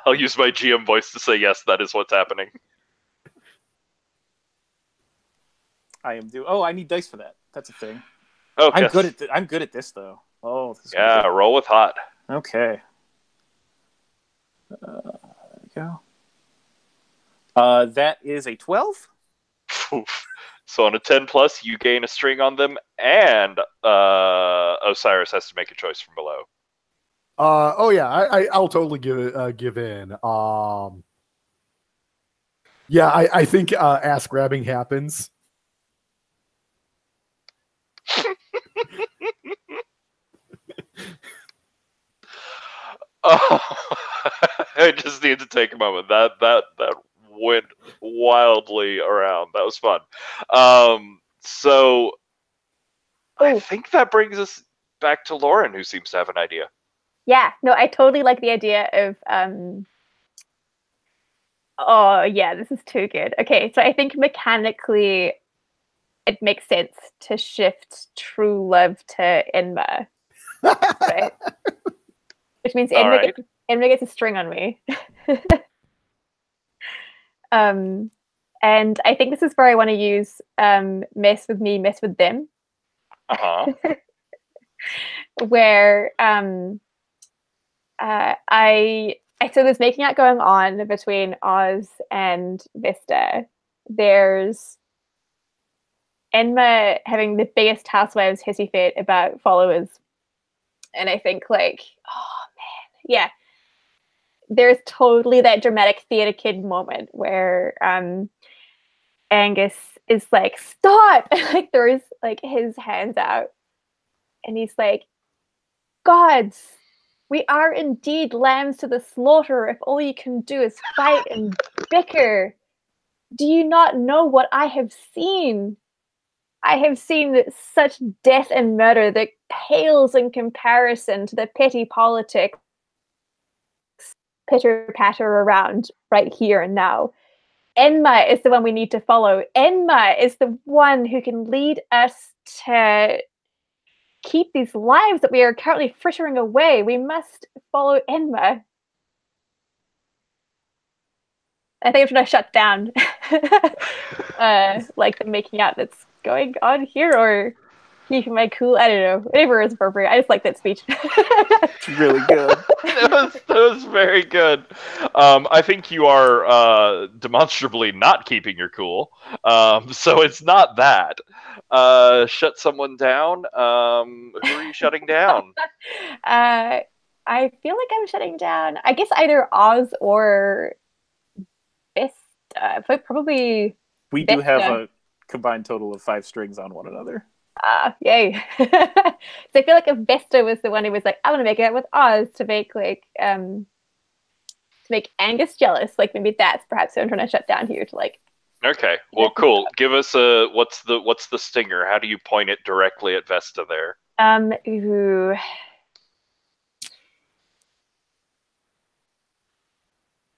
I'll use my GM voice to say yes, that is what's happening. I am do. Oh, I need dice for that. That's a thing. Oh, I'm yes. good at this though. Oh, this is Yeah, good. roll with hot. Okay. There we go. That is a 12. So on a 10 plus, you gain a string on them, and Osiris has to make a choice from below. Oh yeah, I'll totally give in. Yeah, I think ass grabbing happens. Oh, I just need to take a moment. That went wildly around. That was fun. So I think that brings us back to Lauren, who seems to have an idea. Yeah, no, I totally like the idea of oh yeah, this is too good. Okay, so I think mechanically it makes sense to shift true love to Enma, right? Which means Enma gets a string on me. And I think this is where I want to use mess with me, mess with them. Where so there's making out going on between Oz and Vesta. There's Enma having the biggest housewives hissy fit about followers. And I think like, oh man, yeah. There's totally that dramatic theater kid moment where Aengus is like, stop! And like throws like his hands out. And he's like, gods, we are indeed lambs to the slaughter if all you can do is fight and bicker. Do you not know what I have seen? I have seen such death and murder that pales in comparison to the petty politics pitter-patter around right here and now. Enma is the one we need to follow. Enma is the one who can lead us to keep these lives that we are currently frittering away. We must follow Enma. I think I'm trying to shut down like the making out that's going on here, or keeping my cool. I don't know. Whatever is appropriate. I just like that speech. It's really good. That was very good. I think you are demonstrably not keeping your cool. So it's not that. Shut someone down. Who are you shutting down? I feel like I'm shutting down. I guess either Oz or Vesta. But probably. We do have a combined total of 5 strings on one another. Yay. So I feel like if Vesta was the one who was like, I want to make it out with Oz to make like to make Aengus jealous, like maybe that's perhaps who I'm trying to shut down here to like. Okay, well, cool. Give us a what's the stinger? How do you point it directly at Vesta there? Ooh.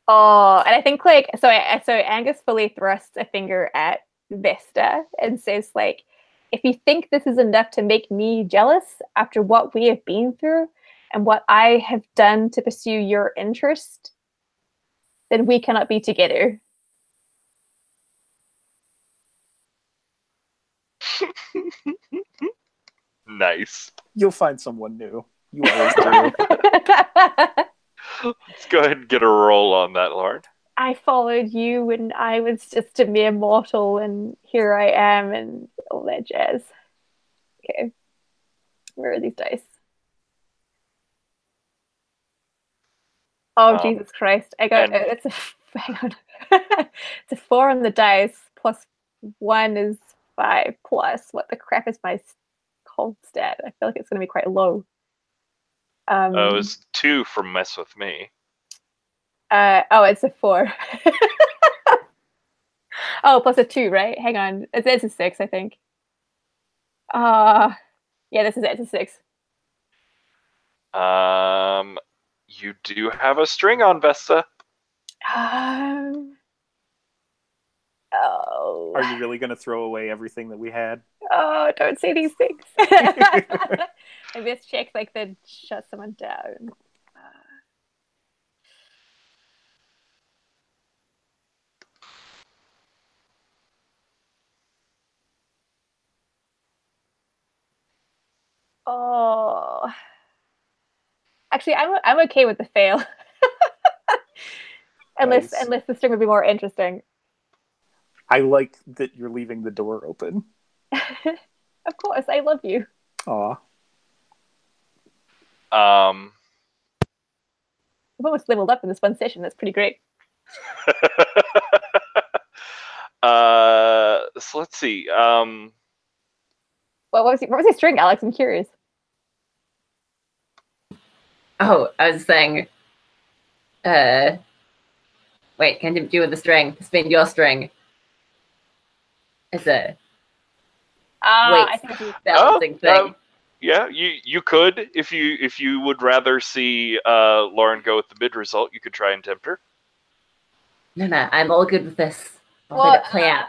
Oh, and I think like so Aengus fully thrusts a finger at Vesta and says like, if you think this is enough to make me jealous after what we have been through and what I have done to pursue your interest, then we cannot be together. Nice. You'll find someone new. You always do. Let's go ahead and get a roll on that, Lauren. I followed you when I was just a mere mortal, and here I am, and all that jazz. Okay. Where are these dice? Oh, Jesus Christ. I got it's a hang on. It's a 4 on the dice, plus 1 is 5, plus what the crap is my cold stat? I feel like it's gonna be quite low. It was 2 from Mess With Me. It's a 4. Oh, plus a 2, right? Hang on. It's a 6, I think. Yeah, this is it. It's a 6. You do have a string on Vesta. Oh. Are you really going to throw away everything that we had? Oh, don't say these things. I mischecked like the shut someone down. Oh, actually, I'm okay with the fail. unless the string would be more interesting. I like that you're leaving the door open. Of course, I love you. Aw. I've almost leveled up in this one session. That's pretty great. So let's see. Well, what was your string, Alex? I'm curious. Oh, I was saying. Wait, can you do with the string? Spin your string. It's a I think balancing thing. Yeah, you could if you would rather see Lauren go with the mid result, you could try and tempt her. No, I'm all good with this. I'll let it play out.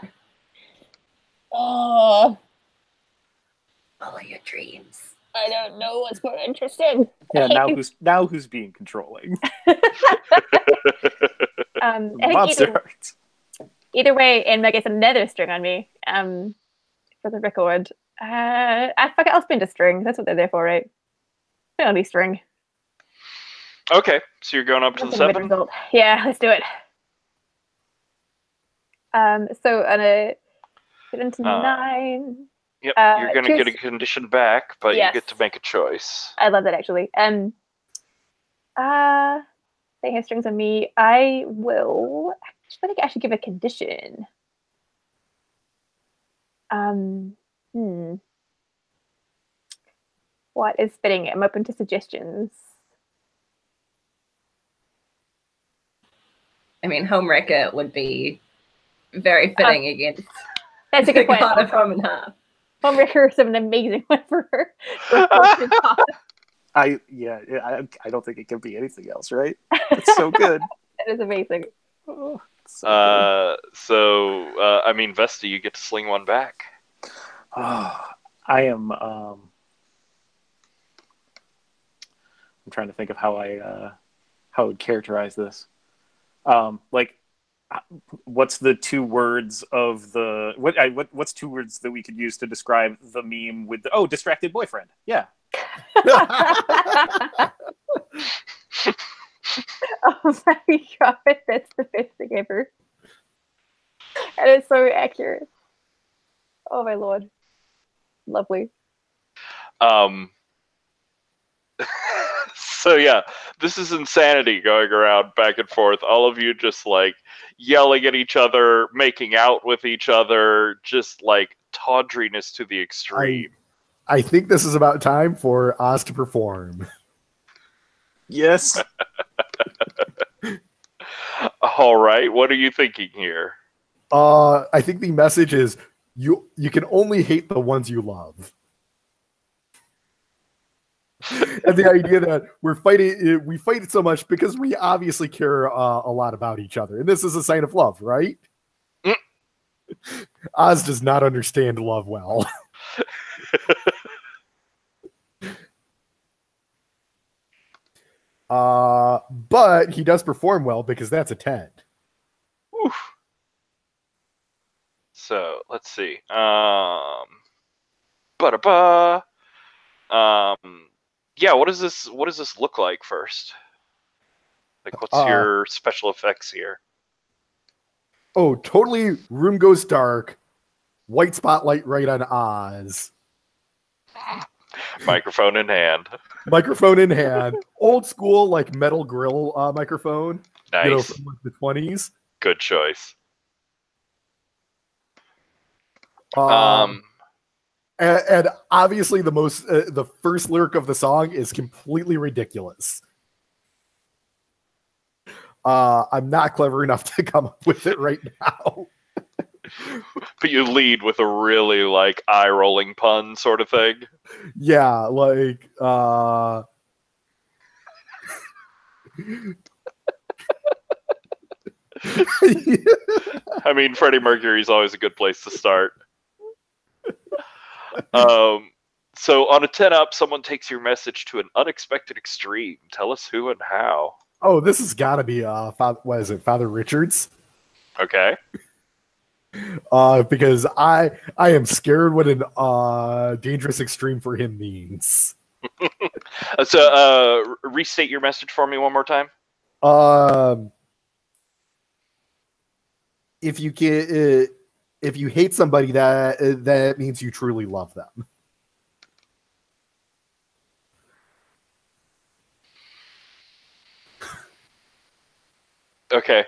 Oh, Follow your dreams. I don't know what's more interesting. Yeah, now who's being controlling? I think Monsterhearts. either way, Enma gets another string on me. For the record. Fuck it, I'll spin a string. That's what they're there for, right? Penalty string. Okay, so you're going up to the 7? Result. Yeah, let's do it. So on a 7 to 9. Yep, you're going to get a condition back, but Yes. you get to make a choice. I love that actually. They have strings on me. I will. I think I should give a condition. What is fitting? I'm open to suggestions. I mean, homewrecker would be very fitting against That's a good point. God of Home and Half. Homewrecker is an amazing one for her. I don't think it can be anything else, right? It's so good. It is amazing. Oh, so good. I mean, Vesta, you get to sling one back. Oh, I am. I'm trying to think of how I would characterize this. What's the 2 words of the what's 2 words that we could use to describe the meme with the distracted boyfriend? Yeah. Oh my god, that's the best thing ever. And it's so accurate. Oh my lord. Lovely. So yeah, this is insanity going around back and forth. All of you just like yelling at each other, making out with each other, just like tawdriness to the extreme. I think this is about time for Oz to perform. Yes. All right, what are you thinking here? I think the message is you can only hate the ones you love. And the idea that we fight so much because we obviously care a lot about each other. And this is a sign of love, right? Mm. Oz does not understand love well. But he does perform well because that's a 10. Oof. So let's see. Yeah, what does this look like first? Like, what's your special effects here? Oh, totally. Room goes dark. White spotlight right on Oz. Microphone in hand. Microphone in hand. Old school, like metal grill microphone. Nice. You know, from like the 20s. Good choice. And obviously the first lyric of the song is completely ridiculous. I'm not clever enough to come up with it right now. But you lead with a really like eye-rolling pun sort of thing. Yeah, like I mean, Freddie Mercury's always a good place to start. So on a 10 up, someone takes your message to an unexpected extreme. Tell us who and how. Oh, this has got to be Father Richards? Okay. Because I am scared what an dangerous extreme for him means. So restate your message for me one more time. If you hate somebody, that means you truly love them. Okay.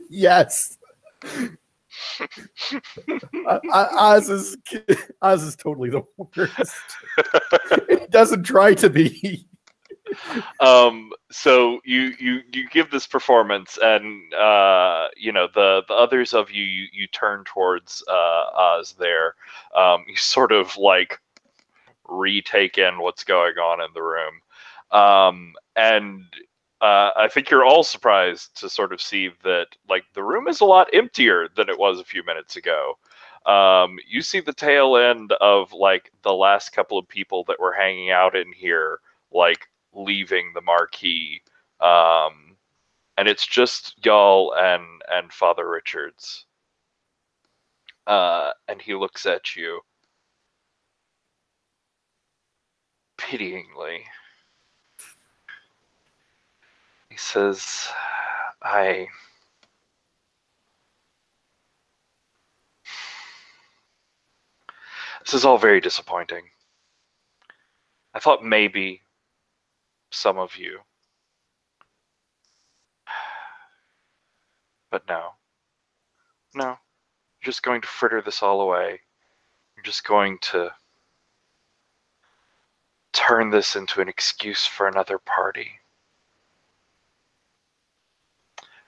Yes. Oz is totally the worst. It doesn't try to be. So you give this performance, and the others of you turn towards Oz there. You sort of like retake in what's going on in the room, and I think you're all surprised to sort of see that, like, the room is a lot emptier than it was a few minutes ago. You see the tail end of, like, the last couple of people that were hanging out in here, like, leaving the marquee. And it's just y'all and Father Richards. And he looks at you pityingly. He says, this is all very disappointing. I thought maybe some of you. But no. No. You're just going to fritter this all away. You're just going to turn this into an excuse for another party.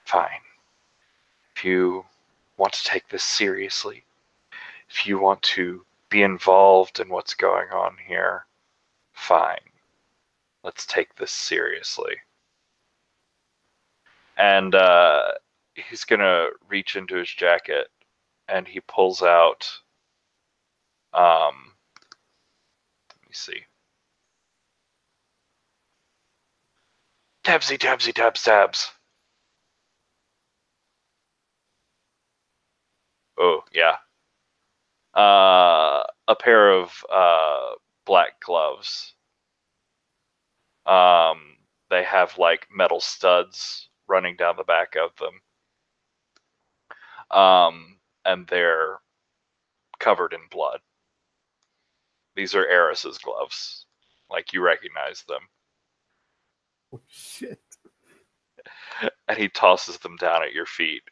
Fine. If you want to take this seriously, if you want to be involved in what's going on here, fine. Let's take this seriously. And he's gonna reach into his jacket and he pulls out, let me see. Tabsy, tabsy, tabs, tabs. Oh, yeah. A pair of black gloves. They have, like, metal studs running down the back of them. And they're covered in blood. These are Eris's gloves. Like, you recognize them. Oh, shit. And he tosses them down at your feet.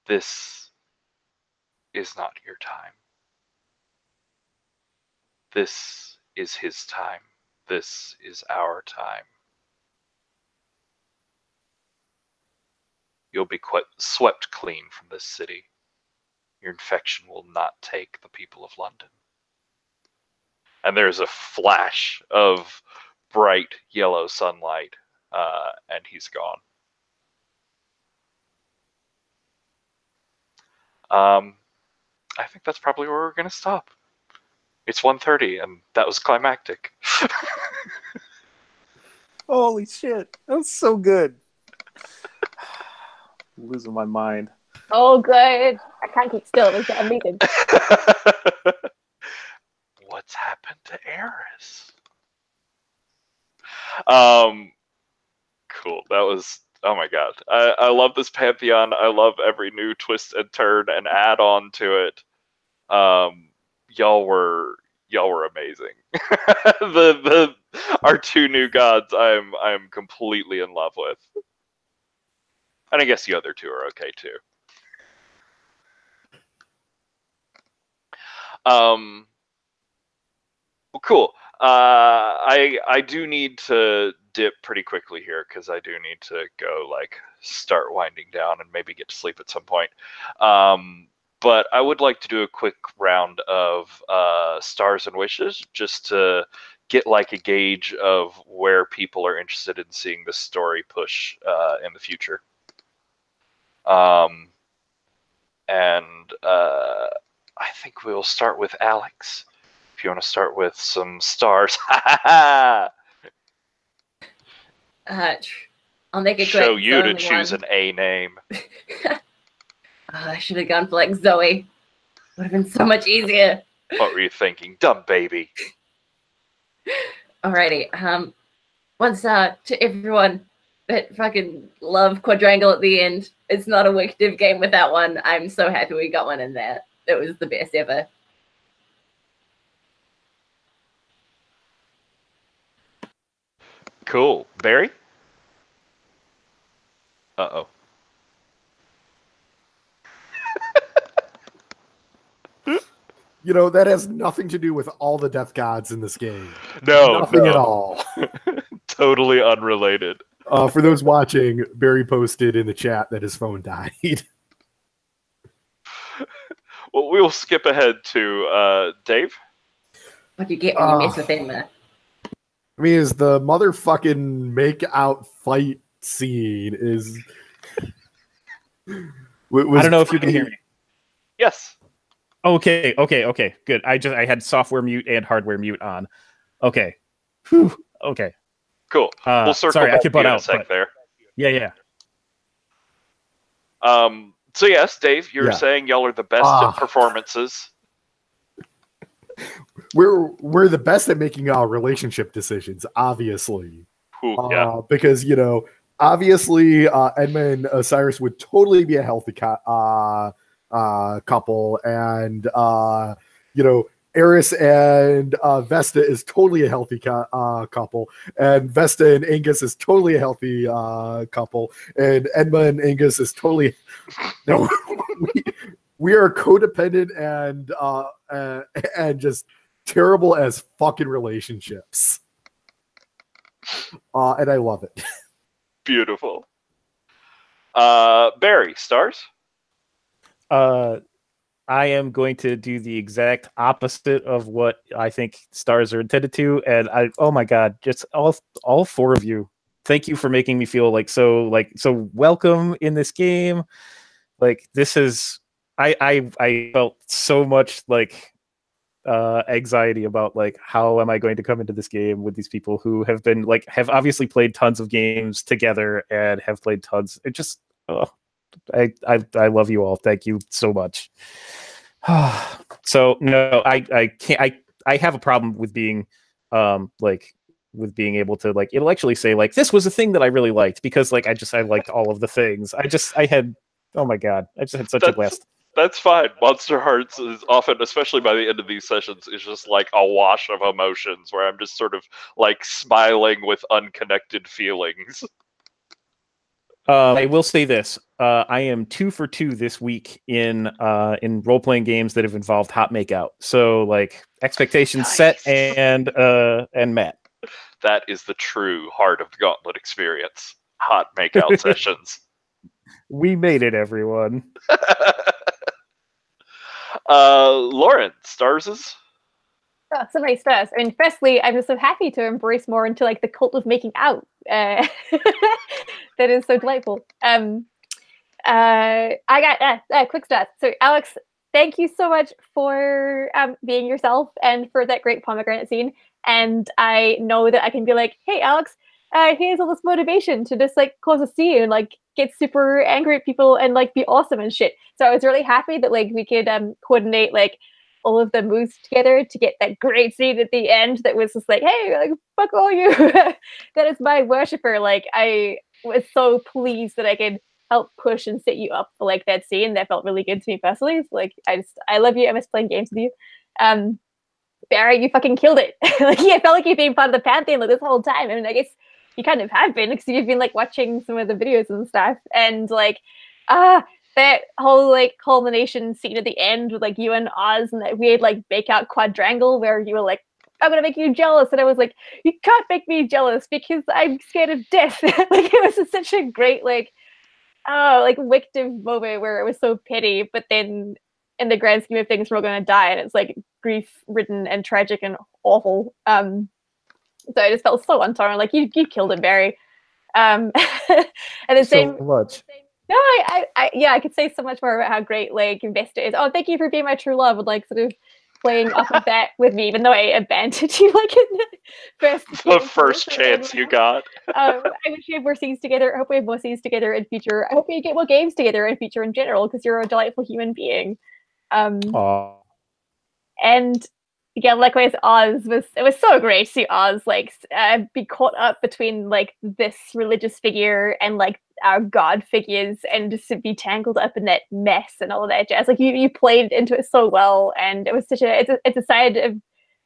This is not your time. This is his time. This is our time. You'll be swept clean from this city. Your infection will not take the people of London. And there's a flash of bright yellow sunlight, and he's gone. I think that's probably where we're going to stop. It's 1:30, and that was climactic. Holy shit. That was so good. I'm losing my mind. Oh, good. I can't keep still. It was amazing. What's happened to Eris? Cool. That was... Oh my god. I love this Pantheon. I love every new twist and turn and add on to it. Y'all were amazing. Our two new gods I'm completely in love with. And I guess the other two are okay too. Well, cool. I do need to dip pretty quickly here because I do need to go, like, start winding down and maybe get to sleep at some point. But I would like to do a quick round of stars and wishes just to get, like, a gauge of where people are interested in seeing this story push in the future. And I think we'll start with Alex. If you want to start with some stars. I'll make it quick. Show you to Only choose one. an A name. I should have gone for, like, Zoe. Would have been so much easier. What were you thinking? Dumb baby. Alrighty. Once to everyone that fucking love Quadrangle at the end. It's not a wicked div game without one. I'm so happy we got one in there. It was the best ever. Cool. Barry? Uh-oh. You know, that has nothing to do with all the death gods in this game. No, Nothing at all. Totally unrelated. For those watching, Barry posted in the chat that his phone died. Well, we'll skip ahead to Dave. What do you get when you mess with Emma? I mean, is the motherfucking make out fight scene is. I don't know if you can hear me. Yes. Okay, good. I had software mute and hardware mute on. Okay. Whew. Okay. Cool. We'll circle sorry, back I could to you butt in a out, sec but- there. Yeah. So yes, Dave, you're Yeah. saying y'all are the best at performances. We're the best at making relationship decisions, obviously. Ooh, yeah. Because obviously, Edma and Osiris would totally be a healthy couple, and Eris and Vesta is totally a healthy couple, and Vesta and Aengus is totally a healthy couple, and Edma and Aengus is totally no. We are codependent and just terrible as fucking relationships, and I love it. Beautiful. Barry, stars? I am going to do the exact opposite of what I think stars are intended to, and oh my god, just all four of you, thank you for making me feel so welcome in this game. Like, this is I felt so much anxiety about how am I going to come into this game with these people who have been have obviously played tons of games together and have played tons. It just I love you all. Thank you so much. So no, I can't. I have a problem with being with being able to intellectually say this was a thing that I really liked, because I liked all of the things. I had, oh my god, I just had such a blast. That's fine. Monsterhearts is often, especially by the end of these sessions, is just a wash of emotions where I'm just sort of smiling with unconnected feelings. I will say this: I am 2 for 2 this week in role playing games that have involved hot makeout. So expectations set and met. That is the true heart of the Gauntlet experience. Hot makeout sessions. We made it, everyone. Lauren, stars? Oh, so many stars. I mean, firstly, I'm just so happy to embrace more into the cult of making out. That is so delightful. I got quick stats. So, Alex, thank you so much for being yourself and for that great pomegranate scene. And I know that I can be hey, Alex, here's all this motivation to just cause a scene and get super angry at people and be awesome and shit. So I was really happy that we could coordinate all of the moves together to get that great scene at the end that was just hey, fuck all you. That is my worshiper. I was so pleased that I could help push and set you up for that scene. That felt really good to me personally. So, I love you. I miss playing games with you. Barry, you fucking killed it. I felt like you've been part of the Pantheon this whole time. I mean, I guess you kind of have been because you've been watching some of the videos and stuff. And that whole culmination scene at the end with you and Oz and that weird bake out quadrangle where you were I'm gonna make you jealous, and I was you can't make me jealous because I'm scared of death. It was just such a great victim moment where it was so petty, but then in the grand scheme of things we're all gonna die, and it's grief ridden and tragic and awful. So I just felt so untorn. You killed it, Barry. And the same. So much. No, I could say so much more about how great Vesta is. Oh, thank you for being my true love, and sort of playing off of that with me, even though I abandoned you in the first chance you got. I wish we have more scenes together. I hope we have more scenes together in future. I hope we get more games together in future in general, because you're a delightful human being. Aww. And again, likewise, it was so great to see Oz be caught up between this religious figure and our god figures, and just to be tangled up in that mess and all of that jazz. You played into it so well, and it was it's a side of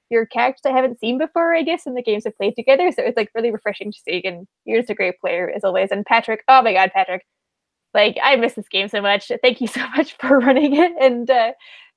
your characters I haven't seen before, I guess, in the games I've played together. So it's really refreshing to see. And you're just a great player as always. And Patrick, oh my god, Patrick, I miss this game so much. Thank you so much for running it and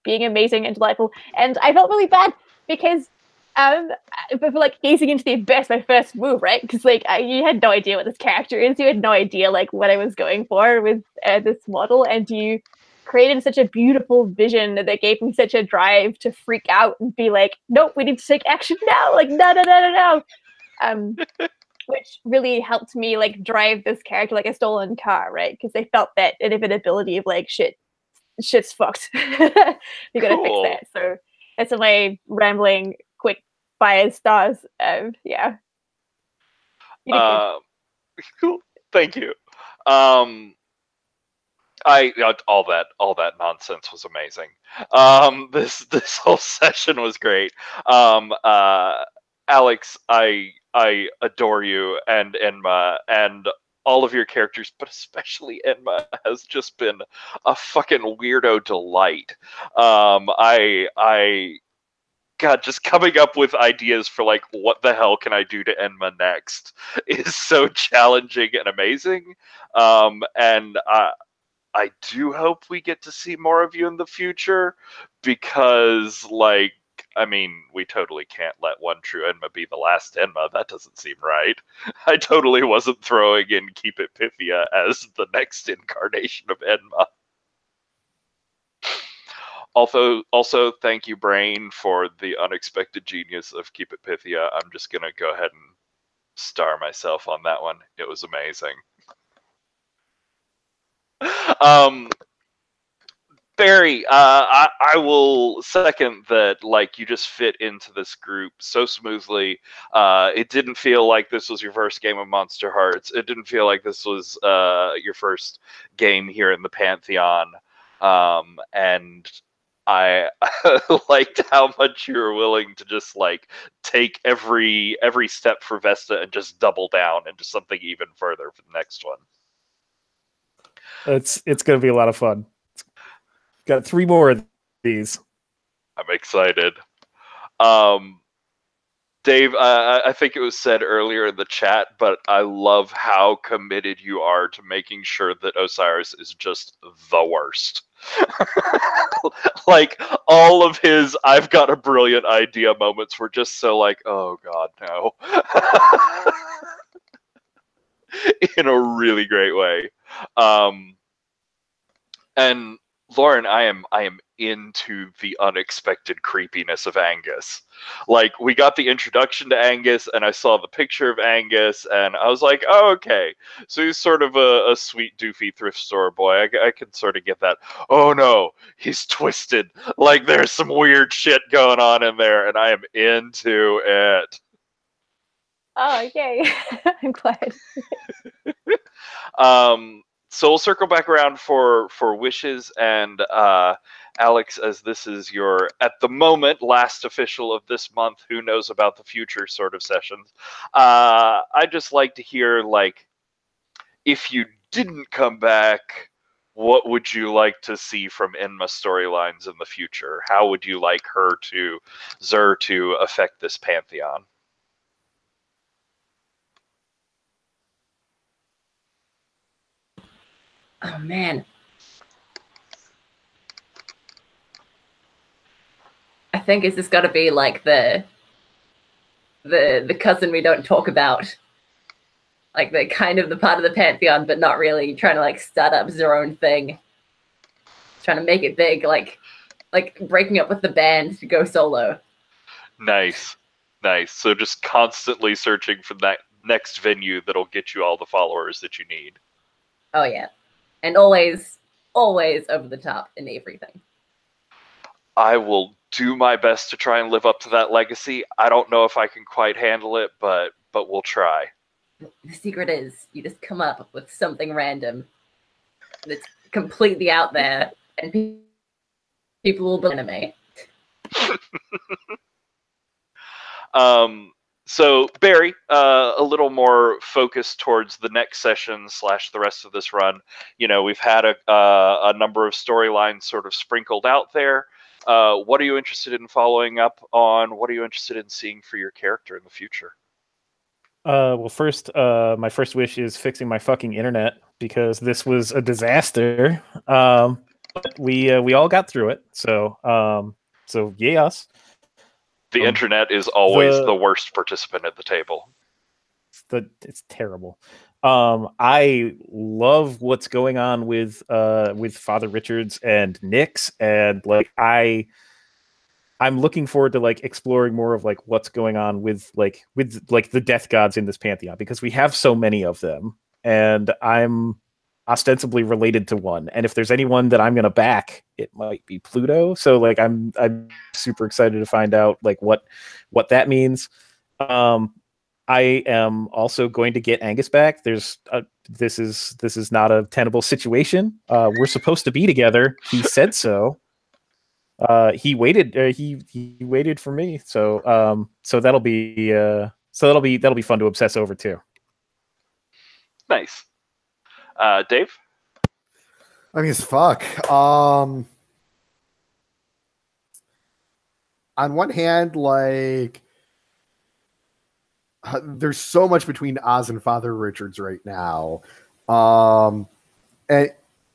being amazing and delightful. And I felt really bad because for gazing into the abyss, my first move, right? Because you had no idea what this character is. You had no idea what I was going for with this model, and you created such a beautiful vision that gave me such a drive to freak out and be nope, we need to take action now. No. which really helped me like drive this character like a stolen car, right? Because they felt that inevitability of like shit's fucked. You gotta fix Cool. that. So that's my rambling, quick fire stars. Yeah. You did good. Cool. Thank you. All that nonsense was amazing. This whole session was great. Alex, I adore you and Enma and all of your characters, but especially Enma has just been a fucking weirdo delight. God, just coming up with ideas for like what the hell can I do to Enma next is so challenging and amazing. And I do hope we get to see more of you in the future because, like, I mean, we totally can't let one true Enma be the last Enma. That doesn't seem right. I totally wasn't throwing in Keep It Pythia as the next incarnation of Enma. Also, thank you, Brain, for the unexpected genius of Keep It Pythia. I'm just going to go ahead and star myself on that one. It was amazing. Barry, I will second that. Like, you just fit into this group so smoothly. It didn't feel like this was your first game of Monsterhearts. It didn't feel like this was your first game here in the Pantheon. And I liked how much you were willing to just like take every step for Vesta and just double down into something even further for the next one. It's going to be a lot of fun. Got 3 more of these. I'm excited. Dave, I think it was said earlier in the chat, but I love how committed you are to making sure that Osiris is just the worst. Like, all of his I've got a brilliant idea moments were just so like, oh god, no. In a really great way. And Lauren, I am into the unexpected creepiness of Aengus. Like, we got the introduction to Aengus, and I saw the picture of Aengus, and I was like, oh, okay. So he's sort of a sweet, doofy thrift store boy. I can sort of get that. Oh, no, he's twisted. Like, there's some weird shit going on in there, and I am into it. Oh, yay. I'm glad. So we'll circle back around for wishes, and Alex, as this is your, at the moment, last official of this month, who knows about the future sort of sessions, I'd just like to hear, like, if you didn't come back, what would you like to see from Enma storylines in the future? How would you like Xur to affect this Pantheon? Oh man. I think it's just got to be like the cousin we don't talk about, like the kind of the part of the Pantheon, but not really trying to like start up their own thing, trying to make it big, like breaking up with the band to go solo. Nice. So just constantly searching for that next venue that'll get you all the followers that you need. Oh yeah. And always over the top in everything. I will do my best to try and live up to that legacy. I don't know if I can quite handle it, but we'll try. The secret is you just come up with something random that's completely out there, and people will believe anime. So Barry, a little more focused towards the next session / the rest of this run. You know, we've had a number of storylines sort of sprinkled out there. What are you interested in following up on? What are you interested in seeing for your character in the future? Well, first, my first wish is fixing my fucking internet because this was a disaster. But we all got through it. So yay us. The internet is always the worst participant at the table. It's terrible. I love what's going on with Father Richards and Nyx, and like I I'm looking forward to like exploring more of like what's going on with the death gods in this pantheon, because we have so many of them, and I'm ostensibly related to one. And if there's anyone that I'm gonna back, it might be Pluto. So like I'm super excited to find out like what that means. I am also going to get Aengus back. This is not a tenable situation. We're supposed to be together. He said so. He waited. He waited for me. So that'll be fun to obsess over too. Nice. Dave? I mean, it's fuck. On one hand, like, there's so much between Oz and Father Richards right now. And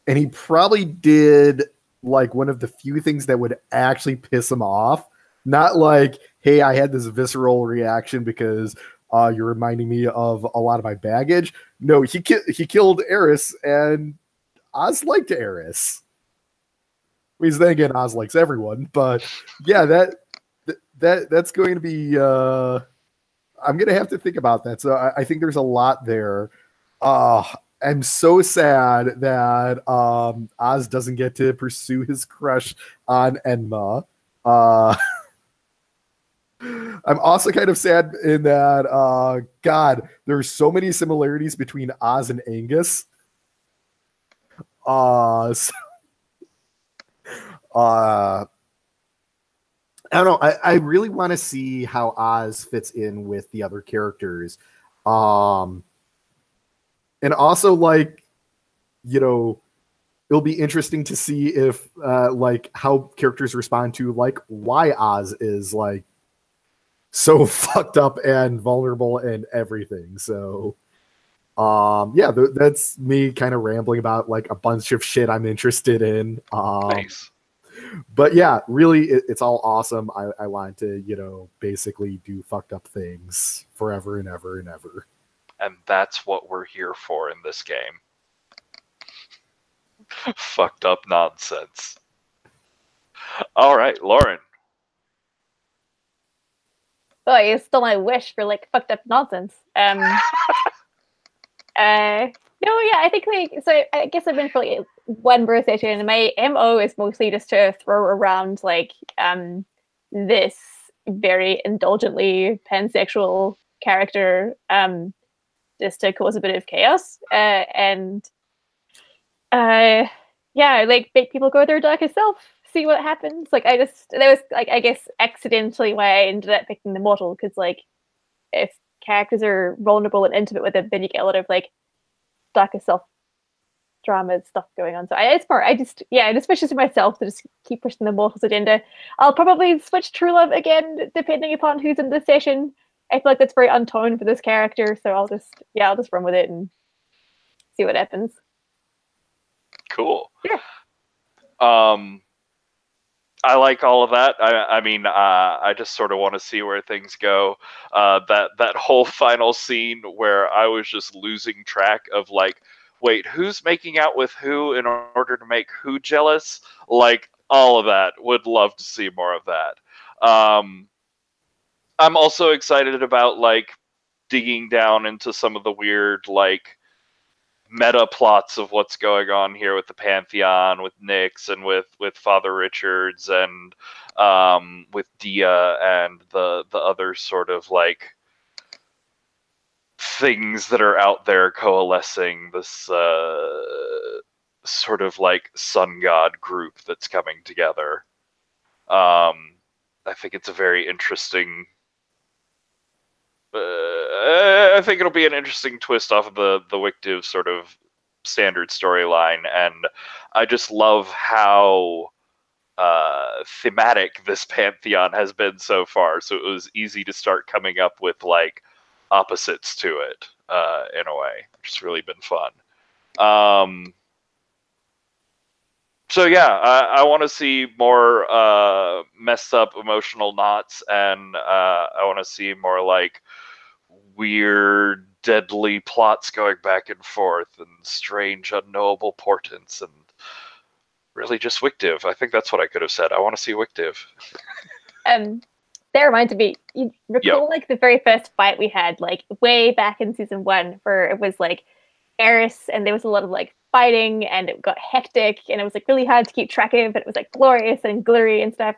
he probably did like one of the few things that would actually piss him off. Not like, hey, I had this visceral reaction because you're reminding me of a lot of my baggage. No, he killed Eris, and Oz liked Eris. Because then again, Oz likes everyone. But yeah, that's going to be. I'm going to have to think about that. So I think there's a lot there. I'm so sad that Oz doesn't get to pursue his crush on Enma. I'm also kind of sad in that, God, there's so many similarities between Oz and Aengus. I don't know. I really want to see how Oz fits in with the other characters. And also, like, you know, it'll be interesting to see if, like, how characters respond to, like, why Oz is, like, so fucked up and vulnerable and everything. So, yeah, that's me kind of rambling about, like, a bunch of shit I'm interested in. Nice. But yeah, really, it's all awesome. I want to, you know, basically do fucked up things forever and ever and ever. And that's what we're here for in this game. Fucked up nonsense. All right, Lauren. Oh, you stole my wish for like fucked up nonsense. No, yeah, I think like so. I guess I've been for like one birth session, and my MO is mostly just to throw around like this very indulgently pansexual character, just to cause a bit of chaos, and yeah, like make people go their darkest self, see what happens. Like that was like I guess accidentally why I ended up picking the mortal, because like if characters are vulnerable and intimate with them, then you get a lot of like darker self drama stuff going on. So I just wish to myself to just keep pushing the mortals agenda. I'll probably switch True Love again depending upon who's in the session. I feel like that's very untoned for this character, so I'll just run with it and see what happens. Cool. Yeah. I like all of that. I mean, I just sort of want to see where things go. That whole final scene where I was just losing track of like, wait, who's making out with who in order to make who jealous? Like all of that. Would love to see more of that. I'm also excited about like digging down into some of the weird like meta plots of what's going on here with the Pantheon, with Nyx, and with Father Richards, and with Dia, and the other sort of like things that are out there coalescing. This sort of like sun god group that's coming together. I think it's a very interesting. I think it'll be an interesting twist off of the Wicked sort of standard storyline, and I just love how thematic this Pantheon has been so far. So it was easy to start coming up with like opposites to it in a way, which has really been fun. So yeah, I want to see more messed up emotional knots, and I want to see more like weird, deadly plots going back and forth, and strange, unknowable portents, and really just Wictiv. I think that's what I could have said. I want to see Wictiv. That reminded me. You recall like the very first fight we had, like way back in season 1, where it was like Eris, and there was a lot of like fighting, and it got hectic, and it was like really hard to keep track of. But it was like glorious and glittery and stuff.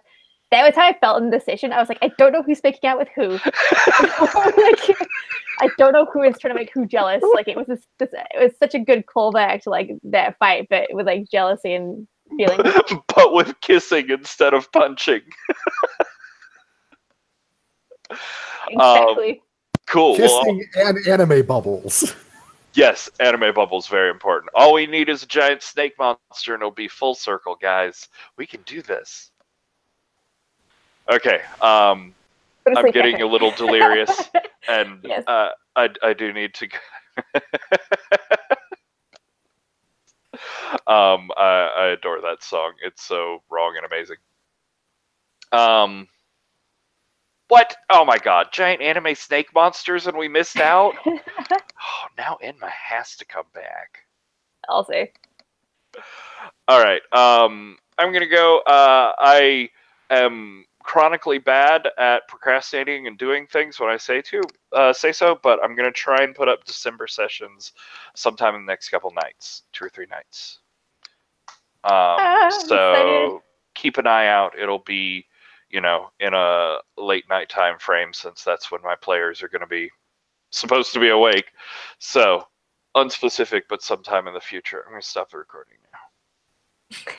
That was how I felt in this session. I was like, I don't know who's making out with who. Like, I don't know who is trying to make who jealous. Like it was it was such a good callback to like that fight, but with like jealousy and feeling. But with kissing instead of punching. Exactly. Cool. Kissing and anime bubbles. Yes, anime bubbles very important. All we need is a giant snake monster, and it'll be full circle, guys. We can do this. Okay. I'm getting a little delirious, and Yes. I do need to. I adore that song. It's so wrong and amazing. What? Oh my god, giant anime snake monsters and we missed out? Oh, now Enma has to come back. I'll say. Alright, I'm gonna go. I am chronically bad at procrastinating and doing things when I say so, but I'm gonna try and put up December sessions sometime in the next couple nights, 2 or 3 nights. So keep an eye out. It'll be, in a late night time frame, since that's when my players are going to be supposed to be awake. So unspecific, but sometime in the future. I'm going to stop the recording now.